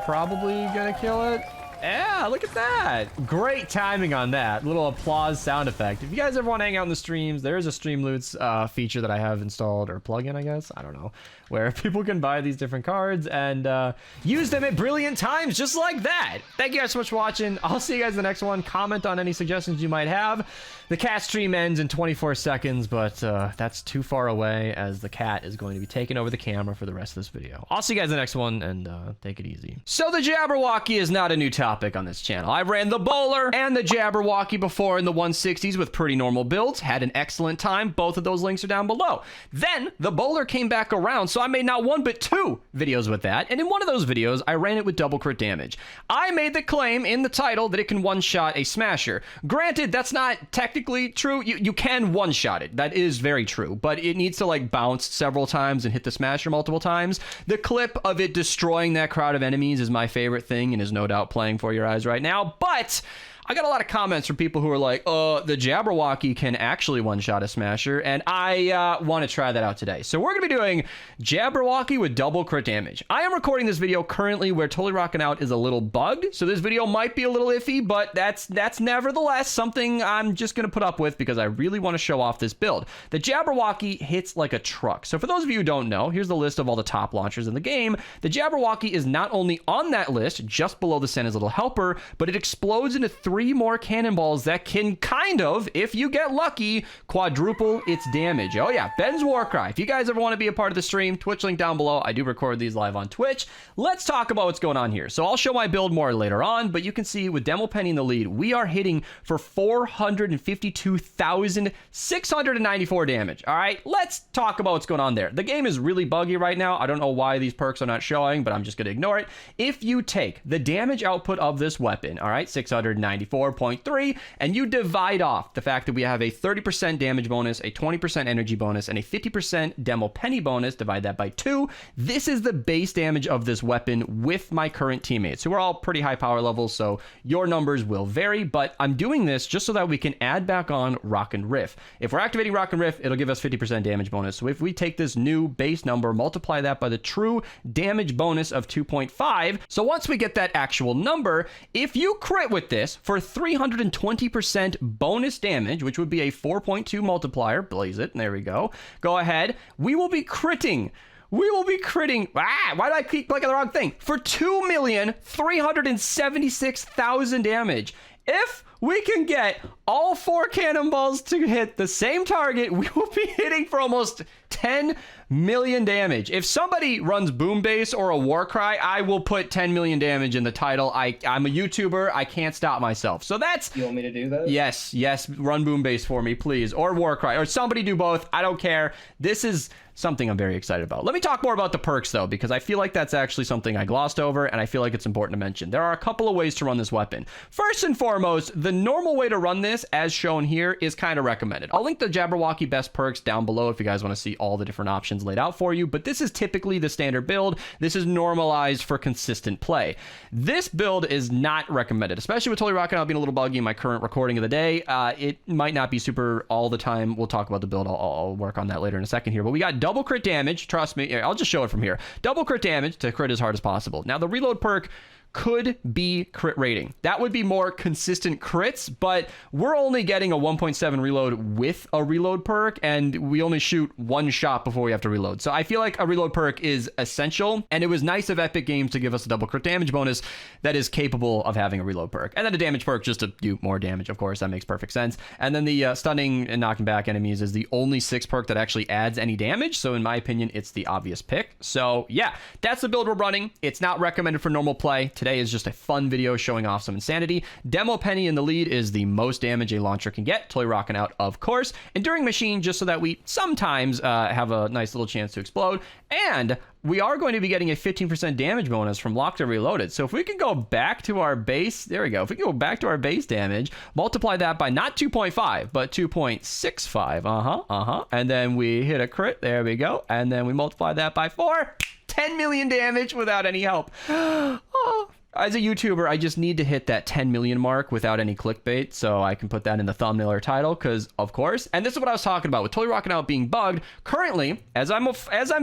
probably gonna kill it. Yeah, look at that. Great timing on that. Little applause sound effect. If you guys ever want to hang out in the streams, there is a Streamloots feature that I have installed, or plugin, I guess. I don't know. Where people can buy these different cards and use them at brilliant times, just like that. Thank you guys so much for watching. I'll see you guys in the next one. Comment on any suggestions you might have. The cat stream ends in 24 seconds, but that's too far away, as the cat is going to be taking over the camera for the rest of this video. I'll see you guys in the next one, and take it easy. So the Jabberwocky is not a new topic on this channel. I ran the Bowler and the Jabberwocky before in the 160s with pretty normal builds. Had an excellent time. Both of those links are down below. Then the Bowler came back around, so I made not one but 2 videos with that, and in one of those videos, I ran it with double crit damage. I made the claim in the title that it can one-shot a smasher. Granted, that's not technically true. You can one-shot it. That is very true, but it needs to like bounce several times and hit the smasher multiple times. The clip of it destroying that crowd of enemies is my favorite thing and is no doubt playing for your eyes right now, but I got a lot of comments from people who are like, the Jabberwocky can actually one-shot a smasher, and I want to try that out today. So we're going to be doing Jabberwocky with double crit damage. I am recording this video currently where Totally Rockin' Out is a little bugged, so this video might be a little iffy, but that's nevertheless something I'm just going to put up with because I really want to show off this build. The Jabberwocky hits like a truck. So for those of you who don't know, here's the list of all the top launchers in the game. The Jabberwocky is not only on that list, just below the Santa's Little Helper, but it explodes into 3 3 more cannonballs that can kind of, if you get lucky, quadruple its damage. Oh yeah, Ben's Warcry. If you guys ever want to be a part of the stream, Twitch link down below. I do record these live on Twitch. Let's talk about what's going on here. So I'll show my build more later on, but you can see with Demo Penny in the lead, we are hitting for 452,694 damage. All right, let's talk about what's going on there. The game is really buggy right now. I don't know why these perks are not showing, but I'm just going to ignore it. If you take the damage output of this weapon, all right, 694.3, and you divide off the fact that we have a 30% damage bonus, a 20% energy bonus, and a 50% Demo Penny bonus, divide that by 2, this is the base damage of this weapon with my current teammates, who are all pretty high power levels, so your numbers will vary, but I'm doing this just so that we can add back on Rock and Riff. If we're activating Rock and Riff, it'll give us 50% damage bonus. So if we take this new base number, multiply that by the true damage bonus of 2.5, so once we get that actual number, if you crit with this for 320% bonus damage, which would be a 4.2 multiplier, blaze it, there we go, go ahead, we will be critting. We will be critting. Why do I keep clicking the wrong thing? For 2,376,000 damage. If we can get all 4 cannonballs to hit the same target, we will be hitting for almost 10 million damage. If somebody runs Boom Base or a Warcry, I will put 10 million damage in the title. I'm a YouTuber. I can't stop myself. So that's... You want me to do that? Yes, run Boom Base for me, please. Or Warcry. Or somebody do both. I don't care. This is something I'm very excited about. Let me talk more about the perks, though, because I feel like that's actually something I glossed over, and I feel like it's important to mention. There are a couple of ways to run this weapon. First and foremost, the normal way to run this, as shown here, is kind of recommended. I'll link the Jabberwocky best perks down below if you guys want to see all the different options laid out for you, but this is typically the standard build. This is normalized for consistent play. This build is not recommended, especially with Totally Rockin' Out being a little buggy in my current recording of the day. It might not be super all the time. We'll talk about the build. I'll work on that later in a second here, but we got double crit damage. Trust me, I'll just show it from here. Double crit damage to crit as hard as possible. Now, the reload perk could be crit rating. That would be more consistent crits, but we're only getting a 1.7 reload with a reload perk, and we only shoot 1 shot before we have to reload. So I feel like a reload perk is essential, and it was nice of Epic Games to give us a double crit damage bonus that is capable of having a reload perk. And then a damage perk just to do more damage, of course. That makes perfect sense. And then the stunning and knocking back enemies is the only 6 perk that actually adds any damage. So in my opinion, it's the obvious pick. So yeah, that's the build we're running. It's not recommended for normal play. Today is just a fun video showing off some insanity. Demo Penny in the lead is the most damage a launcher can get. Totally Rockin' Out, of course. Enduring Machine, just so that we sometimes have a nice little chance to explode. And we are going to be getting a 15% damage bonus from Locked and Reloaded. So if we can go back to our base, there we go. If we can go back to our base damage, multiply that by not 2.5, but 2.65. And then we hit a crit. There we go. And then we multiply that by 4. 10 million damage without any help. Oh. As a YouTuber, I just need to hit that 10 million mark without any clickbait, so I can put that in the thumbnail or title, because of course. And this is what I was talking about with Totally Rockin' Out being bugged. Currently, as I'm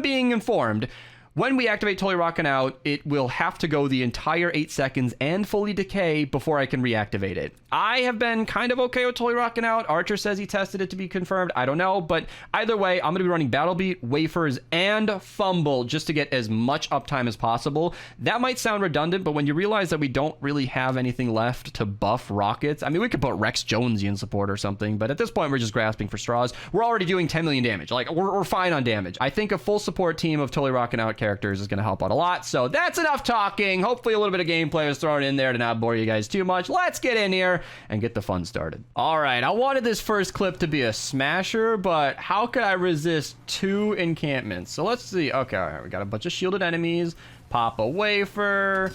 being informed, when we activate Totally Rockin' Out, it will have to go the entire 8 seconds and fully decay before I can reactivate it. I have been kind of okay with Totally Rockin' Out. Archer says he tested it to be confirmed. I don't know, but either way, I'm going to be running Battle Beat, Wafers, and Fumble just to get as much uptime as possible. That might sound redundant, but when you realize that we don't really have anything left to buff rockets, I mean, we could put Rex Jonesy in support or something, but at this point, we're just grasping for straws. We're already doing 10 million damage. Like, we're fine on damage. I think a full support team of Totally Rockin' Out characters is going to help out a lot. So that's enough talking. Hopefully a little bit of gameplay was thrown in there to not bore you guys too much. Let's get in here and get the fun started. All right, I wanted this first clip to be a smasher, but how could I resist 2 encampments? So let's see. Okay, all right, we got a bunch of shielded enemies. Pop a wafer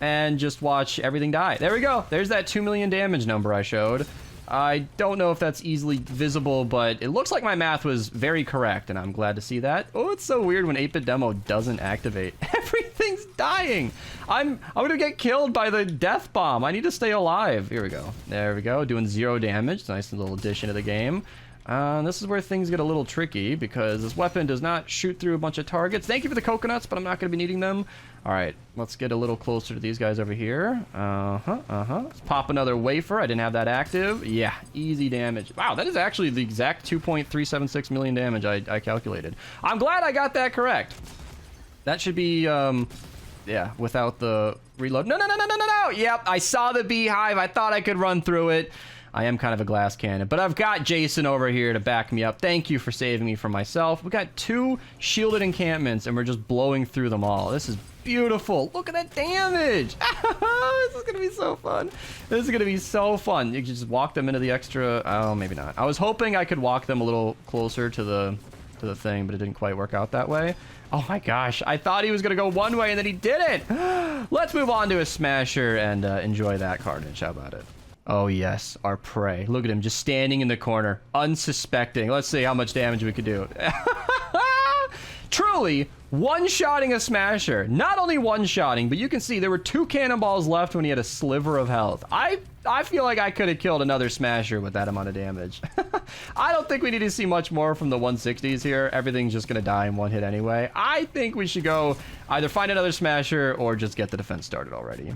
and just watch everything die. There we go. There's that 2 million damage number I showed. I don't know if that's easily visible, but it looks like my math was very correct, and I'm glad to see that. Oh, it's so weird when 8-bit demo doesn't activate. Everything's dying. I'm gonna get killed by the death bomb. I need to stay alive. Here we go. There we go. Doing 0 damage. Nice little addition to the game. This is where things get a little tricky because this weapon does not shoot through a bunch of targets. Thank you for the coconuts, but I'm not going to be needing them. All right, let's get a little closer to these guys over here. Let's pop another wafer. I didn't have that active. Yeah, easy damage. Wow, that is actually the exact 2.376 million damage I calculated. I'm glad I got that correct. That should be, yeah, without the reload. No, no, no, no, no, no, no. Yep, I saw the beehive. I thought I could run through it. I am kind of a glass cannon, but I've got Jason over here to back me up. Thank you for saving me from myself. We got 2 shielded encampments, and we're just blowing through them all. This is beautiful. Look at that damage. This is going to be so fun. This is going to be so fun. You can just walk them into the extra... Oh, maybe not. I was hoping I could walk them a little closer to the thing, but it didn't quite work out that way. Oh my gosh. I thought he was going to go one way, and then he didn't. Let's move on to a smasher and enjoy that carnage. How about it? Oh yes, our prey. Look at him just standing in the corner, unsuspecting. Let's see how much damage we could do. Truly, one-shotting a smasher. Not only one-shotting, but you can see there were 2 cannonballs left when he had a sliver of health. I feel like I could have killed another smasher with that amount of damage. I don't think we need to see much more from the 160s here. Everything's just going to die in one hit anyway. I think we should go either find another smasher or just get the defense started already.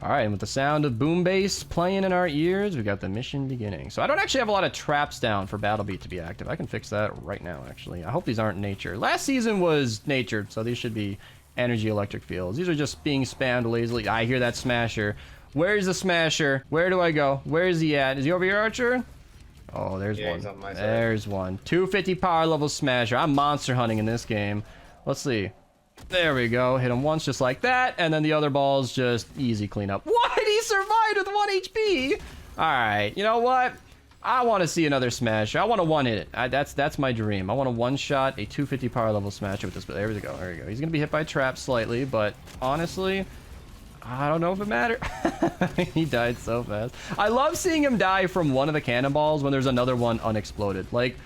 All right, and with the sound of boom bass playing in our ears, we got the mission beginning. So I don't actually have a lot of traps down for Battle Beat to be active. I can fix that right now, actually. I hope these aren't nature. Last season was natured, so these should be energy electric fields. These are just being spammed lazily. I hear that smasher. Where's the smasher? Where do I go? Where is he at? Is he over here, Archer? Oh, there's one. He's on my side. There's one. 250 power level smasher. I'm monster hunting in this game. Let's see. There we go. Hit him once just like that, and then the other ball's just easy cleanup. What? He survived with 1 HP? All right. You know what? I want to see another smasher. I want to one-hit it. That's my dream. I want to one-shot a 250 power level smasher with this. There we go. There we go. He's going to be hit by traps slightly, but honestly, I don't know if it mattered. He died so fast. I love seeing him die from one of the cannonballs when there's another one unexploded. Like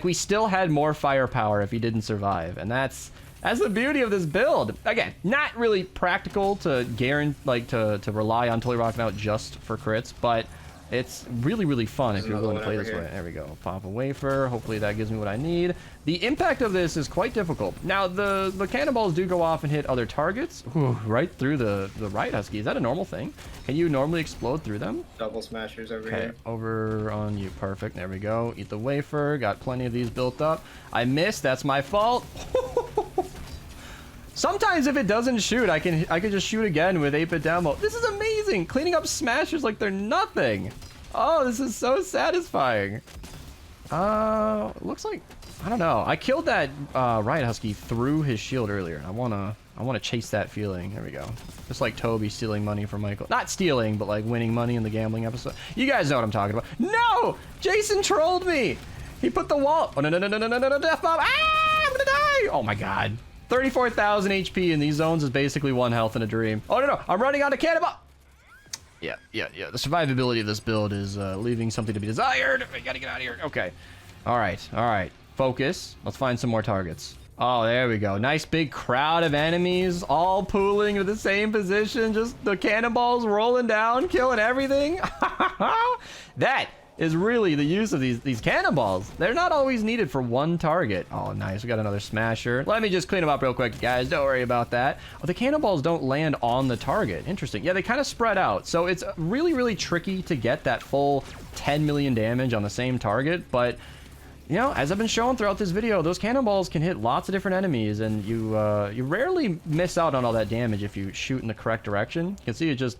we still had more firepower if he didn't survive, and that's the beauty of this build. Again, not really practical to to rely on totally rocking out just for crits, but it's really, really fun if you're willing to play this way. There we go. Pop a wafer. Hopefully that gives me what I need. The impact of this is quite difficult. Now, the cannonballs do go off and hit other targets. Ooh, right through the Riot Husky. Is that a normal thing? Can you normally explode through them? Double smashers over Okay, here. over on you. Perfect. There we go. Eat the wafer. Got plenty of these built up. I missed. That's my fault. Sometimes if it doesn't shoot, I can just shoot again with 8-bit demo. This is amazing. Cleaning up smashers like they're nothing. Oh, this is so satisfying. Looks like, I don't know. I killed that Riot Husky through his shield earlier. I wanna chase that feeling. There we go. Just like Toby stealing money from Michael. Not stealing, but like winning money in the gambling episode. You guys know what I'm talking about. No! Jason trolled me. He put the wall. Oh no no no no no no no! Death bomb! Ah! I'm gonna die! Oh my god. 34,000 HP in these zones is basically 1 health in a dream. Oh no no! I'm running out of cannonball. Yeah. The survivability of this build is leaving something to be desired. I gotta get out of here. Okay. All right. Focus. Let's find some more targets. Oh, there we go. Nice big crowd of enemies, all pooling in the same position. Just the cannonballs rolling down, killing everything. That is really the use of these cannonballs. They're not always needed for one target. Oh, nice. We got another smasher. Let me just clean them up real quick, guys. Don't worry about that. Oh, the cannonballs don't land on the target. Interesting. Yeah, they kind of spread out. So it's really, really tricky to get that full 10 million damage on the same target. But, you know, as I've been showing throughout this video, those cannonballs can hit lots of different enemies. And you rarely miss out on all that damage if you shoot in the correct direction. You can see it just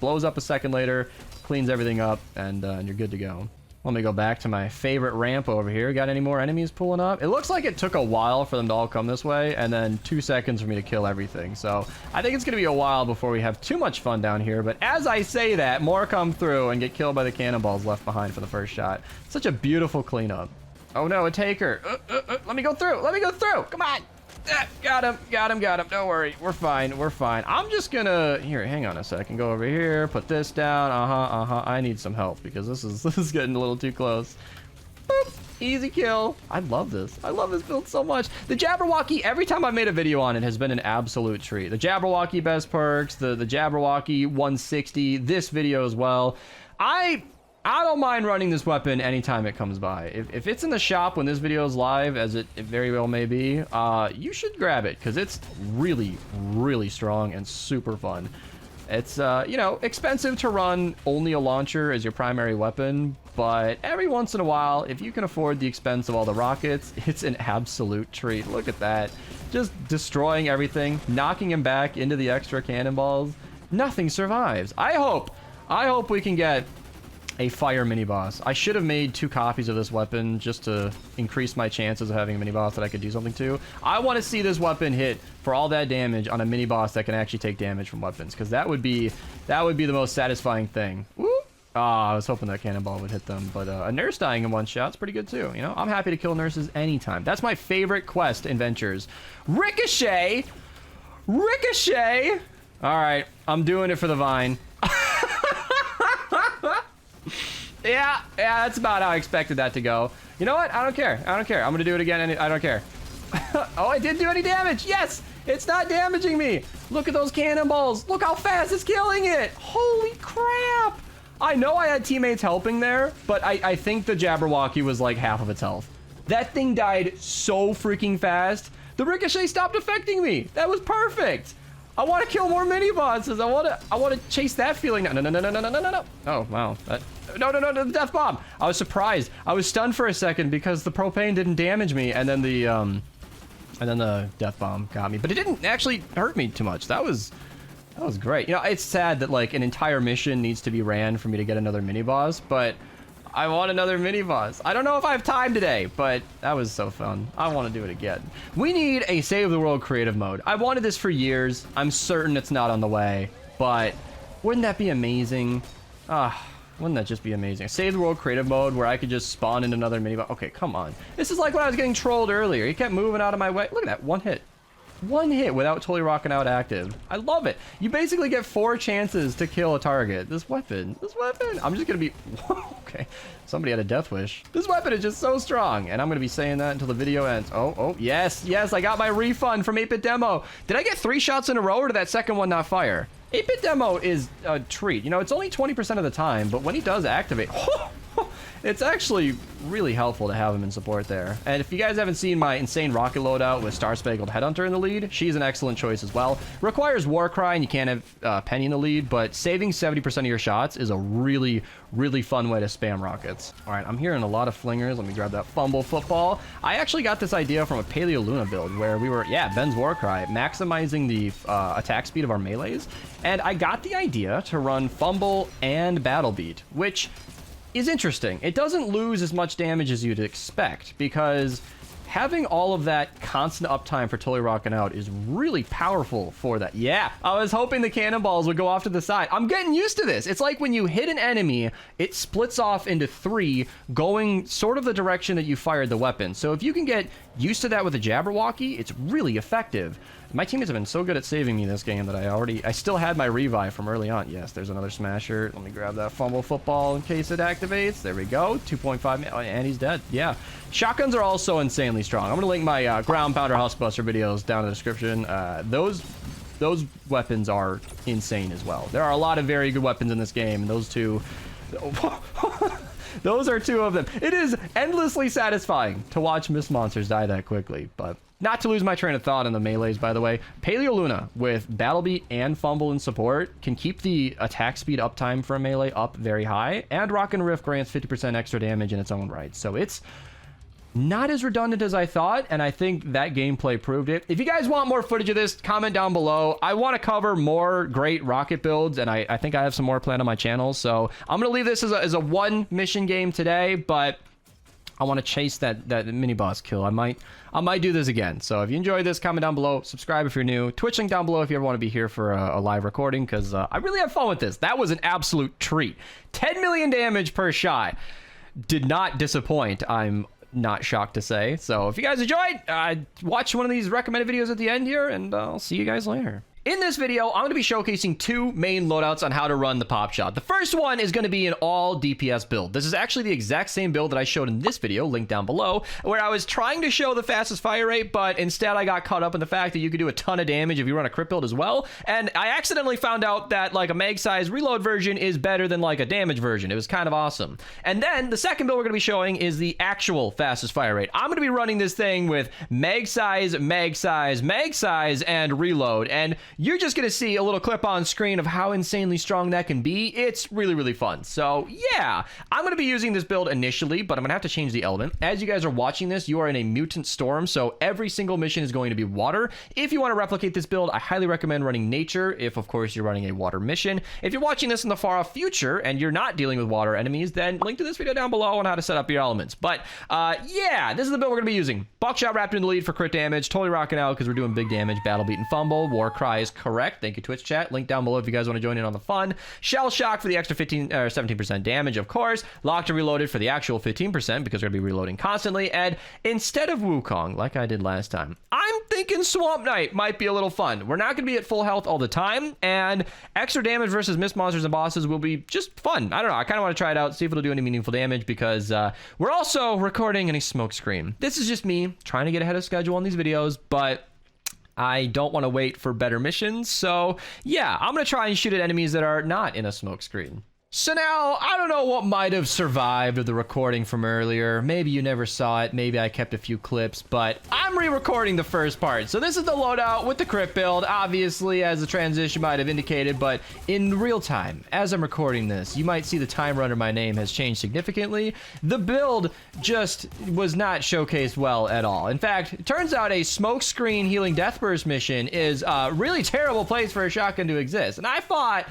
blows up a second later, cleans everything up, and you're good to go. Let me go back to my favorite ramp over here. Got any more enemies pulling up? It looks like it took a while for them to all come this way, and then 2 seconds for me to kill everything. So I think it's going to be a while before we have too much fun down here. But as I say that, more come through and get killed by the cannonballs left behind for the first shot. Such a beautiful cleanup. Oh no, a taker. Let me go through. Come on. Got him. Don't worry. We're fine. I'm just gonna... Here, hang on a second. Go over here. Put this down. I need some help because this is getting a little too close. Boop. Easy kill. I love this. I love this build so much. The Jabberwocky, every time I've made a video on it, has been an absolute treat. The Jabberwocky best perks, the Jabberwocky 160, this video as well. I don't mind running this weapon anytime it comes by. If it's in the shop when this video is live, as it very well may be, you should grab it because it's really, really strong and super fun. It's, you know, expensive to run only a launcher as your primary weapon, but every once in a while, if you can afford the expense of all the rockets, it's an absolute treat. Look at that. Just destroying everything, knocking him back into the extra cannonballs. Nothing survives. I hope we can get a fire mini boss. I should have made 2 copies of this weapon just to increase my chances of having a mini boss that I could do something to. I want to see this weapon hit for all that damage on a mini boss that can actually take damage from weapons, because that would be the most satisfying thing. Woo! I was hoping that cannonball would hit them, but a nurse dying in one shot's pretty good too. You know, I'm happy to kill nurses anytime. That's my favorite quest in Ventures. Ricochet! Ricochet! Alright, I'm doing it for the vine. Yeah, that's about how I expected that to go. You know what? I don't care. I'm gonna do it again, and I don't care. Oh, I didn't do any damage. Yes! It's not damaging me. Look at those cannonballs. Look how fast it's killing it. Holy crap. I know I had teammates helping there, but I think the Jabberwocky was like half of its health. That thing died so freaking fast. The Ricochet stopped affecting me. That was perfect. I want to kill more mini bosses. I want to chase that feeling. No. Oh, wow. No, the death bomb. I was surprised. I was stunned for a second because the propane didn't damage me, and then the death bomb got me. But it didn't actually hurt me too much. That was great. You know, it's sad that like an entire mission needs to be ran for me to get another mini boss, but I want another mini boss. I don't know if I have time today, but that was so fun. I want to do it again. We need a Save the World creative mode. I've wanted this for years. I'm certain it's not on the way, but wouldn't that be amazing? Wouldn't that just be amazing? A Save the World creative mode where I could just spawn in another mini boss. Okay, come on. This is like when I was getting trolled earlier. He kept moving out of my way. Look at that, one hit. One hit without totally rocking out active. I love it. You basically get 4 chances to kill a target. This weapon. I'm just gonna be, okay. Somebody had a death wish. This weapon is just so strong, and I'm gonna be saying that until the video ends. Oh, yes, I got my refund from 8-Bit Demo. Did I get 3 shots in a row, or did that second one not fire? 8-Bit Demo is a treat. You know, it's only 20% of the time, but when he does activate, it's actually really helpful to have him in support there. And if you guys haven't seen my insane rocket loadout with Star Spangled Headhunter in the lead, she's an excellent choice as well. Requires Warcry, and you can't have Penny in the lead, but saving 70% of your shots is a really, really fun way to spam rockets. All right, I'm hearing a lot of flingers. Let me grab that fumble football. I actually got this idea from a Paleo Luna build where we were, Ben's Warcry, maximizing the attack speed of our melees. And I got the idea to run fumble and battle beat, which is interesting. It doesn't lose as much damage as you'd expect, because having all of that constant uptime for totally rocking out is really powerful for that. Yeah, I was hoping the cannonballs would go off to the side. I'm getting used to this. It's like when you hit an enemy, it splits off into 3, going sort of the direction that you fired the weapon. So if you can get used to that with a Jabberwocky, it's really effective. My teammates have been so good at saving me this game that I still had my revive from early on. Yes, there's another smasher. Let me grab that fumble football in case it activates. There we go. 2.5, and he's dead. Yeah. Shotguns are also insanely strong. I'm going to link my ground pounder Huskbuster videos down in the description. Those weapons are insane as well. There are a lot of very good weapons in this game, and those two... those are 2 of them. It is endlessly satisfying to watch Mist Monsters die that quickly, but... Not to lose my train of thought in the melees, by the way, Paleo Luna with Battle Beat and Fumble and support can keep the attack speed uptime for a melee up very high, and Rock and Rift grants 50% extra damage in its own right. So it's not as redundant as I thought, and I think that gameplay proved it. If you guys want more footage of this, comment down below. I want to cover more great rocket builds, and I think I have some more planned on my channel, so I'm going to leave this as a 1 mission game today, but I want to chase that mini boss kill. I might do this again. So if you enjoyed this, comment down below. Subscribe if you're new. Twitch link down below if you ever want to be here for a live recording, because I really have fun with this. That was an absolute treat. 10 million damage per shot. Did not disappoint, I'm not shocked to say. So if you guys enjoyed, watch one of these recommended videos at the end here, and I'll see you guys later. In this video, I'm going to be showcasing 2 main loadouts on how to run the Popshot. The first one is going to be an all DPS build. This is actually the exact same build that I showed in this video, linked down below, where I was trying to show the fastest fire rate, but instead I got caught up in the fact that you could do a ton of damage if you run a crit build as well, and I accidentally found out that like a mag size reload version is better than like a damage version. It was kind of awesome. And then the second build we're going to be showing is the actual fastest fire rate. I'm going to be running this thing with mag size, and reload, and you're just gonna see a little clip on screen of how insanely strong that can be. It's really, really fun. So yeah, I'm gonna be using this build initially, but I'm gonna have to change the element. As you guys are watching this, you are in a mutant storm, so every single mission is going to be water. If you want to replicate this build, I highly recommend running nature, if of course you're running a water mission. If you're watching this in the far off future and you're not dealing with water enemies, then link to this video down below on how to set up your elements. But yeah, this is the build we're gonna be using. Buckshot wrapped in the lead for crit damage, totally rocking out because we're doing big damage. Battle beat and fumble. War cry is correct. Thank you, Twitch chat. Link down below if you guys want to join in on the fun. Shell shock for the extra 15 or 17% damage, of course. Locked and reloaded for the actual 15% because we're gonna be reloading constantly. And instead of Wukong, like I did last time, I'm thinking Swamp Knight might be a little fun. We're not gonna be at full health all the time, and extra damage versus mist monsters and bosses will be just fun. I don't know. I kind of want to try it out, see if it'll do any meaningful damage because we're also recording in a smoke screen. This is just me trying to get ahead of schedule on these videos, but I don't want to wait for better missions. So yeah, I'm going to try and shoot at enemies that are not in a smoke screen. So now, I don't know what might have survived of the recording from earlier. Maybe you never saw it, maybe I kept a few clips, but I'm re-recording the first part. So this is the loadout with the crit build, obviously, as the transition might have indicated, but in real time, as I'm recording this, you might see the timer under my name has changed significantly. The build just was not showcased well at all. In fact, it turns out a smoke screen healing death burst mission is a really terrible place for a shotgun to exist. And I fought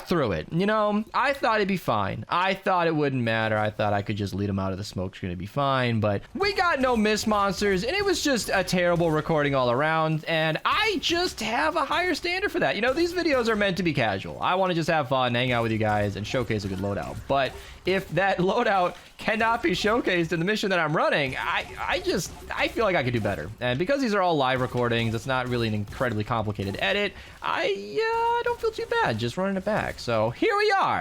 through it, you know? I thought it'd be fine. I thought it wouldn't matter. I thought I could just lead them out of the smoke screen to be fine, but we got no mist monsters, and it was just a terrible recording all around, and I just have a higher standard for that. You know, these videos are meant to be casual. I want to just have fun, hang out with you guys, and showcase a good loadout. But if that loadout cannot be showcased in the mission that I'm running, I feel like I could do better. And because these are all live recordings, it's not really an incredibly complicated edit, I don't feel too bad just running it back. So here we are.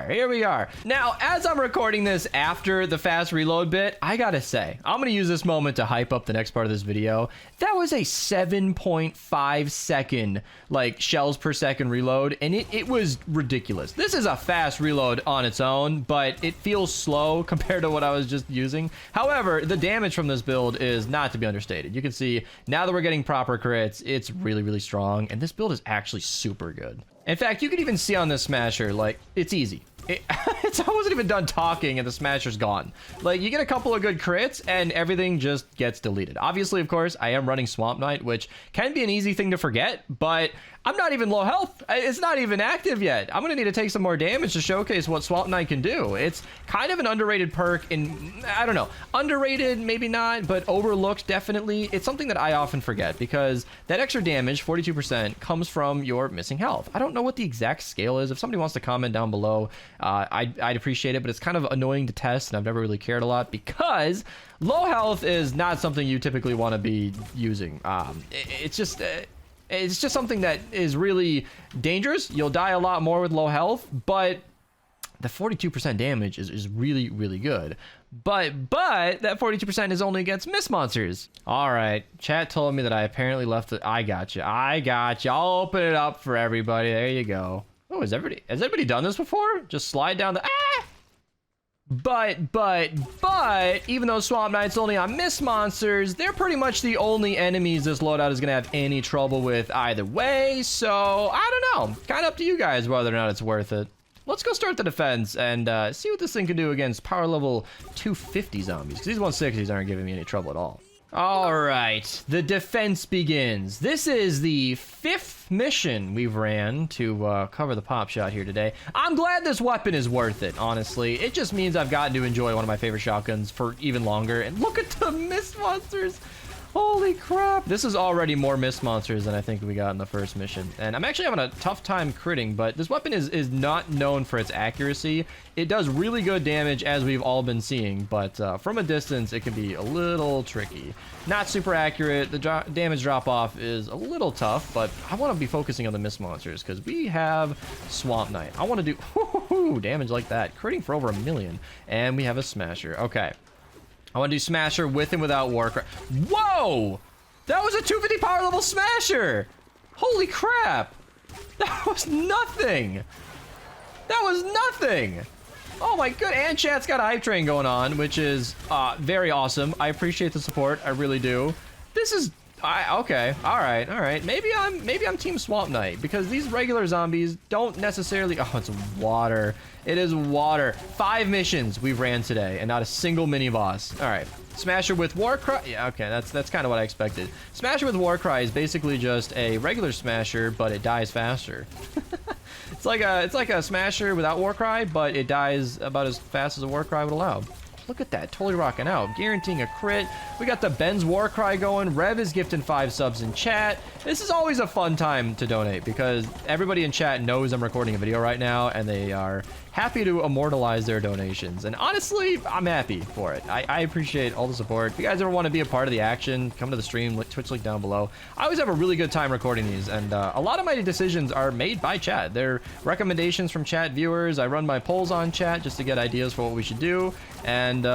Now, as I'm recording this after the fast reload bit, I gotta say, I'm gonna use this moment to hype up the next part of this video. That was a 7.5 second, like, shells per second reload, and it was ridiculous. This is a fast reload on its own, but it feels slow compared to what I was just using. However, the damage from this build is not to be understated. You can see, now that we're getting proper crits, it's really, really strong, and this build is actually super good. In fact, you can even see on this smasher, like, it's easy. I wasn't even done talking and the smasher's gone. Like, you get a couple of good crits and everything just gets deleted. Obviously, of course, I am running Swamp Knight, which can be an easy thing to forget, but I'm not even low health. It's not even active yet. I'm gonna need to take some more damage to showcase what Swamp Knight can do. It's kind of an underrated perk in, I don't know, underrated, maybe not, but overlooked definitely. It's something that I often forget because that extra damage, 42%, comes from your missing health. I don't know what the exact scale is. If somebody wants to comment down below, I'd appreciate it, but it's kind of annoying to test, and I've never really cared a lot because low health is not something you typically want to be using. It's just something that is really dangerous. You'll die a lot more with low health, but the 42% damage is really, really good. But that 42% is only against mist monsters. All right, chat told me that I apparently left it. I got you. I'll open it up for everybody. There you go. Oh, has everybody done this before? Just slide down the, But, even though Swamp Knight's only on mist monsters, they're pretty much the only enemies this loadout is gonna have any trouble with either way, so I don't know. Kind of up to you guys whether or not it's worth it. Let's go start the defense and see what this thing can do against power level 250 zombies, because these 160s aren't giving me any trouble at all. All right, the defense begins. This is the 5th mission we've ran to cover the Popshot here today. I'm glad this weapon is worth it, honestly. It just means I've gotten to enjoy one of my favorite shotguns for even longer. And look at the mist monsters. Holy crap. This is already more mist monsters than I think we got in the first mission. And I'm actually having a tough time critting, but this weapon is not known for its accuracy. It does really good damage, as we've all been seeing, but from a distance, it can be a little tricky. Not super accurate. The damage drop-off is a little tough, but I want to be focusing on the mist monsters, because we have Swamp Knight. I want to do damage like that. Critting for over 1 million. And we have a Smasher. Okay. I want to do Smasher with and without Warcraft. Whoa! That was a 250 power level Smasher! Holy crap! That was nothing! That was nothing! Oh my good, and chat's got a hype train going on, which is very awesome. I appreciate the support, I really do. This is Okay, all right. Maybe I'm Team Swamp Knight because these regular zombies don't necessarily. Oh, it's water. It is water. 5 missions we've ran today, and not a single mini boss. All right, Smasher with Warcry. Yeah, okay, that's kind of what I expected. Smasher with Warcry is basically just a regular Smasher, but it dies faster. It's like a Smasher without Warcry, but it dies about as fast as a Warcry would allow. Look at that, totally rocking out. Guaranteeing a crit. We got the Ben's Warcry going. Rev is gifting 5 subs in chat. This is always a fun time to donate because everybody in chat knows I'm recording a video right now and they are happy to immortalize their donations. And honestly, I'm happy for it. I appreciate all the support. If you guys ever want to be a part of the action, come to the stream, Twitch link down below. I always have a really good time recording these, and a lot of my decisions are made by chat. They're recommendations from chat viewers. I run my polls on chat just to get ideas for what we should do, and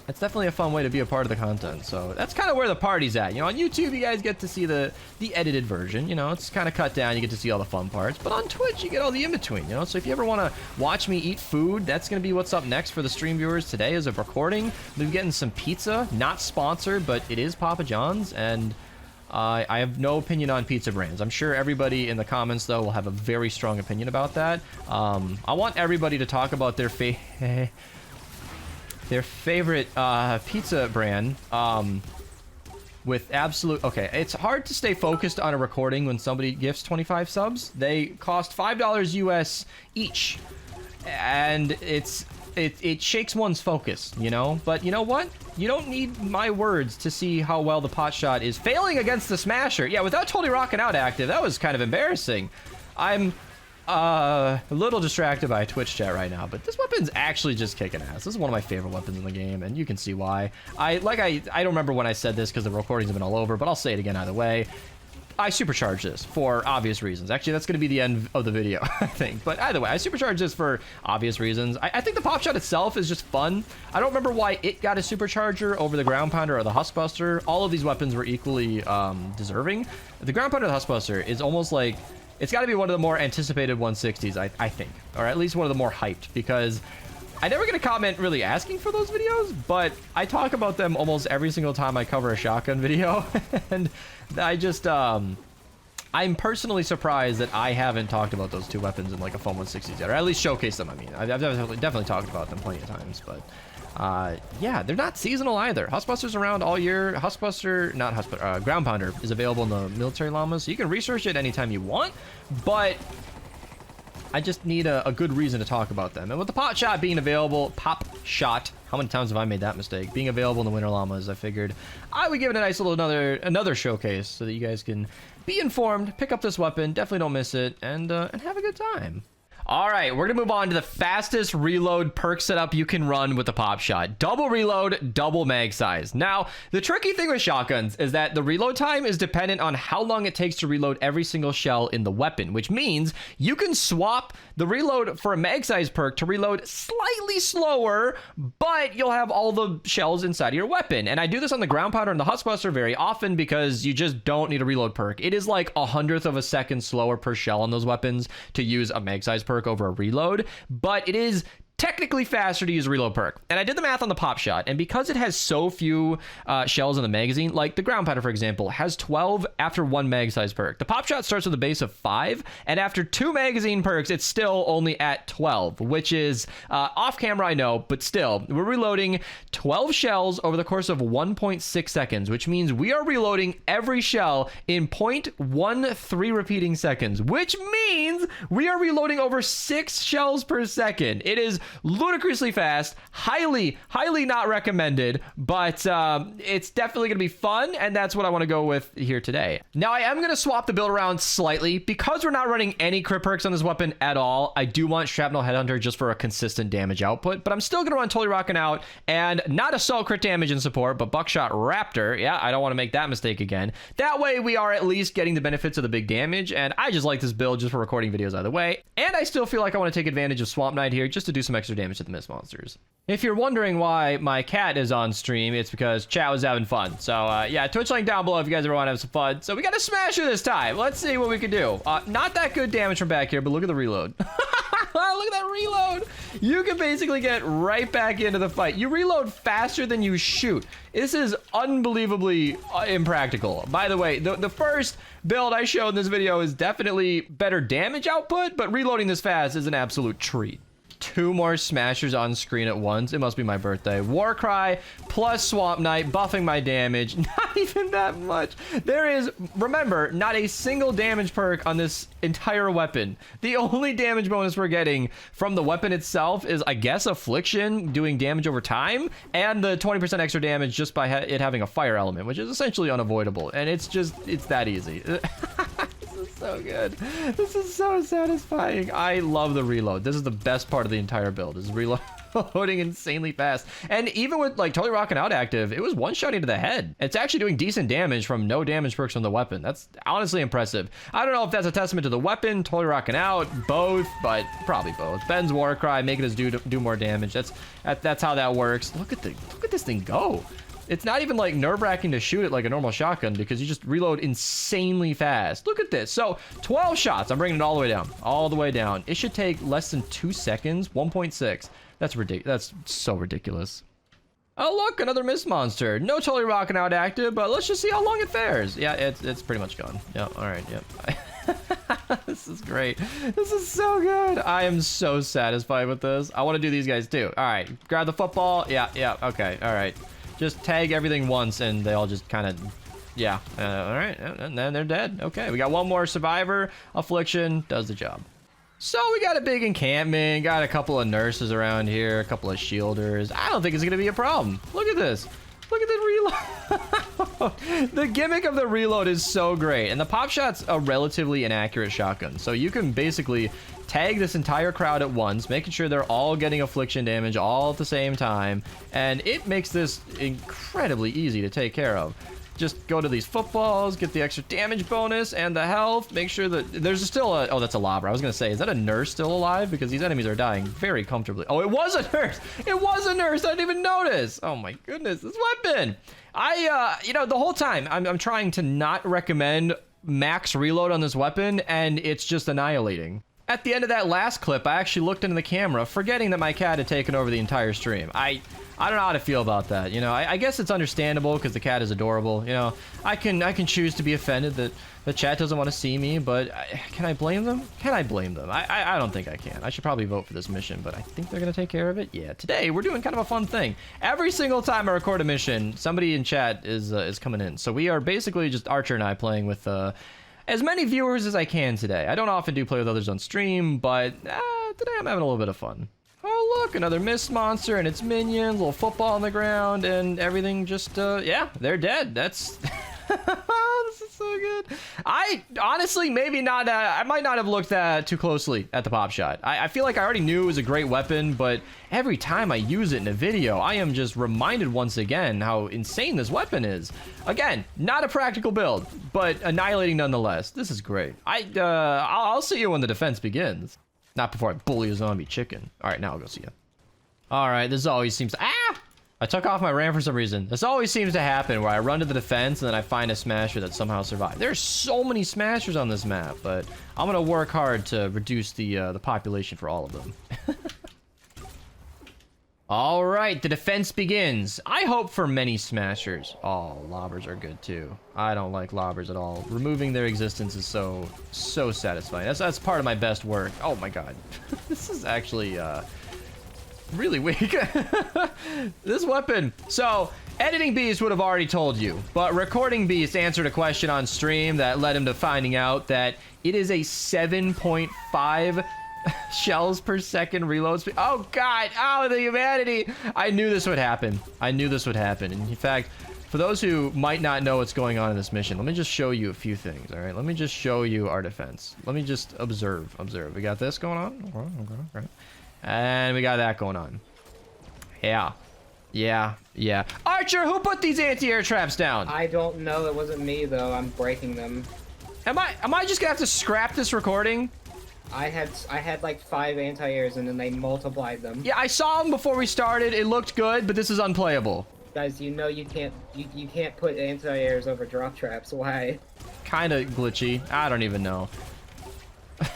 it's definitely a fun way to be a part of the content. So that's kind of where the party's at. You know, on YouTube, you guys get to see the edited version. You know, it's kind of cut down. You get to see all the fun parts. But on Twitch, you get all the in-between, you know? So if you ever want to watch me eat food, that's going to be what's up next for the stream viewers today as of recording. We'll be getting some pizza. Not sponsored, but it is Papa John's. And I have no opinion on pizza brands. I'm sure everybody in the comments, though, will have a very strong opinion about that. I want everybody to talk about their favorite pizza brand with absolute. Okay, it's hard to stay focused on a recording when somebody gifts 25 subs. They cost $5 US each, and it shakes one's focus, you know. But you know what? You don't need my words to see how well the Popshot is failing against the Smasher. Yeah, without totally rocking out active, that was kind of embarrassing. I'm a little distracted by Twitch chat right now, but this weapon's actually just kicking ass. This is one of my favorite weapons in the game, and you can see why. I don't remember when I said this because the recordings have been all over, but I'll say it again either way. I supercharge this for obvious reasons. Actually, that's going to be the end of the video, I think. But either way, I supercharge this for obvious reasons. I think the Popshot itself is just fun. I don't remember why it got a supercharger over the Ground Pounder or the Huskbuster. All of these weapons were equally deserving. The Ground Pounder or the Huskbuster is almost like... It's got to be one of the more anticipated 160s, I think. Or at least one of the more hyped, because I never get a comment really asking for those videos, but I talk about them almost every single time I cover a shotgun video. And I just, I'm personally surprised that I haven't talked about those two weapons in like a Fun 160s yet, or at least showcased them. I mean, I've definitely talked about them plenty of times, but yeah, they're not seasonal either. Huskbuster's around all year. Ground Pounder is available in the military llamas, so you can research it anytime you want, but I just need a good reason to talk about them. And with the Popshot being available, Popshot, how many times have I made that mistake? Being available in the winter llamas, I figured I would give it a nice little another showcase so that you guys can be informed, pick up this weapon, definitely don't miss it, and have a good time. All right, we're gonna move on to the fastest reload perk setup you can run with the Popshot. Double reload, double mag size. Now, the tricky thing with shotguns is that the reload time is dependent on how long it takes to reload every single shell in the weapon, which means you can swap the reload for a mag size perk to reload slightly slower, but you'll have all the shells inside of your weapon. And I do this on the Ground Pounder and the Huskbuster very often because you just don't need a reload perk. It is like 1/100 of a second slower per shell on those weapons to use a mag size perk over a reload, but it is technically faster to use a reload perk. And I did the math on the Popshot, and because it has so few shells in the magazine, like the Ground Pounder, for example, has 12 after one mag size perk. The Popshot starts with a base of 5, and after 2 magazine perks, it's still only at 12, which is off camera, I know, but still, we're reloading 12 shells over the course of 1.6 seconds, which means we are reloading every shell in 0.13 repeating seconds, which means we are reloading over 6 shells per second. It is ludicrously fast, highly not recommended, but it's definitely gonna be fun, and that's what I want to go with here today. Now I am gonna swap the build around slightly because we're not running any crit perks on this weapon at all. I do want Shrapnel Headhunter just for a consistent damage output, but I'm still gonna run Totally Rockin' Out and not Assault crit damage in support, but Buckshot Raptor. Yeah, I don't want to make that mistake again. That way we are at least getting the benefits of the big damage, and I just like this build just for recording videos either way. And I still feel like I want to take advantage of Swamp Knight here just to do some extra damage to the mist monsters. If you're wondering why my cat is on stream, it's because chat was having fun. So yeah, Twitch link down below if you guys ever want to have some fun. So we got a Smasher this time. Let's see what we can do. Not that good damage from back here, but look at the reload. Look at that reload. you can basically get right back into the fight. You reload faster than you shoot. This is unbelievably impractical. By the way, the first build I showed in this video is definitely better damage output, but reloading this fast is an absolute treat. 2 more smashers on screen at once. It must be my birthday. Warcry plus Swamp Knight buffing my damage. Not even that much. There is, remember, not a single damage perk on this entire weapon. The only damage bonus we're getting from the weapon itself is, I guess, Affliction doing damage over time, and the 20% extra damage just by it having a fire element, which is essentially unavoidable. And it's that easy. So good. This is so satisfying. I love the reload. This is the best part of the entire build, is reloading insanely fast. And even with like totally rocking out active, it was one-shotting to the head. It's actually doing decent damage from no damage perks from the weapon. That's honestly impressive. I don't know if that's a testament to the weapon, totally rocking out, both, but probably both. Ben's Warcry making us do more damage. That's how that works. Look at this thing go. It's not even like nerve-wracking to shoot it like a normal shotgun because you just reload insanely fast. Look at this. So 12 shots. I'm bringing it all the way down. All the way down. It should take less than 2 seconds. 1.6. That's ridiculous. That's so ridiculous. Oh, look, another mist monster. No totally rocking out active, but let's just see how long it fares. Yeah, it's pretty much gone. Yeah, all right, yep. This is great. This is so good. I am so satisfied with this. I want to do these guys too. All right, grab the football. Yeah, okay, all right. Just tag everything once and they all just kind of, yeah. All right, and then they're dead. Okay, we got one more survivor. Affliction does the job. So we got a big encampment, got a couple of nurses around here, a couple of shielders. I don't think it's gonna be a problem. Look at this. Look at the reload. The gimmick of the reload is so great. And the Popshot's a relatively inaccurate shotgun. So you can basically tag this entire crowd at once, making sure they're all getting affliction damage all at the same time. And it makes this incredibly easy to take care of. Just go to these footballs, get the extra damage bonus and the health. Make sure that there's still a... Oh, that's a lobber. I was going to say, is that a nurse still alive? Because these enemies are dying very comfortably. Oh, it was a nurse. It was a nurse. I didn't even notice. Oh, my goodness. This weapon. You know, the whole time I'm trying to not recommend max reload on this weapon, and it's just annihilating. At the end of that last clip, I actually looked into the camera, forgetting that my cat had taken over the entire stream. I don't know how to feel about that. You know, I guess it's understandable because the cat is adorable. You know, I can choose to be offended that the chat doesn't want to see me, but can I blame them? Can I blame them? I don't think I can. I should probably vote for this mission, but I think they're going to take care of it. Yeah, today we're doing kind of a fun thing. Every single time I record a mission, somebody in chat is coming in. So we are basically just Archer and I playing with as many viewers as I can today. I don't often do play with others on stream, but today I'm having a little bit of fun. Oh, look, another mist monster and its minions, little football on the ground, and everything just, yeah, they're dead. That's... This is so good. I honestly, maybe not, I might not have looked too closely at the Popshot. I feel like I already knew it was a great weapon, but every time I use it in a video, I am just reminded once again how insane this weapon is. Again, not a practical build, but annihilating nonetheless. This is great. I'll see you when the defense begins. Not before I bully a zombie chicken. All right, now I'll go see you. All right, this always seems... Ah! I took off my ram for some reason. This always seems to happen where I run to the defense and then I find a smasher that somehow survived. There's so many smashers on this map, but I'm gonna work hard to reduce the population for all of them. All right, the defense begins. I hope for many smashers. Oh, lobbers are good too. I don't like lobbers at all. Removing their existence is so satisfying. That's part of my best work. Oh my god. This is actually really weak. This weapon. So, editing Beast would have already told you, but recording Beast answered a question on stream that led him to finding out that it is a 7.5 shells per second reload speed. Oh god, oh, the humanity. I knew this would happen. I knew this would happen. And in fact, for those who might not know what's going on in this mission, let me just show you a few things, all right? Let me just show you our defense. Let me just observe. We got this going on. Okay. And we got that going on. Yeah. Archer, who put these anti-air traps down? I don't know. It wasn't me, though. I'm breaking them. Am I just gonna have to scrap this recording? I had like 5 anti-airs and then they multiplied them. Yeah, I saw them before we started. It looked good, but this is unplayable. Guys, you know you can't put anti-airs over drop traps. Why? Kinda glitchy. I don't even know.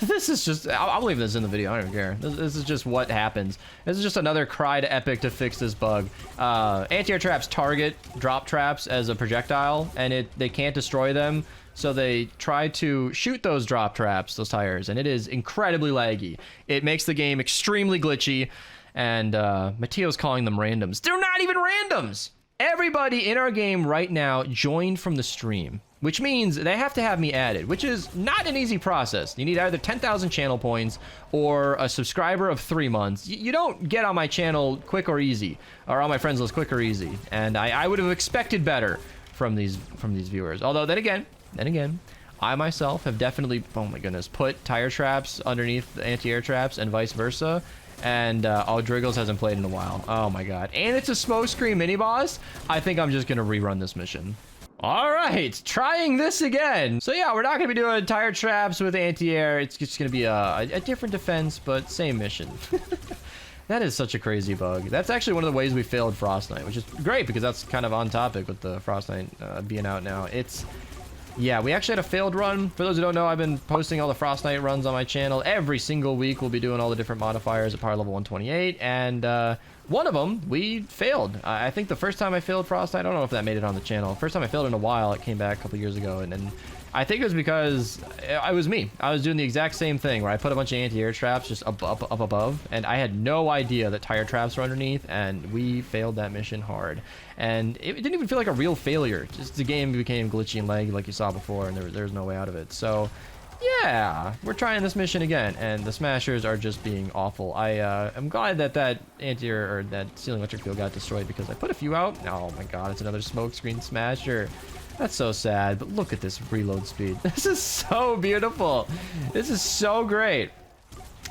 This is just, I'll leave this in the video, I don't care. This is just what happens. This is just another cry to Epic to fix this bug. Anti-air traps target drop traps as a projectile, and they can't destroy them, so they try to shoot those drop traps, those tires, and it is incredibly laggy. It makes the game extremely glitchy, and Mateo's calling them randoms. They're not even randoms! Everybody in our game right now joined from the stream, which means they have to have me added, which is not an easy process. You need either 10,000 channel points or a subscriber of 3 months. You don't get on my channel quick or easy, or on my friends list quick or easy. And I would have expected better from these viewers. Although then again, I myself have definitely, oh my goodness, put tire traps underneath the anti-air traps and vice versa. And Driggles hasn't played in a while. Oh my god. And it's a smokescreen mini boss. I think I'm just gonna rerun this mission. All right, trying this again. So yeah, we're not gonna be doing tire traps with anti-air. It's just gonna be a different defense, but same mission. That is such a crazy bug. That's actually one of the ways we failed Frost Knight, which is great because that's kind of on topic with the Frost Knight being out now. Yeah, we actually had a failed run. For those who don't know, I've been posting all the Frost Knight runs on my channel. Every single week, we'll be doing all the different modifiers at power level 128. And one of them, we failed. I think the first time I failed Frost Knight, I don't know if that made it on the channel. First time I failed in a while, it came back a couple years ago. And I think it was because it was me. I was doing the exact same thing where I put a bunch of anti-air traps just up above. And I had no idea that tire traps were underneath. And we failed that mission hard. And it didn't even feel like a real failure. Just the game became glitchy and laggy like you saw before, and there's no way out of it. So, yeah, we're trying this mission again, and the smashers are just being awful. I'm glad that anti-air or that ceiling electric field got destroyed because I put a few out. Oh my god, it's another smokescreen smasher. That's so sad, but look at this reload speed. This is so beautiful. This is so great.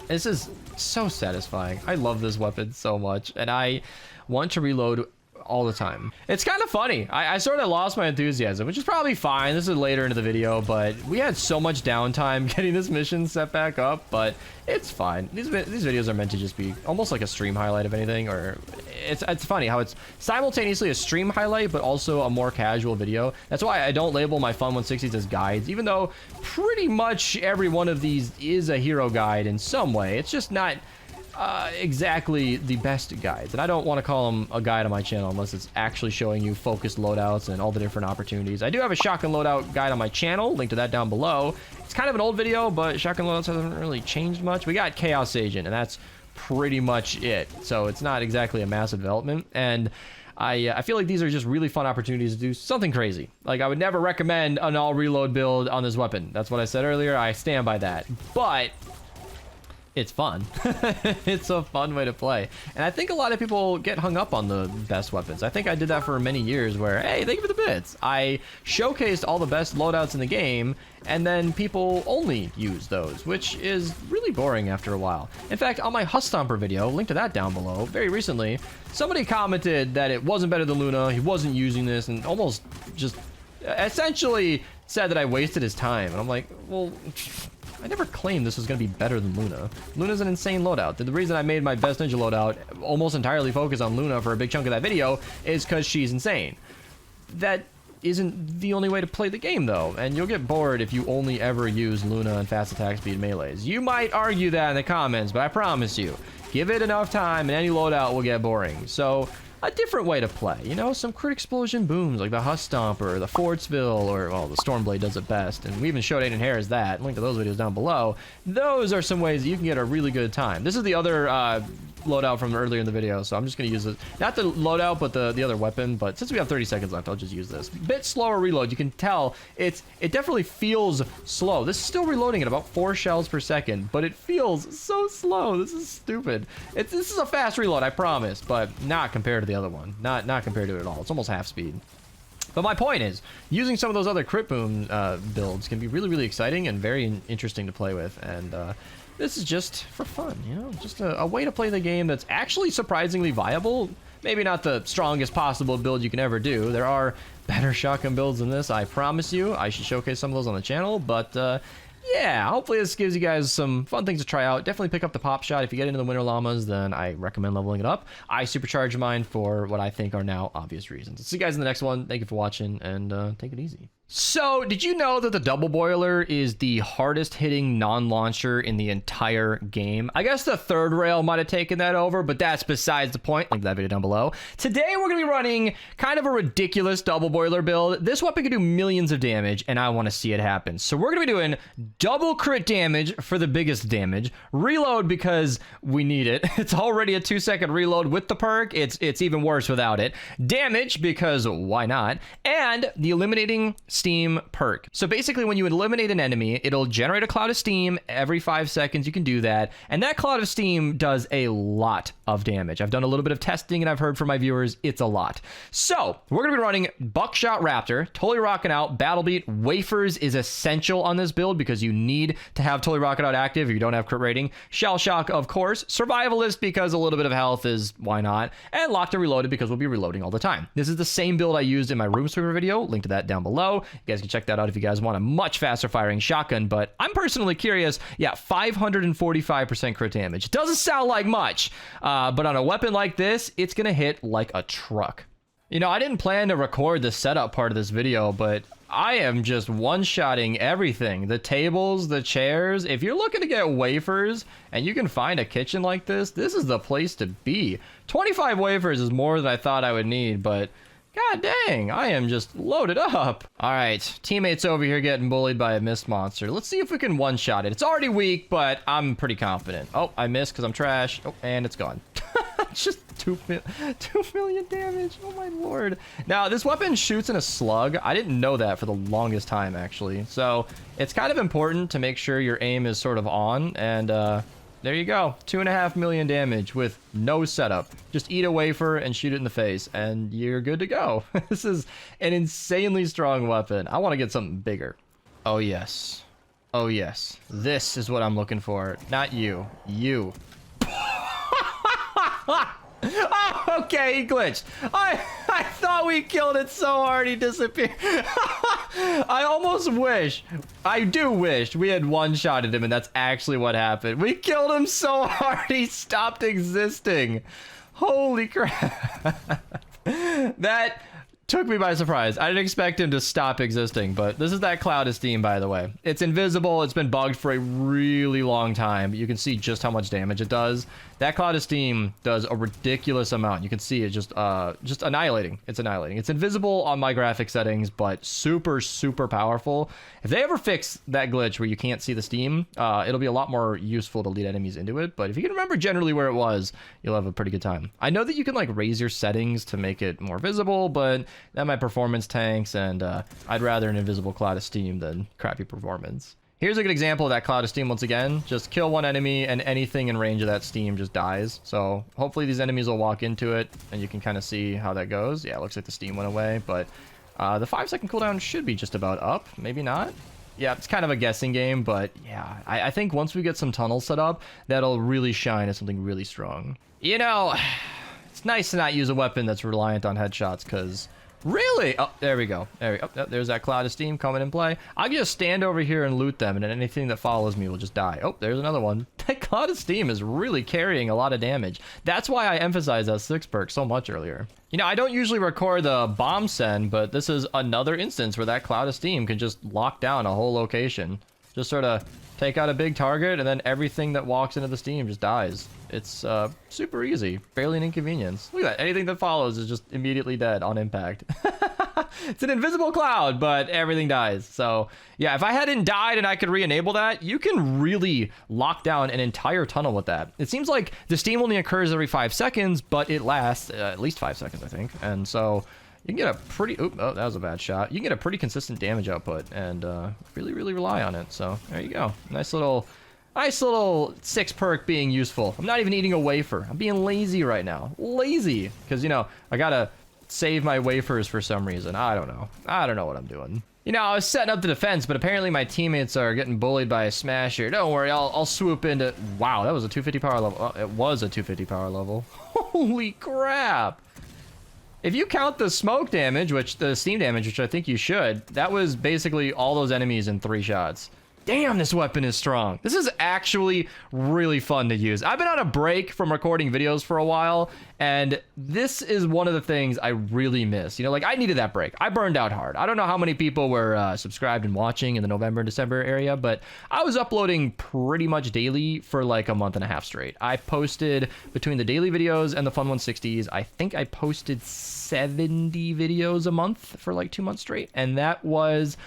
This is so satisfying. I love this weapon so much, and I want to reload all the time. It's kind of funny. I sort of lost my enthusiasm, which is probably fine. This is later into the video, but we had so much downtime getting this mission set back up, but it's fine. These videos are meant to just be almost like a stream highlight, if anything, or it's funny how it's simultaneously a stream highlight, but also a more casual video. That's why I don't label my Fun 160s as guides, even though pretty much every one of these is a hero guide in some way. It's just not exactly the best guides, and I don't want to call them a guide on my channel unless it's actually showing you focused loadouts and all the different opportunities. I do have a shotgun loadout guide on my channel, link to that down below. It's kind of an old video, but shotgun loadouts haven't really changed much. We got Chaos Agent, and that's pretty much it, so it's not exactly a massive development. And I feel like these are just really fun opportunities to do something crazy. Like, I would never recommend an all reload build on this weapon. That's what I said earlier. I stand by that, but it's fun. It's a fun way to play. And I think a lot of people get hung up on the best weapons. I think I did that for many years where, hey, thank you for the bits. I showcased all the best loadouts in the game, and then people only use those, which is really boring after a while. In fact, on my Husk Stomper video, link to that down below, very recently, somebody commented that it wasn't better than Luna, he wasn't using this, and almost just essentially said that I wasted his time. And I'm like, well, I never claimed this was going to be better than Luna. Luna's an insane loadout. The reason I made my best ninja loadout almost entirely focus on Luna for a big chunk of that video is because she's insane. That isn't the only way to play the game, though, and you'll get bored if you only ever use Luna and fast attack speed melees. You might argue that in the comments, but I promise you, give it enough time and any loadout will get boring. So a different way to play, you know, some crit explosion booms like the Husk Stomper, the Fortsville, or, well, the Stormblade does it best, and we even showed Aiden Hare as that. Link to those videos down below. Those are some ways that you can get a really good time. This is the other loadout from earlier in the video, so I'm just going to use it. Not the loadout, but the other weapon, but since we have 30 seconds left, I'll just use this. Bit slower reload. You can tell it definitely feels slow. This is still reloading at about 4 shells per second, but it feels so slow. This is stupid. This is a fast reload, I promise, but not compared to the other one. Not compared to it at all. It's almost half speed. But my point is, using some of those other crit boom builds can be really, really exciting and very interesting to play with, and this is just for fun, you know? Just a way to play the game that's actually surprisingly viable. Maybe not the strongest possible build you can ever do. There are better shotgun builds than this, I promise you. I should showcase some of those on the channel, but yeah, hopefully this gives you guys some fun things to try out. Definitely pick up the Popshot. If you get into the Winter Llamas, then I recommend leveling it up. I supercharge mine for what I think are now obvious reasons. See you guys in the next one. Thank you for watching, and take it easy. So, did you know that the double boiler is the hardest hitting non-launcher in the entire game? I guess the third rail might have taken that over, but that's besides the point. Link to that video down below. Today, we're going to be running kind of a ridiculous double boiler build. This weapon can do millions of damage, and I want to see it happen. So, we're going to be doing double crit damage for the biggest damage. Reload because we need it. It's already a 2-second reload with the perk. It's even worse without it. Damage because why not? And the eliminating steam perk. So basically when you eliminate an enemy, it'll generate a cloud of steam every 5 seconds. You can do that. And that cloud of steam does a lot of damage. I've done a little bit of testing and I've heard from my viewers, it's a lot. So we're going to be running Buckshot Raptor, totally rocking out, Battle Beat. Wafers is essential on this build because you need to have totally rocking out active if you don't have crit rating. Shell Shock, of course. Survivalist because a little bit of health is why not. And Locked and Reloaded because we'll be reloading all the time. This is the same build I used in my room sweeper video. Link to that down below. You guys can check that out if you guys want a much faster firing shotgun, but I'm personally curious. Yeah, 545% crit damage. Doesn't sound like much, but on a weapon like this, it's gonna hit like a truck. You know, I didn't plan to record the setup part of this video, but I am just one-shotting everything. The tables, the chairs. If you're looking to get wafers and you can find a kitchen like this is the place to be. 25 wafers is more than I thought I would need, but god dang, I am just loaded up. All right, teammates over here getting bullied by a mist monster. Let's see if we can one-shot it. It's already weak, but I'm pretty confident. Oh, I missed because I'm trash. Oh, and it's gone. Just 2 million damage. Oh my lord. Now, this weapon shoots in a slug. I didn't know that for the longest time, actually. So it's kind of important to make sure your aim is sort of on, and there you go. 2.5 million damage with no setup. Just eat a wafer and shoot it in the face, and you're good to go. This is an insanely strong weapon. I want to get something bigger. Oh, yes. Oh, yes. This is what I'm looking for. Not you. You. Oh, okay, he glitched. I thought we killed it so hard he disappeared. I almost wish, I do wish we had one-shotted him and that's actually what happened. We killed him so hard he stopped existing. Holy crap. That took me by surprise. I didn't expect him to stop existing, but this is that cloud of steam, by the way. It's invisible. It's been bugged for a really long time. You can see just how much damage it does. That cloud of steam does a ridiculous amount. You can see it just annihilating. It's annihilating. It's invisible on my graphic settings, but super, super powerful. If they ever fix that glitch where you can't see the steam, it'll be a lot more useful to lead enemies into it. But if you can remember generally where it was, you'll have a pretty good time. I know that you can like raise your settings to make it more visible, but that might performance tanks, and I'd rather an invisible cloud of steam than crappy performance. Here's a good example of that cloud of steam once again. Just kill one enemy and anything in range of that steam just dies. So hopefully these enemies will walk into it and you can kind of see how that goes. Yeah, it looks like the steam went away, but the 5-second cooldown should be just about up. Maybe not. Yeah, it's kind of a guessing game, but yeah, I think once we get some tunnels set up, that'll really shine as something really strong. You know, it's nice to not use a weapon that's reliant on headshots because... Really? Oh, there we go. There we go. Oh, there's that cloud of steam coming in play. I can just stand over here and loot them, and then anything that follows me will just die. Oh, there's another one. That cloud of steam is really carrying a lot of damage. That's why I emphasized that 6 perk so much earlier. You know, I don't usually record the bomb send, but this is another instance where that cloud of steam can just lock down a whole location. Just sort of take out a big target, and then everything that walks into the steam just dies. It's super easy. Barely an inconvenience. Look at that. Anything that follows is just immediately dead on impact. It's an invisible cloud, but everything dies. So, yeah, if I hadn't died and I could re-enable that, you can really lock down an entire tunnel with that. It seems like the steam only occurs every 5 seconds, but it lasts at least 5 seconds, I think. And so... you can get a pretty... oh, that was a bad shot. You can get a pretty consistent damage output and really, really rely on it. So there you go. Nice little 6 perk being useful. I'm not even eating a wafer. I'm being lazy right now. Lazy. Because, you know, I gotta save my wafers for some reason. I don't know. I don't know what I'm doing. You know, I was setting up the defense, but apparently my teammates are getting bullied by a smasher. Don't worry, I'll swoop into... wow, that was a 250 power level. Oh, it was a 250 power level. Holy crap. If you count the smoke damage, the steam damage, which I think you should, that was basically all those enemies in 3 shots. Damn, this weapon is strong. This is actually really fun to use. I've been on a break from recording videos for a while, and this is one of the things I really miss. You know, like, I needed that break. I burned out hard. I don't know how many people were subscribed and watching in the November and December area, but I was uploading pretty much daily for like a month and a half straight. I posted between the daily videos and the Fun 160s, I think I posted 70 videos a month for like 2 months straight, and that was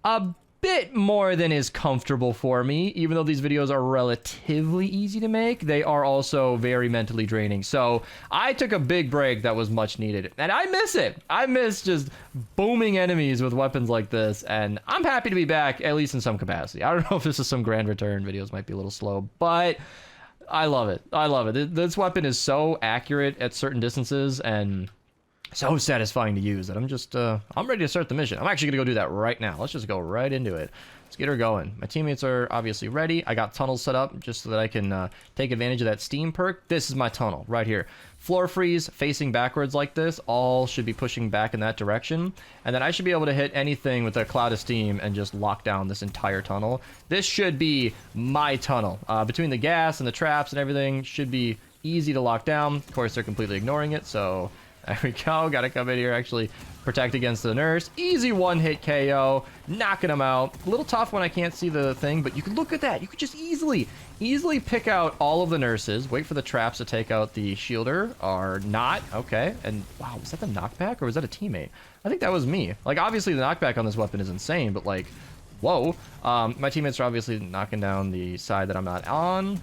a bit more than is comfortable for me. Even though these videos are relatively easy to make, they are also very mentally draining. So I took a big break that was much needed, and I miss it. I miss just booming enemies with weapons like this, and I'm happy to be back, at least in some capacity. I don't know if this is some grand return. Videos might be a little slow, but I love it. I love it. This weapon is so accurate at certain distances and so satisfying to use that I'm just, I'm ready to start the mission. I'm actually gonna go do that right now. Let's just go right into it. Let's get her going. My teammates are obviously ready. I got tunnels set up just so that I can take advantage of that steam perk. This is my tunnel right here. Floor freeze facing backwards like this. All should be pushing back in that direction. And then I should be able to hit anything with a cloud of steam and just lock down this entire tunnel. This should be my tunnel. Between the gas and the traps and everything, should be easy to lock down. Of course, they're completely ignoring it, so there we go. Gotta come in here, actually protect against the nurse. Easy one-hit KO, knocking him out. A little tough when I can't see the thing, but you can look at that. You could just easily pick out all of the nurses, wait for the traps to take out the shielder, or not. Okay, and wow, was that the knockback, or was that a teammate? I think that was me. Like, obviously the knockback on this weapon is insane, but like, whoa. My teammates are obviously knocking down the side that I'm not on.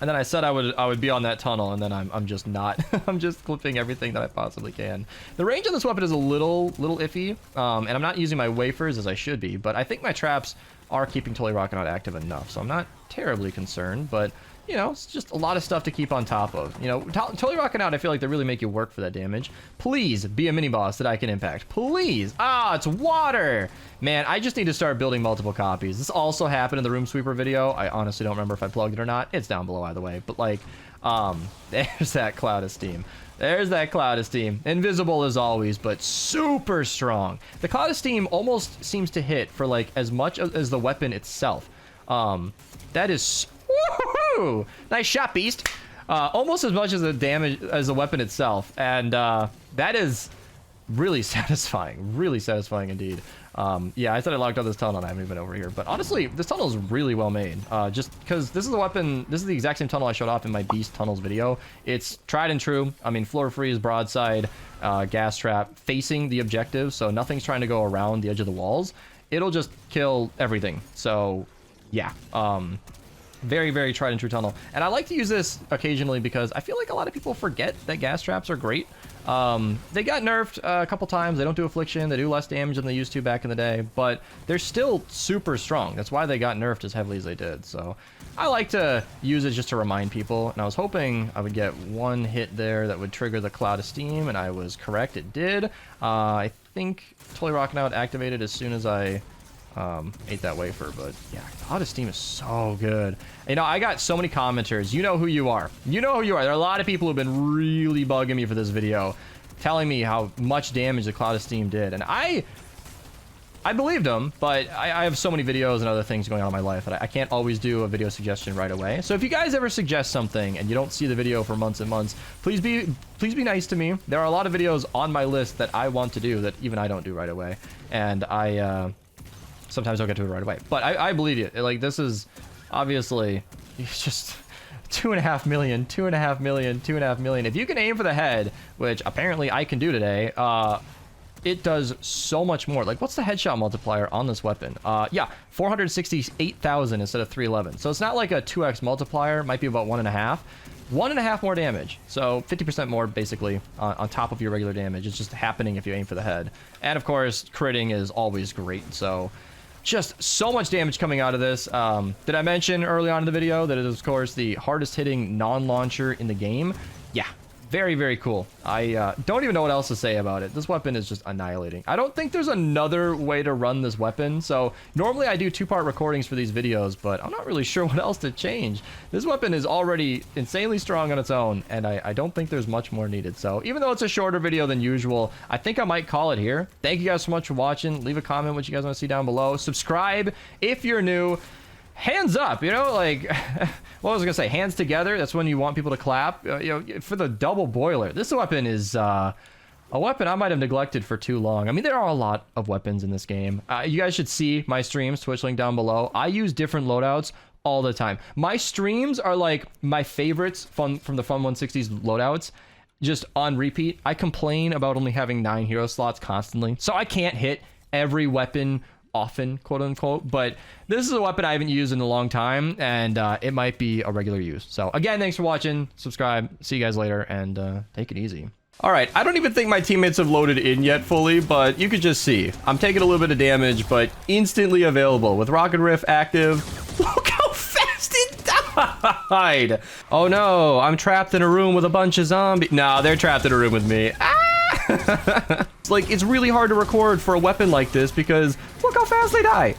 And then I said I would be on that tunnel, and then I'm just not. I'm just clipping everything that I possibly can. The range on this weapon is a little iffy, and I'm not using my wafers as I should be, but I think my traps are keeping Totally Rockin' Out active enough, so I'm not terribly concerned, but you know, it's just a lot of stuff to keep on top of. You know, Totally Rockin' Out, I feel like they really make you work for that damage. Please be a mini boss that I can impact. Please. Ah, it's water. Man, I just need to start building multiple copies. This also happened in the room sweeper video. I honestly don't remember if I plugged it or not. It's down below either way. But like, there's that cloud of steam. There's that cloud of steam. Invisible as always, but super strong. The cloud of steam almost seems to hit for like as much as the weapon itself. That is... Woohoo! Nice shot, beast. Almost as much as the damage as the weapon itself, and that is really satisfying. Really satisfying indeed. Yeah, I said I locked out this tunnel and I haven't even been over here, but honestly, this tunnel is really well made. Just because this is the weapon, this is the exact same tunnel I showed off in my Beast Tunnels video. It's tried and true. I mean, floor freeze, broadside, gas trap, facing the objective, so nothing's trying to go around the edge of the walls. It'll just kill everything. So, yeah. Very, very tried and true tunnel. And I like to use this occasionally because I feel like a lot of people forget that gas traps are great. They got nerfed a couple times. They don't do affliction. They do less damage than they used to back in the day, but they're still super strong. That's why they got nerfed as heavily as they did. So I like to use it just to remind people. And I was hoping I would get one hit there that would trigger the cloud of steam, and I was correct. It did. I think Totally Rockin' Out activated as soon as I ate that wafer, but yeah, Cloud of Steam is so good. You know, I got so many commenters. You know who you are. You know who you are. There are a lot of people who have been really bugging me for this video, telling me how much damage the Cloud of Steam did, and I believed them, but I have so many videos and other things going on in my life that I can't always do a video suggestion right away. So if you guys ever suggest something and you don't see the video for months and months, please be nice to me. There are a lot of videos on my list that I want to do that even I don't do right away, and sometimes I'll get to it right away. But I believe you. Like, this is obviously just 2.5 million, 2.5 million, 2.5 million. If you can aim for the head, which apparently I can do today, it does so much more. Like, what's the headshot multiplier on this weapon? Yeah, 468,000 instead of 311. So it's not like a 2x multiplier. It might be about 1.5. 1.5 more damage. So 50% more, basically, on top of your regular damage. It's just happening if you aim for the head. And, of course, critting is always great. So just so much damage coming out of this. Did I mention early on in the video that it is, of course, the hardest hitting non-launcher in the game? Yeah, Very, very cool. I don't even know what else to say about it. This weapon is just annihilating. I don't think there's another way to run this weapon. So normally I do 2-part recordings for these videos, but I'm not really sure what else to change. This weapon is already insanely strong on its own, and I don't think there's much more needed. So even though it's a shorter video than usual, I think I might call it here. Thank you guys so much for watching. Leave a comment what you guys want to see down below. Subscribe if you're new. Hands up, you know, like, what was I gonna say? Hands together. That's when you want people to clap. You know, for the double boiler. This weapon is a weapon I might have neglected for too long. I mean, there are a lot of weapons in this game. You guys should see my streams, Twitch link down below. I use different loadouts all the time. My streams are like my favorites from the Fun 160s loadouts, just on repeat. I complain about only having 9 hero slots constantly, so I can't hit every weapon often, quote unquote, but this is a weapon I haven't used in a long time, and it might be a regular use. So again, thanks for watching. Subscribe. See you guys later, and take it easy. All right, I don't even think my teammates have loaded in yet fully, but you could just see I'm taking a little bit of damage, but instantly available with Rocket Riff active. Look how fast it died. Oh no, I'm trapped in a room with a bunch of zombies. No, they're trapped in a room with me. It's like, it's really hard to record for a weapon like this because look how fast they die.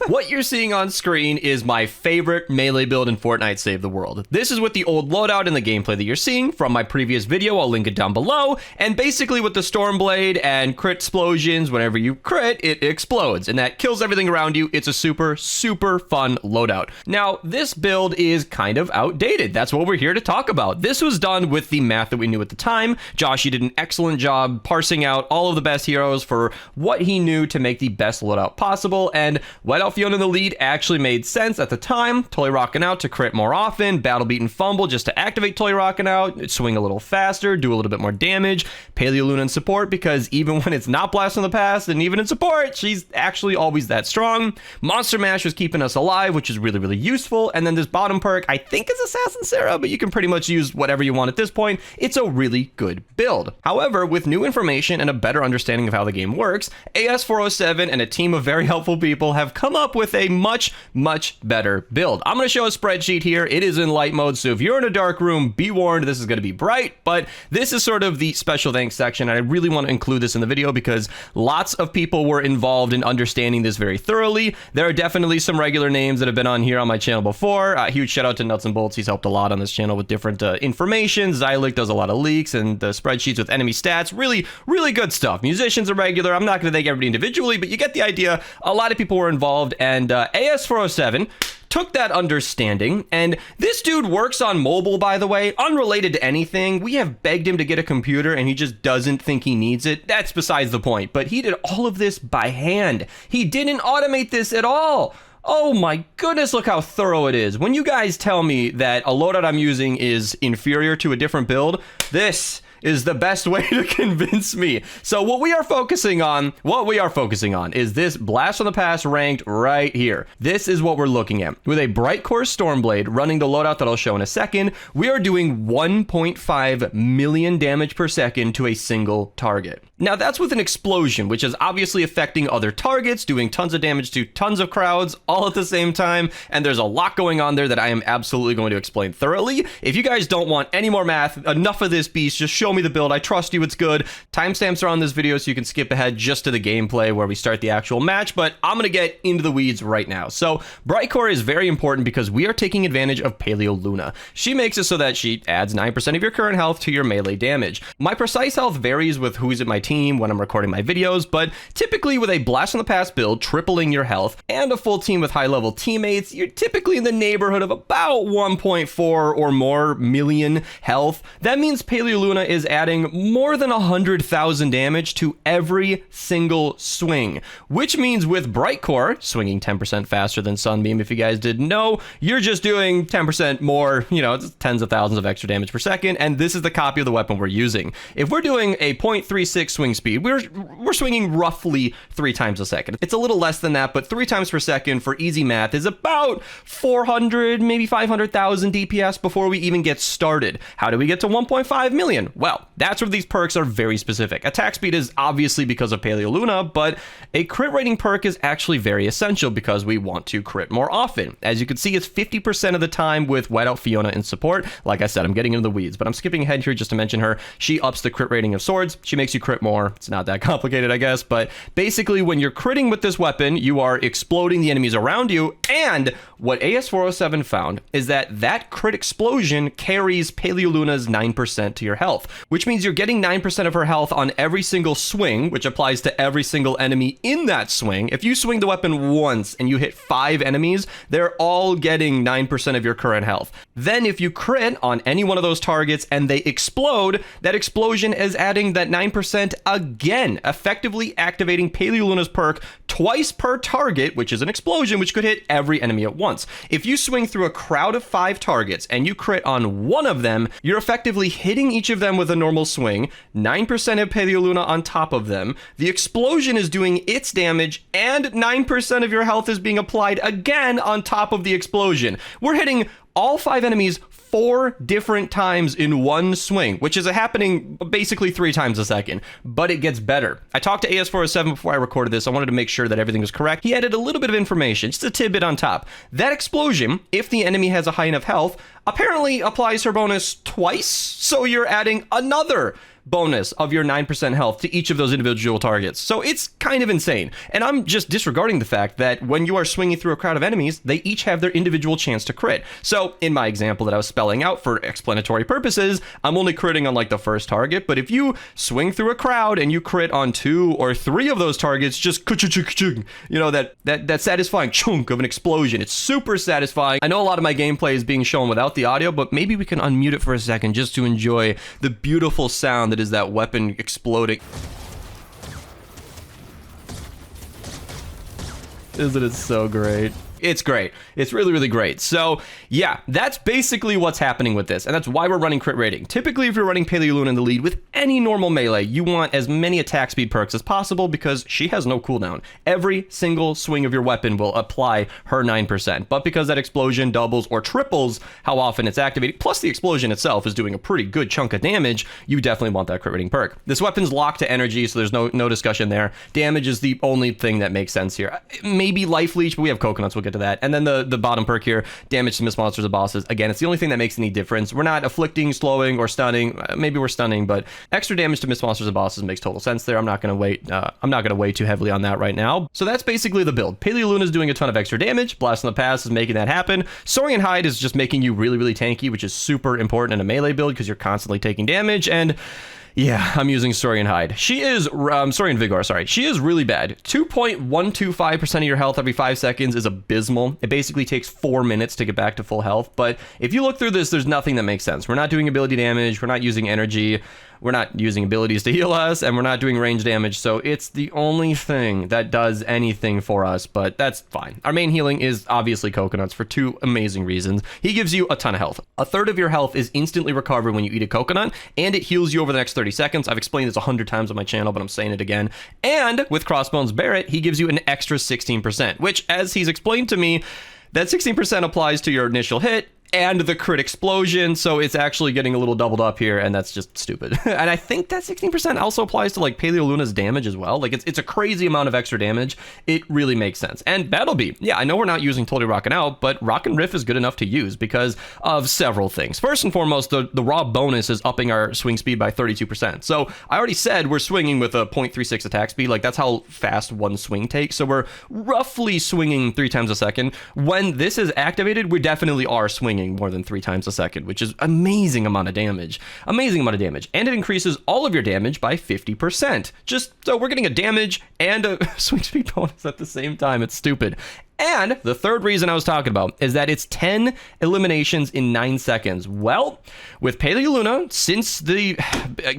What you're seeing on screen is my favorite melee build in Fortnite Save the World. This is with the old loadout and the gameplay that you're seeing from my previous video. I'll link it down below. And basically with the Stormblade and crit explosions, whenever you crit, it explodes. And that kills everything around you. It's a super, super fun loadout. Now, this build is kind of outdated. That's what we're here to talk about. This was done with the math that we knew at the time. Josh, you did an excellent job parsing out all of the best heroes for what he knew to make the best loadout possible. And Whiteout Fiona in the lead actually made sense at the time. Totally rocking out to crit more often, battle beat and fumble just to activate totally rocking out, swing a little faster, do a little bit more damage. Paleo Luna in support because even when it's not Blast from the Past and even in support, she's actually always that strong. Monster Mash was keeping us alive, which is really, really useful. And then this bottom perk, I think is Assassin Sarah, but you can pretty much use whatever you want at this point. It's a really good build. However, with new information and a better understanding of how the game works, AS407 and a team of very helpful people have come up with a much, much better build. I'm going to show a spreadsheet here. It is in light mode, so if you're in a dark room, be warned, this is going to be bright, but this is sort of the special thanks section. And I really want to include this in the video because lots of people were involved in understanding this very thoroughly. There are definitely some regular names that have been on here on my channel before. Huge shout out to Nuts and Bolts. He's helped a lot on this channel with different information. Zylic does a lot of leaks and the spreadsheets with enemy stats. Really, really good stuff. Musicians are regular. I'm not going to thank everybody individually, but you get the idea. A lot of people were involved, and AS407 took that understanding, and this dude works on mobile, by the way, unrelated to anything. We have begged him to get a computer, and he just doesn't think he needs it. That's besides the point, but he did all of this by hand. He didn't automate this at all. Oh my goodness, look how thorough it is. When you guys tell me that a loadout I'm using is inferior to a different build, this is the best way to convince me. So what we are focusing on is this Blast from the Past ranked right here. This is what we're looking at. With a Bright Core Stormblade running the loadout that I'll show in a second, we are doing 1.5 million damage per second to a single target. Now that's with an explosion, which is obviously affecting other targets, doing tons of damage to tons of crowds all at the same time, and there's a lot going on there that I am absolutely going to explain thoroughly. If you guys don't want any more math, enough of this beast, just show me the build. I trust you, it's good. Timestamps are on this video so you can skip ahead just to the gameplay where we start the actual match, but I'm gonna get into the weeds right now. So Bright Core is very important because we are taking advantage of Paleo Luna. She makes it so that she adds 9% of your current health to your melee damage. My precise health varies with who's in my team when I'm recording my videos, but typically with a Blast from the Past build tripling your health and a full team with high level teammates, you're typically in the neighborhood of about 1.4 or more million health. That means Paleo Luna is adding more than 100,000 damage to every single swing, which means with Bright Core swinging 10% faster than Sunbeam, if you guys didn't know, you're just doing 10% more, you know, it's tens of thousands of extra damage per second, and this is the copy of the weapon we're using. If we're doing a 0.36 swing speed. We're swinging roughly 3 times a second. It's a little less than that, but 3 times per second for easy math is about 400, maybe 500,000 DPS before we even get started. How do we get to 1.5 million? Well, that's where these perks are very specific. Attack speed is obviously because of Paleoluna, but a crit rating perk is actually very essential because we want to crit more often. As you can see, it's 50% of the time with Whiteout Fiona in support. Like I said, I'm getting into the weeds, but I'm skipping ahead here just to mention her. She ups the crit rating of swords. She makes you crit more. It's not that complicated, I guess, but basically when you're critting with this weapon, you are exploding the enemies around you, and what AS407 found is that crit explosion carries Paleoluna's 9% to your health, which means you're getting 9% of her health on every single swing, which applies to every single enemy in that swing. If you swing the weapon once and you hit 5 enemies, they're all getting 9% of your current health. Then if you crit on any one of those targets and they explode, that explosion is adding that 9% again, effectively activating Paleoluna's perk twice per target, which is an explosion, which could hit every enemy at once. If you swing through a crowd of 5 targets and you crit on one of them, you're effectively hitting each of them with a normal swing, 9% of Paleoluna on top of them, the explosion is doing its damage, and 9% of your health is being applied again on top of the explosion. We're hitting all 5 enemies 4 different times in one swing, which is happening basically 3 times a second, but it gets better. I talked to AS407 before I recorded this. I wanted to make sure that everything was correct. He added a little bit of information, just a tidbit on top. That explosion, if the enemy has a high enough health, apparently applies her bonus twice, so you're adding another bonus of your 9% health to each of those individual targets. So it's kind of insane. And I'm just disregarding the fact that when you are swinging through a crowd of enemies, they each have their individual chance to crit. So in my example that I was spelling out for explanatory purposes, I'm only critting on like the first target, but if you swing through a crowd and you crit on 2 or 3 of those targets, just you know, that satisfying chunk of an explosion. It's super satisfying. I know a lot of my gameplay is being shown without the audio, but maybe we can unmute it for a second just to enjoy the beautiful sound that is that weapon exploding. Isn't it so great? It's great. It's really, really great. So yeah, that's basically what's happening with this, and that's why we're running crit rating. Typically, if you're running Paleoluna in the lead with any normal melee, you want as many attack speed perks as possible because she has no cooldown. Every single swing of your weapon will apply her 9%, but because that explosion doubles or triples how often it's activated, plus the explosion itself is doing a pretty good chunk of damage, you definitely want that crit rating perk. This weapon's locked to energy, so there's no discussion there. Damage is the only thing that makes sense here. Maybe life leech, but we have coconuts, we'll get to that. And then the bottom perk here, damage to miss monsters and bosses. Again, it's the only thing that makes any difference. We're not afflicting, slowing, or stunning. Maybe we're stunning, but extra damage to miss monsters and bosses makes total sense there. I'm not gonna wait too heavily on that right now. So that's basically the build. Paleoluna is doing a ton of extra damage. Blast in the Past is making that happen. Saurian Hide is just making you really, really tanky, which is super important in a melee build because you're constantly taking damage. And yeah, I'm using Saurian Hide. She is, Saurian Vigor, sorry. She is really bad. 2.125% of your health every 5 seconds is abysmal. It basically takes 4 minutes to get back to full health. But if you look through this, there's nothing that makes sense. We're not doing ability damage. We're not using energy. We're not using abilities to heal us, and we're not doing range damage, so it's the only thing that does anything for us, but that's fine. Our main healing is obviously coconuts for 2 amazing reasons. He gives you a ton of health. A third of your health is instantly recovered when you eat a coconut, and it heals you over the next 30 seconds. I've explained this 100 times on my channel, but I'm saying it again. And with Crossbones Barrett, he gives you an extra 16%, which, as he's explained to me, that 16% applies to your initial hit and the crit explosion, so it's actually getting a little doubled up here, and that's just stupid. And I think that 16% also applies to like Paleoluna's damage as well. Like it's a crazy amount of extra damage. It really makes sense. And Battle Beat, yeah, I know we're not using Totally Rockin' Out, but Rockin' Riff is good enough to use because of several things. First and foremost, the raw bonus is upping our swing speed by 32%. So I already said we're swinging with a 0.36 attack speed. Like that's how fast one swing takes. So we're roughly swinging 3 times a second. When this is activated, we definitely are swinging more than 3 times a second, which is amazing amount of damage. Amazing amount of damage. And it increases all of your damage by 50%. Just so we're getting a damage and a swing speed bonus at the same time. It's stupid. And the third reason I was talking about is that it's 10 eliminations in 9 seconds. Well, with Paleoluna, since the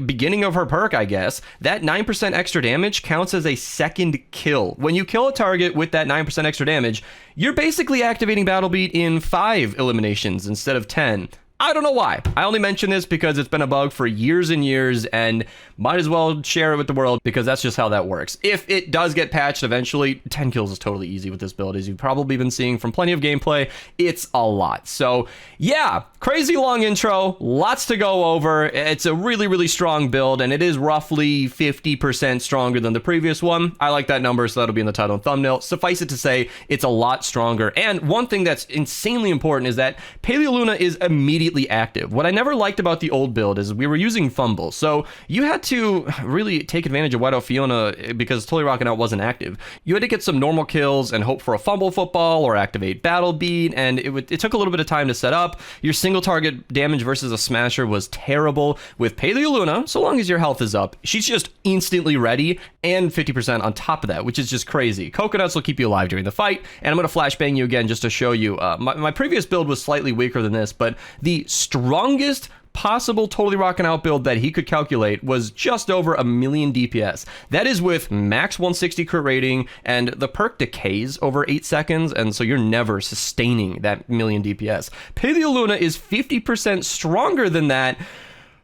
beginning of her perk, I guess, that 9% extra damage counts as a second kill. When you kill a target with that 9% extra damage, you're basically activating Battle Beat in 5 eliminations instead of 10. I don't know why. I only mention this because it's been a bug for years and years, and might as well share it with the world because that's just how that works. If it does get patched eventually, 10 kills is totally easy with this build, as you've probably been seeing from plenty of gameplay. It's a lot. So yeah, crazy long intro, lots to go over. It's a really, really strong build, and it is roughly 50% stronger than the previous one. I like that number, so that'll be in the title and thumbnail. Suffice it to say, it's a lot stronger. And one thing that's insanely important is that Paleoluna is immediately active. What I never liked about the old build is we were using fumble, so you had to really take advantage of Whiteout Fiona because Totally Rockin' Out wasn't active. You had to get some normal kills and hope for a fumble football or activate Battle Beat, and it took a little bit of time to set up. Your single target damage versus a smasher was terrible. With Paleoluna, so long as your health is up, she's just instantly ready, and 50% on top of that, which is just crazy. Coconuts will keep you alive during the fight, and I'm going to flashbang you again just to show you. My previous build was slightly weaker than this, but the strongest possible Totally Rockin' Out build that he could calculate was just over 1,000,000 DPS. That is with max 160 crit rating, and the perk decays over 8 seconds, and so you're never sustaining that 1,000,000 DPS. Paleoluna is 50% stronger than that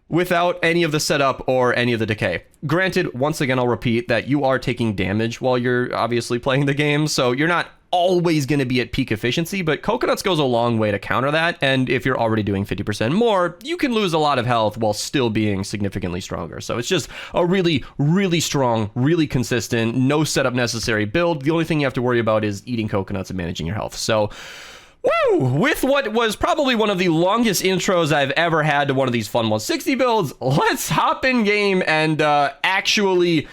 without any of the setup or any of the decay. Granted, once again, I'll repeat that you are taking damage while you're obviously playing the game, so you're not always going to be at peak efficiency, but Coconuts goes a long way to counter that, and if you're already doing 50% more, you can lose a lot of health while still being significantly stronger. So it's just a really, really strong, really consistent, no setup necessary build. The only thing you have to worry about is eating coconuts and managing your health. So woo! With what was probably one of the longest intros I've ever had to one of these fun 160 builds, let's hop in game and actually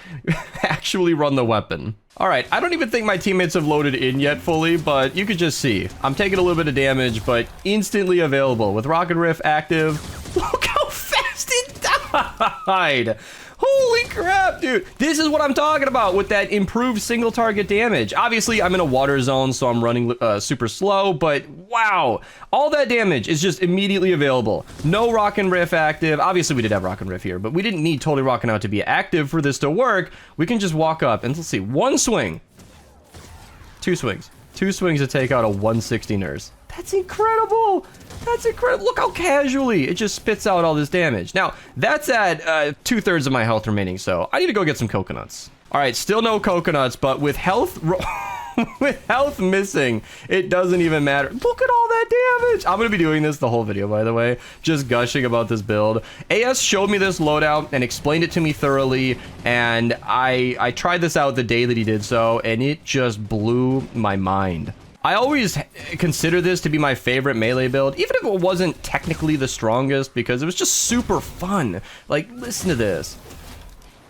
run the weapon. All right, I don't even think my teammates have loaded in yet fully, but you could just see. I'm taking a little bit of damage, but instantly available. With Rocket Riff active, look how fast it died! Holy crap, dude. This is what I'm talking about with that improved single target damage. Obviously, I'm in a water zone, so I'm running super slow, but wow. All that damage is just immediately available. No Rockin' Riff active. Obviously, we did have Rockin' Riff here, but we didn't need Totally Rockin' Out to be active for this to work. We can just walk up and let's see. One swing. Two swings. Two swings to take out a 160 nurse. That's incredible. That's incredible. Look how casually it just spits out all this damage. Now, that's at 2/3 of my health remaining, so I need to go get some coconuts. All right, still no coconuts, but with health with health missing, it doesn't even matter. Look at all that damage. I'm going to be doing this the whole video, by the way, just gushing about this build. AS showed me this loadout and explained it to me thoroughly, and I tried this out the day that he did so, and it just blew my mind. I always consider this to be my favorite melee build, even if it wasn't technically the strongest, because it was just super fun. Like, listen to this.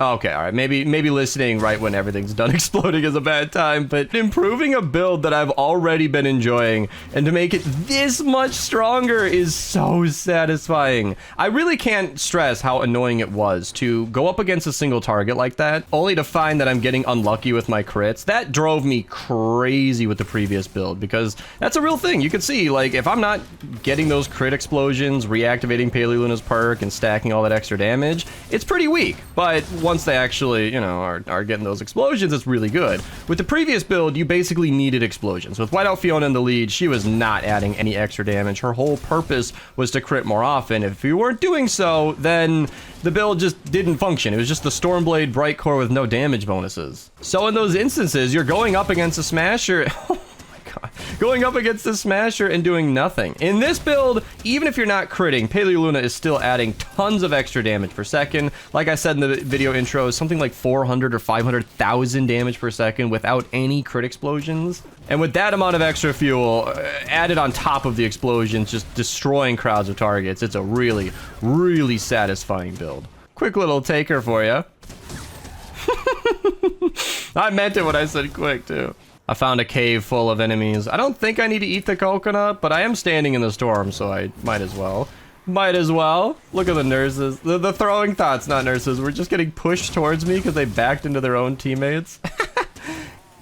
Okay, all right, maybe listening right when everything's done exploding is a bad time, but improving a build that I've already been enjoying and to make it this much stronger is so satisfying. I really can't stress how annoying it was to go up against a single target like that, only to find that I'm getting unlucky with my crits. That drove me crazy with the previous build, because that's a real thing. You can see, like, if I'm not getting those crit explosions, reactivating Paleoluna's perk, and stacking all that extra damage, it's pretty weak, but once they actually, you know, are getting those explosions, it's really good. With the previous build, you basically needed explosions. With Whiteout Fiona in the lead, she was not adding any extra damage. Her whole purpose was to crit more often. If you weren't doing so, then the build just didn't function. It was just the Stormblade Bright Core with no damage bonuses. So in those instances, you're going up against a Smasher. Going up against the Smasher and doing nothing. In this build, even if you're not critting, Paleoluna is still adding tons of extra damage per second. Like I said in the video intro, something like 400 or 500,000 damage per second without any crit explosions. And with that amount of extra fuel added on top of the explosions, just destroying crowds of targets, it's a really, really satisfying build. Quick little taker for you. I meant it when I said quick, too. I found a cave full of enemies. I don't think I need to eat the coconut, but I am standing in the storm, so I might as well. Might as well. Look at the nurses. The throwing thoughts, not nurses. We're just getting pushed towards me because they backed into their own teammates.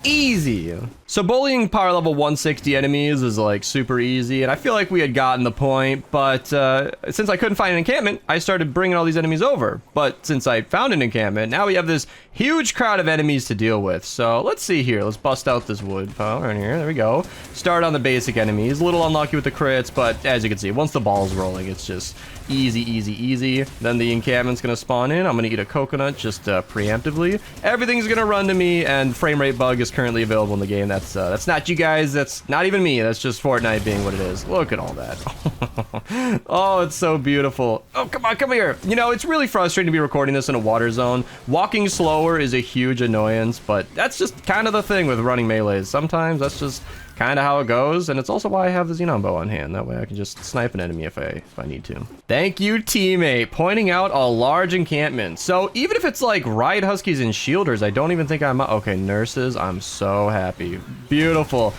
Easy. So bullying power level 160 enemies is like super easy, and I feel like we had gotten the point, but since I couldn't find an encampment, I started bringing all these enemies over. But since I found an encampment, now we have this huge crowd of enemies to deal with. So let's see here. Let's bust out this wood pile right here. There we go. Start on the basic enemies. A little unlucky with the crits, but as you can see, once the ball's rolling, it's just easy, easy, easy. Then the encampment's gonna spawn in. I'm gonna eat a coconut just preemptively. Everything's gonna run to me, and frame rate bug is currently available in the game. That's not you guys. That's not even me. That's just Fortnite being what it is. Look at all that. Oh, it's so beautiful. Oh, come on, come here. You know, it's really frustrating to be recording this in a water zone. Walking slower is a huge annoyance, but that's just kind of the thing with running melees. Sometimes that's just kind of how it goes, and it's also why I have the Xenon bow on hand. That way I can just snipe an enemy if I need to. Thank you, teammate, pointing out a large encampment. So even if it's like Riot Huskies and Shielders, I don't even think I'm... Okay, nurses, I'm so happy. Beautiful.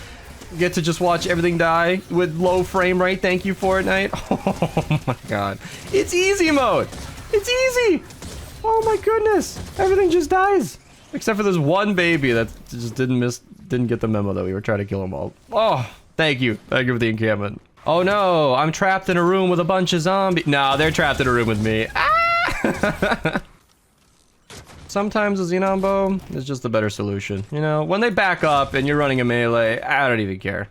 Get to just watch everything die with low frame rate. Thank you, Fortnite. Oh my god. It's easy mode. It's easy. Oh my goodness. Everything just dies. Except for this one baby that just didn't get the memo that we were trying to kill them all. Oh, thank you. Thank you for the encampment. Oh no, I'm trapped in a room with a bunch of zombies. No, they're trapped in a room with me. Ah! Sometimes a Xenon bow is just a better solution. You know, when they back up and you're running a melee, I don't even care.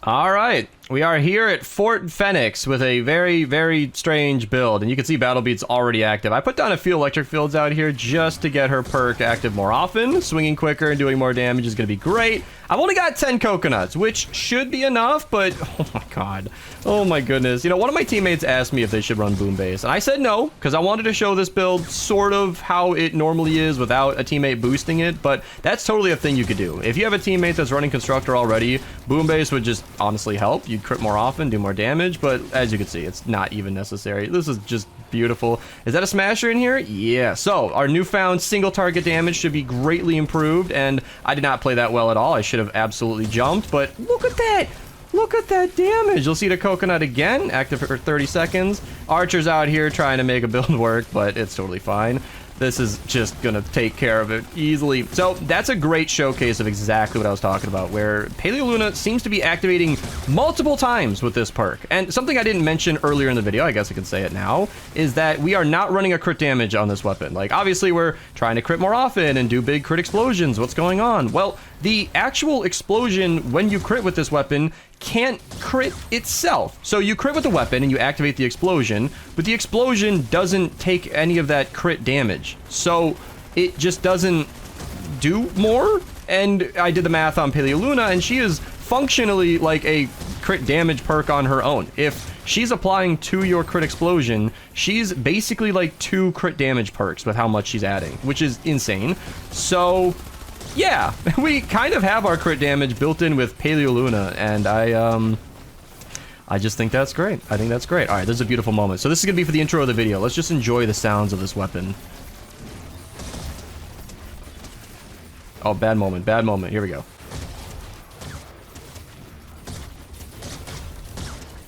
All right, we are here at Fort Phoenix with a very, very strange build, and you can see Battle Beat's already active. I put down a few electric fields out here just to get her perk active more often. Swinging quicker and doing more damage is going to be great. I've only got 10 coconuts, which should be enough, but oh my god. Oh my goodness. You know, one of my teammates asked me if they should run Boom Base, and I said no, because I wanted to show this build sort of how it normally is without a teammate boosting it, but that's totally a thing you could do. If you have a teammate that's running Constructor already, Boom Base would just honestly help. You'd crit more often, do more damage, but as you can see, it's not even necessary. This is just beautiful. Is that a smasher in here? Yeah. So our newfound single target damage should be greatly improved, and I did not play that well at all. I should have absolutely jumped, but look at that. Look at that damage. You'll see the coconut again, active for 30 seconds. Archer's out here trying to make a build work, but it's totally fine. This is just gonna take care of it easily. So that's a great showcase of exactly what I was talking about, where Paleoluna seems to be activating multiple times with this perk. And something I didn't mention earlier in the video, I guess I can say it now, is that we are not running a crit damage on this weapon. Like, obviously we're trying to crit more often and do big crit explosions. What's going on? Well, the actual explosion when you crit with this weapon can't crit itself. So you crit with the weapon and you activate the explosion, but the explosion doesn't take any of that crit damage. So it just doesn't do more. And I did the math on Paleoluna, and she is functionally like a crit damage perk on her own. If she's applying to your crit explosion, she's basically like 2 crit damage perks with how much she's adding, which is insane. So yeah, we kind of have our crit damage built in with Paleoluna, and I just think that's great. I think that's great. All right, this is a beautiful moment. So this is gonna be for the intro of the video. Let's just enjoy the sounds of this weapon. Oh, bad moment, bad moment. Here we go.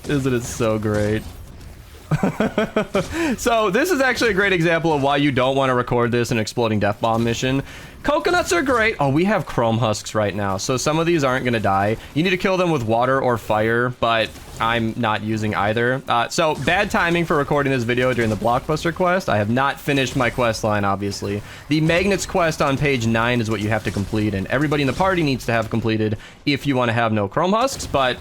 Isn't it so great? So this is actually a great example of why you don't want to record this in an exploding death bomb mission. Coconuts are great. Oh, we have chrome husks right now, so some of these aren't going to die. You need to kill them with water or fire, but I'm not using either. So bad timing for recording this video during the Blockbuster quest. I have not finished my quest line, obviously. The Magnets quest on page 9 is what you have to complete, and everybody in the party needs to have completed if you want to have no chrome husks, but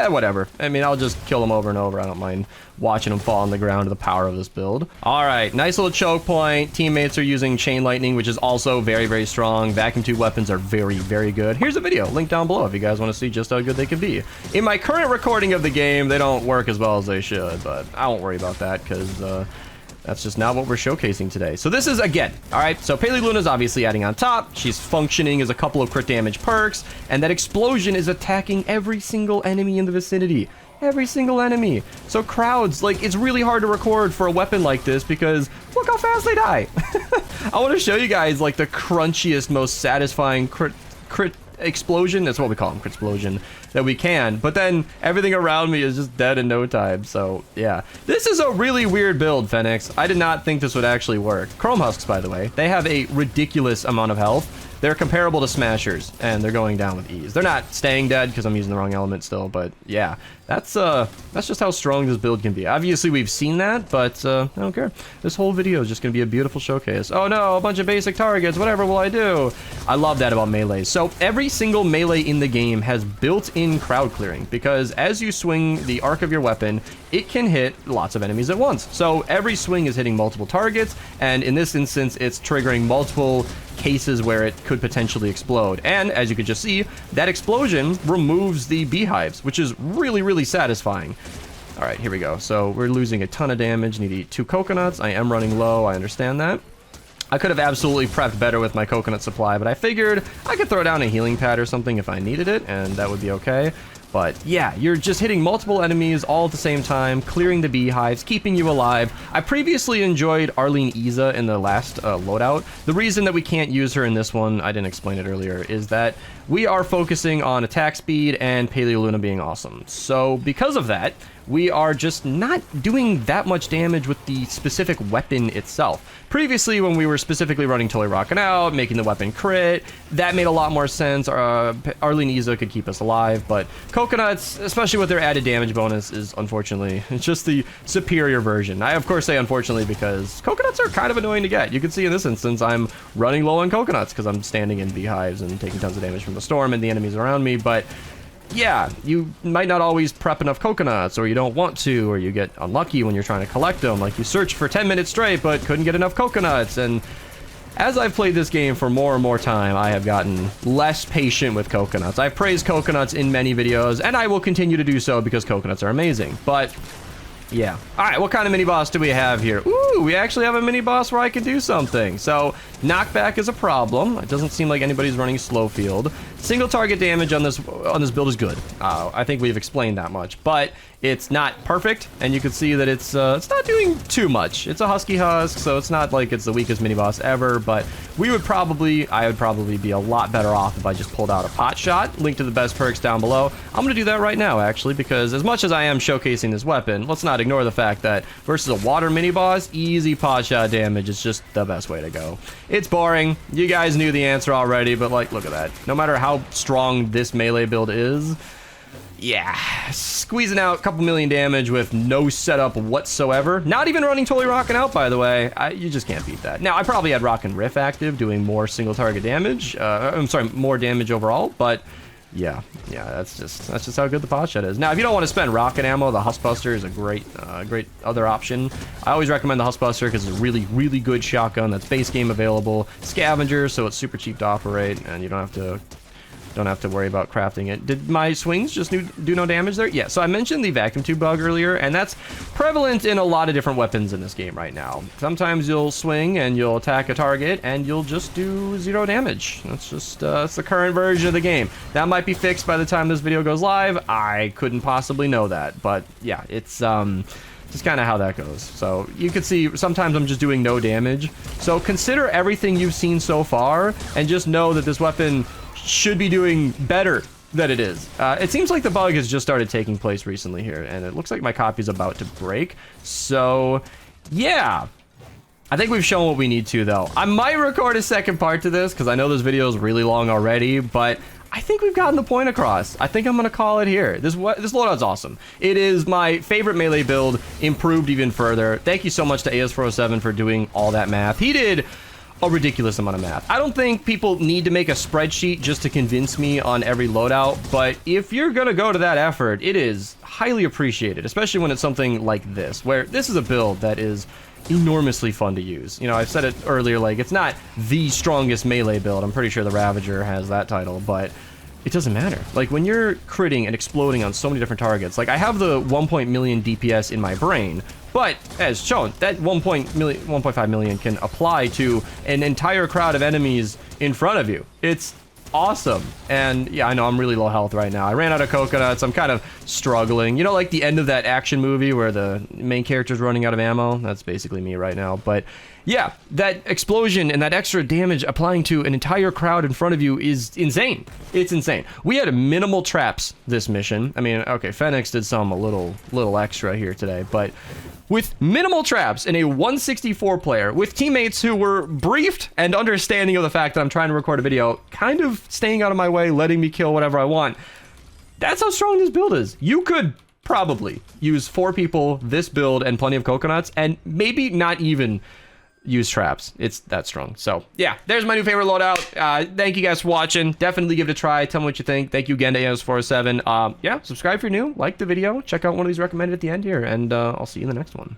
whatever. I mean, I'll just kill them over and over. I don't mind watching them fall on the ground to the power of this build. All right, nice little choke point. Teammates are using chain lightning, which is also very, very strong. Vacuum tube weapons are very, very good. Here's a video, link down below if you guys want to see just how good they can be. In my current recording of the game, they don't work as well as they should, but I won't worry about that because that's just not what we're showcasing today. So this is, again, all right, so Paleoluna's obviously adding on top. She's functioning as a couple of crit damage perks, and that explosion is attacking every single enemy in the vicinity. Every single enemy. So crowds, like, it's really hard to record for a weapon like this because look how fast they die. I want to show you guys, like, the crunchiest, most satisfying crit explosion, that's what we call them, crit explosion, that we can. But then everything around me is just dead in no time. So yeah, this is a really weird build, Phoenix. I did not think this would actually work. Chrome Husks, by the way, they have a ridiculous amount of health. They're comparable to Smashers, and they're going down with ease. They're not staying dead because I'm using the wrong element still, but yeah, that's just how strong this build can be. Obviously, we've seen that, but I don't care. This whole video is just gonna be a beautiful showcase. Oh no, a bunch of basic targets. Whatever will I do? I love that about melees. So every single melee in the game has built-in crowd clearing because as you swing the arc of your weapon, it can hit lots of enemies at once. So every swing is hitting multiple targets, and in this instance, it's triggering multiple cases where it could potentially explode. And as you can just see, that explosion removes the beehives, which is really, really satisfying. All right, here we go. So we're losing a ton of damage. Need to eat 2 coconuts. I am running low. I understand that. I could have absolutely prepped better with my coconut supply, but I figured I could throw down a healing pad or something if I needed it, and that would be okay. But yeah, you're just hitting multiple enemies all at the same time, clearing the beehives, keeping you alive. I previously enjoyed Arlene Iza in the last loadout. The reason that we can't use her in this one, I didn't explain it earlier, is that we are focusing on attack speed and Paleoluna being awesome. So because of that, we are just not doing that much damage with the specific weapon itself. Previously, when we were specifically running Totally Rockin' Out, making the weapon crit, that made a lot more sense. Arlene Iza could keep us alive, but coconuts, especially with their added damage bonus, is unfortunately, it's just the superior version. I, of course, say unfortunately because coconuts are kind of annoying to get. You can see in this instance, I'm running low on coconuts because I'm standing in beehives and taking tons of damage from the storm and the enemies around me, but yeah, you might not always prep enough coconuts, or you don't want to, or you get unlucky when you're trying to collect them. Like you searched for 10 minutes straight, but couldn't get enough coconuts. And as I've played this game for more and more time, I have gotten less patient with coconuts. I've praised coconuts in many videos, and I will continue to do so because coconuts are amazing. But yeah. All right, what kind of mini boss do we have here? Ooh, we actually have a mini boss where I can do something. So knockback is a problem. It doesn't seem like anybody's running slow field. Single target damage on this build is good. I think we've explained that much, but it's not perfect, and you can see that it's not doing too much. It's a Husky Husk, so it's not like it's the weakest mini boss ever, but I would probably be a lot better off if I just pulled out a pot shot. Link to the best perks down below. I'm gonna do that right now, actually, because as much as I am showcasing this weapon, let's not ignore the fact that versus a water mini boss, easy pot shot damage is just the best way to go. It's boring. You guys knew the answer already, but like, look at that. No matter how strong this melee build is, yeah, squeezing out a couple million damage with no setup whatsoever. Not even running Totally Rockin' Out, by the way. You just can't beat that. Now, I probably had Rockin' Riff active, doing more single target damage. I'm sorry, more damage overall, but yeah, that's just how good the pot shot is. Now, if you don't want to spend rocket ammo, the Huskbuster is a great other option. I always recommend the Huskbuster because it's a really, really good shotgun that's base game available. Scavenger, so it's super cheap to operate, and you don't have to worry about crafting it. Did my swings just do no damage there? Yeah, so I mentioned the vacuum tube bug earlier, and that's prevalent in a lot of different weapons in this game right now. Sometimes you'll swing and you'll attack a target and you'll just do 0 damage. That's just it's the current version of the game. That might be fixed by the time this video goes live. I couldn't possibly know that, but yeah, it's just kind of how that goes. So you can see sometimes I'm just doing no damage. So consider everything you've seen so far and just know that this weapon should be doing better than it is. It seems like the bug has just started taking place recently here, and it looks like my copy's about to break. So yeah, I think we've shown what we need to, though. I might record a second part to this because I know this video is really long already, but I think we've gotten the point across. I think I'm gonna call it here. This loadout's awesome. It is my favorite melee build, improved even further. Thank you so much to AS407 for doing all that math. He did a ridiculous amount of math. I don't think people need to make a spreadsheet just to convince me on every loadout, but if you're gonna go to that effort, it is highly appreciated, especially when it's something like this, where this is a build that is enormously fun to use. You know, I've said it earlier, like, it's not the strongest melee build. I'm pretty sure the Ravager has that title, but it doesn't matter. Like, when you're critting and exploding on so many different targets, like, I have the 1 million DPS in my brain, but as shown, that 1.5 million can apply to an entire crowd of enemies in front of you. It's awesome. And yeah, I know I'm really low health right now. I ran out of coconuts. I'm kind of struggling. You know, like the end of that action movie where the main character's running out of ammo? That's basically me right now. But yeah, that explosion and that extra damage applying to an entire crowd in front of you is insane. It's insane. We had minimal traps this mission. I mean, okay, Phoenix did some a little extra here today, but with minimal traps in a 164 player, with teammates who were briefed and understanding of the fact that I'm trying to record a video, kind of staying out of my way, letting me kill whatever I want. That's how strong this build is. You could probably use 4 people, this build, and plenty of coconuts, and maybe not even use traps. It's that strong. So yeah, there's my new favorite loadout. Thank you guys for watching. Definitely give it a try. Tell me what you think. Thank you again to AOS407. Yeah, subscribe if you're new, like the video, check out one of these recommended at the end here, and I'll see you in the next one.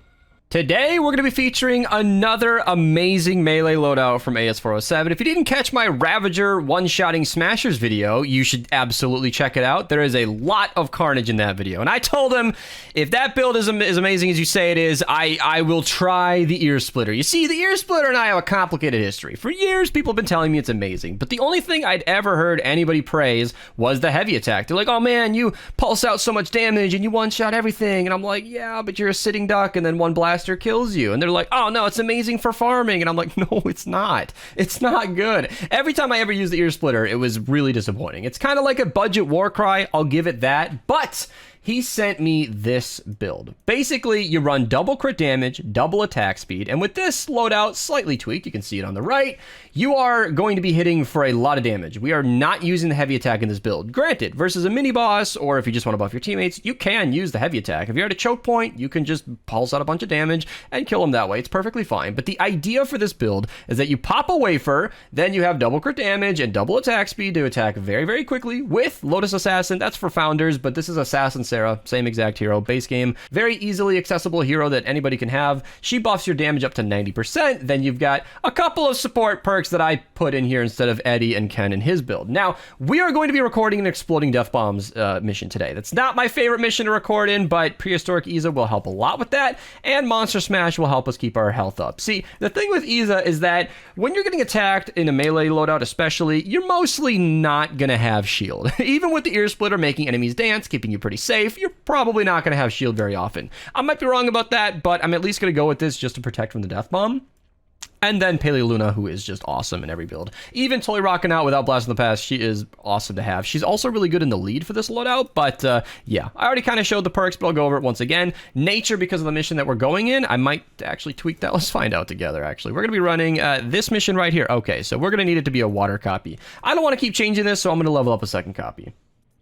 Today, we're going to be featuring another amazing melee loadout from AS407. If you didn't catch my Ravager one-shotting Smashers video, you should absolutely check it out. There is a lot of carnage in that video. And I told him, if that build is as amazing as you say it is, I will try the Earsplitter. You see, the Earsplitter and I have a complicated history. For years, people have been telling me it's amazing. But the only thing I'd ever heard anybody praise was the heavy attack. They're like, oh man, you pulse out so much damage and you one-shot everything. And I'm like, yeah, but you're a sitting duck and then one blast kills you. And they're like, oh no, it's amazing for farming. And I'm like, no, it's not. It's not good. Every time I ever used the Earsplitter, it was really disappointing. It's kind of like a budget war cry, I'll give it that, but he sent me this build. Basically, you run double crit damage, double attack speed, and with this loadout slightly tweaked, you can see it on the right, you are going to be hitting for a lot of damage. We are not using the heavy attack in this build. Granted, versus a mini boss, or if you just want to buff your teammates, you can use the heavy attack. If you're at a choke point, you can just pulse out a bunch of damage and kill them that way. It's perfectly fine. But the idea for this build is that you pop a wafer, then you have double crit damage and double attack speed to attack very, very quickly with Lotus Assassin. That's for founders, but this is Assassin Sarah, same exact hero, base game, very easily accessible hero that anybody can have. She buffs your damage up to 90%. Then you've got a couple of support perks that I put in here instead of Eddie and Ken in his build. Now, we are going to be recording an Exploding Death Bombs mission today. That's not my favorite mission to record in, but Prehistoric Iza will help a lot with that, and Monster Smash will help us keep our health up. See, the thing with Iza is that when you're getting attacked in a melee loadout especially, you're mostly not going to have shield. Even with the Earsplitter making enemies dance, keeping you pretty safe, you're probably not going to have shield very often. I might be wrong about that, but I'm at least going to go with this just to protect from the Death Bomb. And then Paleo Luna, who is just awesome in every build. Even totally rocking out without Blast in the Past, she is awesome to have. She's also really good in the lead for this loadout, but yeah, I already kind of showed the perks, but I'll go over it once again. Nature, because of the mission that we're going in, I might actually tweak that. Let's find out together, actually. We're going to be running this mission right here. Okay, so we're going to need it to be a water copy. I don't want to keep changing this, so I'm going to level up a second copy.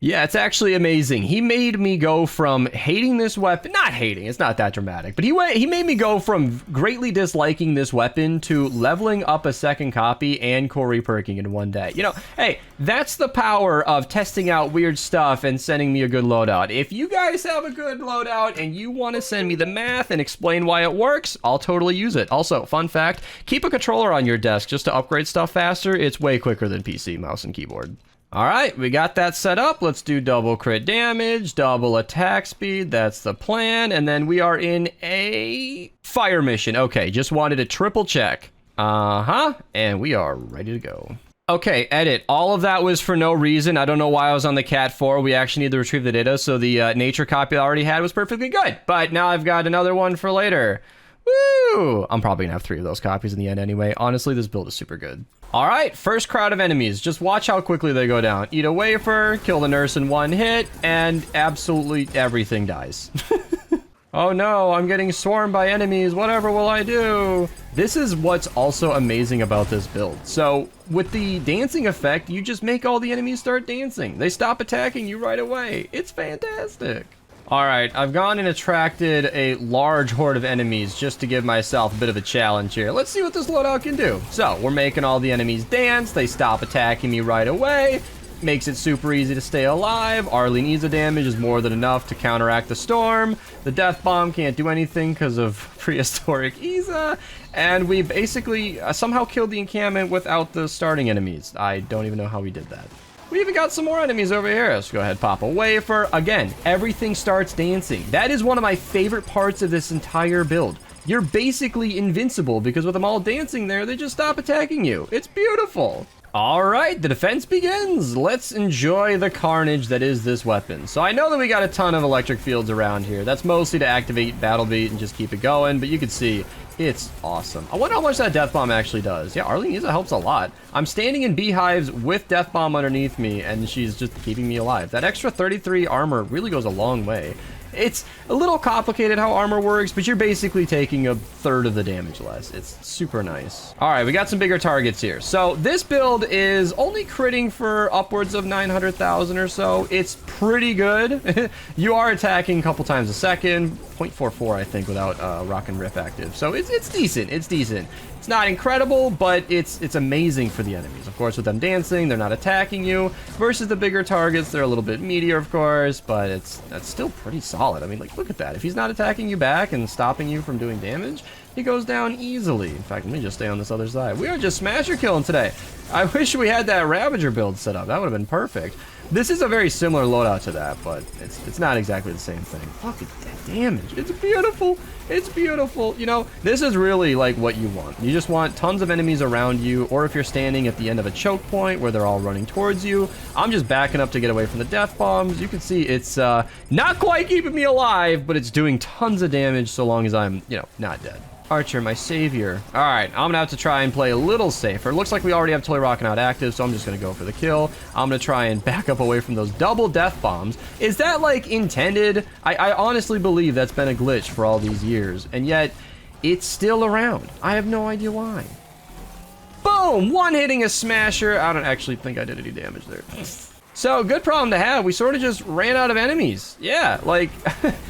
Yeah, it's actually amazing. He made me go from hating this weapon, not hating, it's not that dramatic, but he made me go from greatly disliking this weapon to leveling up a second copy and core reperking in one day. You know, hey, that's the power of testing out weird stuff and sending me a good loadout. If you guys have a good loadout and you want to send me the math and explain why it works, I'll totally use it. Also, fun fact, keep a controller on your desk just to upgrade stuff faster. It's way quicker than PC, mouse, and keyboard. All right, we got that set up. Let's do double crit damage, double attack speed. That's the plan. And then we are in a fire mission. Okay, just wanted to triple check. And we are ready to go. Okay, edit. All of that was for no reason. I don't know why I was on the Cat 4. We actually need to retrieve the data, so the nature copy I already had was perfectly good. But now I've got another one for later. Woo! I'm probably gonna have 3 of those copies in the end anyway. Honestly, this build is super good. All right, first crowd of enemies. Just watch how quickly they go down. Eat a wafer, kill the nurse in one hit, and absolutely everything dies. Oh no, I'm getting swarmed by enemies. Whatever will I do? This is what's also amazing about this build. So with the dancing effect, you just make all the enemies start dancing. They stop attacking you right away. It's fantastic. All right, I've gone and attracted a large horde of enemies just to give myself a bit of a challenge here. Let's see what this loadout can do. So we're making all the enemies dance. They stop attacking me right away. Makes it super easy to stay alive. Arlene Iza damage is more than enough to counteract the storm. The death bomb can't do anything because of prehistoric Iza. And we basically somehow killed the encampment without the starting enemies. I don't even know how we did that. We even got some more enemies over here. Let's go ahead, pop a wafer. Again, everything starts dancing. That is one of my favorite parts of this entire build. You're basically invincible because with them all dancing there, they just stop attacking you. It's beautiful. All right, the defense begins. Let's enjoy the carnage that is this weapon. So I know that we got a ton of electric fields around here. That's mostly to activate Battle Beat and just keep it going, but you can see It's awesome. I wonder how much that death bomb actually does. Yeah, Arleniza helps a lot. I'm standing in beehives with death bomb underneath me, and she's just keeping me alive. That extra 33 armor really goes a long way. It's a little complicated how armor works, but you're basically taking a third of the damage less. It's super nice. All right, we got some bigger targets here. So this build is only critting for upwards of 900,000 or so. It's pretty good. You are attacking a couple times a second, 0.44 I think without Rock and Rip active. So it's decent. It's decent. It's not incredible, but it's amazing for the enemies. Of course, with them dancing, they're not attacking you. Versus the bigger targets, they're a little bit meatier, of course, but that's still pretty solid. I mean, like, look at that. If he's not attacking you back and stopping you from doing damage, he goes down easily. In fact, let me just stay on this other side. We are just smasher killing today. I wish we had that Ravager build set up. That would have been perfect. This is a very similar loadout to that, but it's not exactly the same thing. Look at that damage. It's beautiful. It's beautiful. You know, this is really like what you want. You just want tons of enemies around you, or if you're standing at the end of a choke point where they're all running towards you. I'm just backing up to get away from the death bombs. You can see it's not quite keeping me alive, but it's doing tons of damage so long as I'm, you know, not dead. Archer, my savior. All right, I'm gonna have to try and play a little safer. Looks like we already have Toy Rockin' Out active, so I'm just gonna go for the kill. I'm gonna try and back up away from those double death bombs. Is that like intended? I honestly believe that's been a glitch for all these years, and yet it's still around. I have no idea why. Boom! One hitting a smasher. I don't actually think I did any damage there. So, good problem to have. We sort of just ran out of enemies. Yeah, like,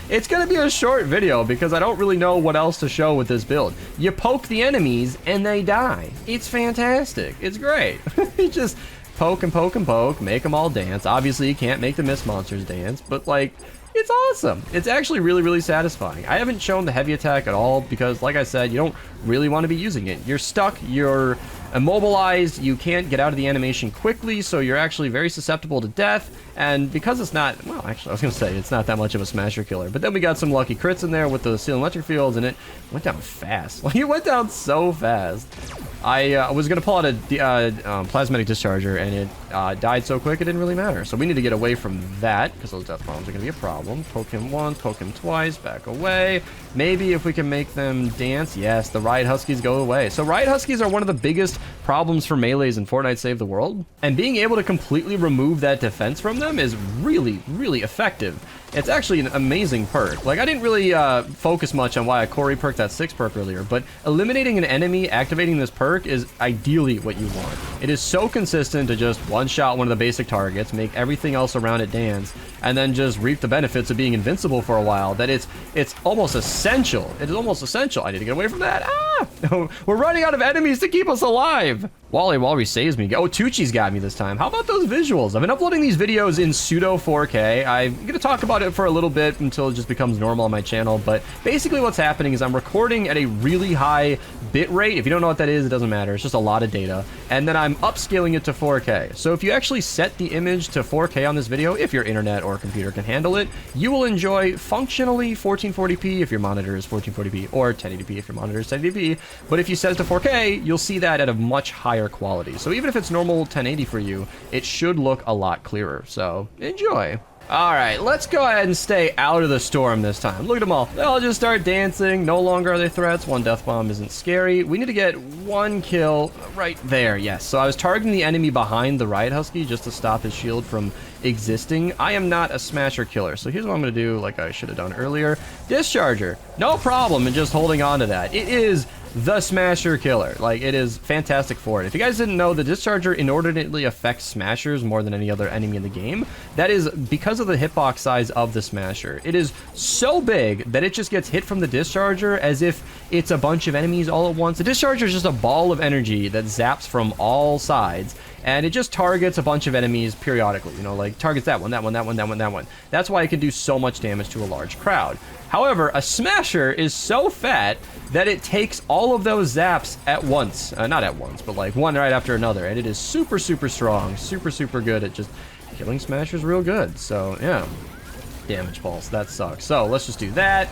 it's going to be a short video because I don't really know what else to show with this build. You poke the enemies and they die. It's fantastic. It's great. You just poke and poke and poke, make them all dance. Obviously, you can't make the mist monsters dance, but, like, it's awesome. It's actually really, really satisfying. I haven't shown the heavy attack at all because, like I said, you don't really want to be using it. You're stuck, you're immobilized, you can't get out of the animation quickly, so you're actually very susceptible to death. And because it's not, well, actually, I was going to say it's not that much of a smasher killer. But then we got some lucky crits in there with the Steel Electric Fields, and it went down fast. Like, it went down so fast. I was going to pull out a plasmatic discharger, and it died so quick it didn't really matter. So we need to get away from that, because those death bombs are going to be a problem. Poke him once, poke him twice, back away. Maybe if we can make them dance. Yes, the Riot Huskies go away. So Riot Huskies are one of the biggest problems for melees in Fortnite Save the World. And being able to completely remove that defense from them is really, really effective. It's actually an amazing perk. Like, I didn't really focus much on why I Corey perked that 6 perk earlier, but eliminating an enemy, activating this perk is ideally what you want. It is so consistent to just one-shot one of the basic targets, make everything else around it dance, and then just reap the benefits of being invincible for a while, that it's almost essential. It is almost essential. I need to get away from that. Ah! We're running out of enemies to keep us alive. Wally saves me. Oh, Tucci's got me this time. How about those visuals? I've been uploading these videos in pseudo 4K. I'm going to talk about it for a little bit until it just becomes normal on my channel, but basically what's happening is I'm recording at a really high bit rate. If you don't know what that is, it doesn't matter. It's just a lot of data. And then I'm upscaling it to 4K. So if you actually set the image to 4K on this video, if your internet or computer can handle it, you will enjoy functionally 1440p if your monitor is 1440p, or 1080p if your monitor is 1080p. But if you set it to 4K, you'll see that at a much higher quality. So even if it's normal 1080 for you, it should look a lot clearer. So enjoy. All right, let's go ahead and stay out of the storm this time. Look at them all. They all just start dancing. No longer are they threats. One death bomb isn't scary. We need to get one kill right there. Yes, so I was targeting the enemy behind the Riot Husky just to stop his shield from existing. I am not a smasher killer, so here's what I'm going to do like I should have done earlier. Discharger. No problem in just holding on to that. It is the smasher killer. Like, it is fantastic for it. If you guys didn't know, the discharger inordinately affects smashers more than any other enemy in the game. That is because of the hitbox size of the smasher. It is so big that it just gets hit from the discharger as if it's a bunch of enemies all at once. The discharger is just a ball of energy that zaps from all sides, and it just targets a bunch of enemies periodically, you know, like targets that one, that one, that one, that one, that one. That's why it can do so much damage to a large crowd. However, a smasher is so fat that it takes all of those zaps at once. Not at once, but like one right after another. And it is super, super strong, super, super good at just killing smashers real good. So, yeah. Damage pulse. That sucks. So, let's just do that.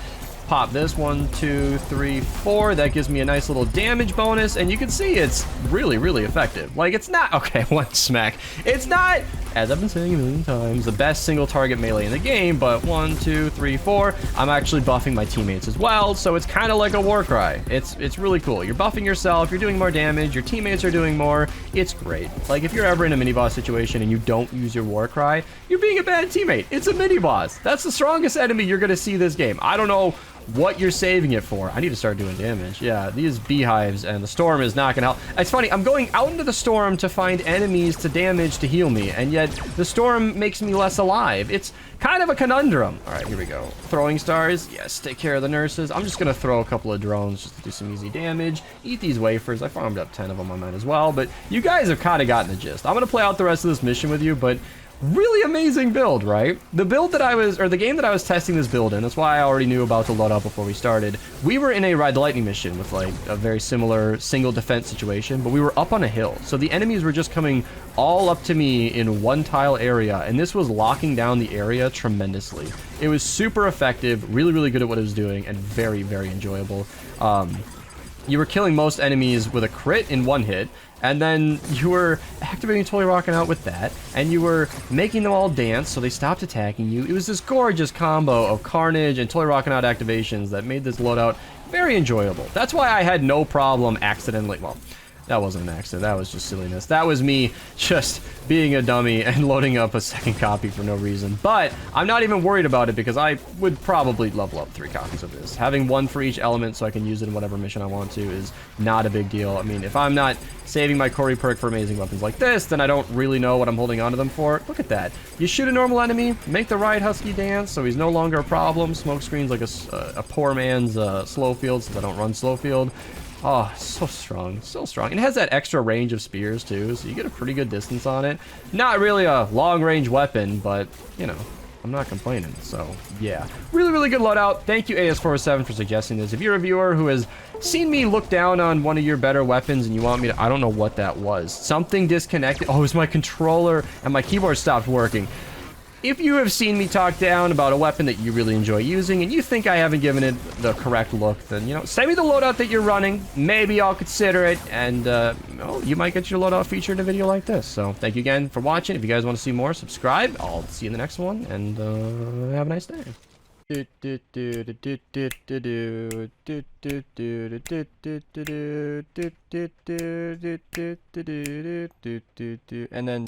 Pop this 1, 2, 3, 4. That gives me a nice little damage bonus, and you can see it's really, really effective. Like, it's not, okay, one smack. It's not as I've been saying a million times, the best single target melee in the game, but 1, 2, 3, 4, I'm actually buffing my teammates as well, so it's kind of like a war cry. It's really cool. You're buffing yourself, you're doing more damage, your teammates are doing more. It's great. Like, if you're ever in a mini-boss situation and you don't use your war cry, you're being a bad teammate. It's a mini-boss. That's the strongest enemy you're gonna see this game. I don't know what you're saving it for. I need to start doing damage. Yeah, these beehives and the storm is not gonna help. It's funny, I'm going out into the storm to find enemies to damage to heal me, and yet the storm makes me less alive. It's kind of a conundrum. All right, here we go. Throwing stars. Yes, take care of the nurses. I'm just gonna throw a couple of drones just to do some easy damage. Eat these wafers. I farmed up 10 of them, I might as well, but you guys have kind of gotten the gist. I'm gonna play out the rest of this mission with you, but really amazing build, right? The build that I was, or the game that I was testing this build in, that's why I already knew about the loadout before we started. We were in a Ride the Lightning mission with like a very similar single defense situation, but we were up on a hill. So the enemies were just coming all up to me in one tile area, and this was locking down the area tremendously. It was super effective, really, really good at what it was doing, and very, very enjoyable. You were killing most enemies with a crit in one hit, and then you were activating Totally Rocking Out with that, and you were making them all dance so they stopped attacking you. It was this gorgeous combo of Carnage and Totally Rocking Out activations that made this loadout very enjoyable. That's why I had no problem accidentally, well, that wasn't an accident, that was just silliness. That was me just being a dummy and loading up a second copy for no reason. But I'm not even worried about it because I would probably level up 3 copies of this. Having 1 for each element so I can use it in whatever mission I want to is not a big deal. I mean, if I'm not saving my Corey perk for amazing weapons like this, then I don't really know what I'm holding onto them for. Look at that. You shoot a normal enemy, make the Riot Husky dance so he's no longer a problem. Smoke screen's like a poor man's slow field since I don't run slow field. Oh, so strong, so strong. And it has that extra range of spears too, so you get a pretty good distance on it. Not really a long-range weapon, but, you know, I'm not complaining. So, yeah. Really, really good loadout. Thank you, AS407, for suggesting this. If you're a viewer who has seen me look down on one of your better weapons and you want me to... I don't know what that was. Something disconnected. Oh, it was my controller and my keyboard stopped working. If you have seen me talk down about a weapon that you really enjoy using and you think I haven't given it the correct look, then, you know, send me the loadout that you're running. Maybe I'll consider it, and oh, you might get your loadout featured in a video like this. So thank you again for watching. If you guys want to see more, subscribe. I'll see you in the next one, and have a nice day. And then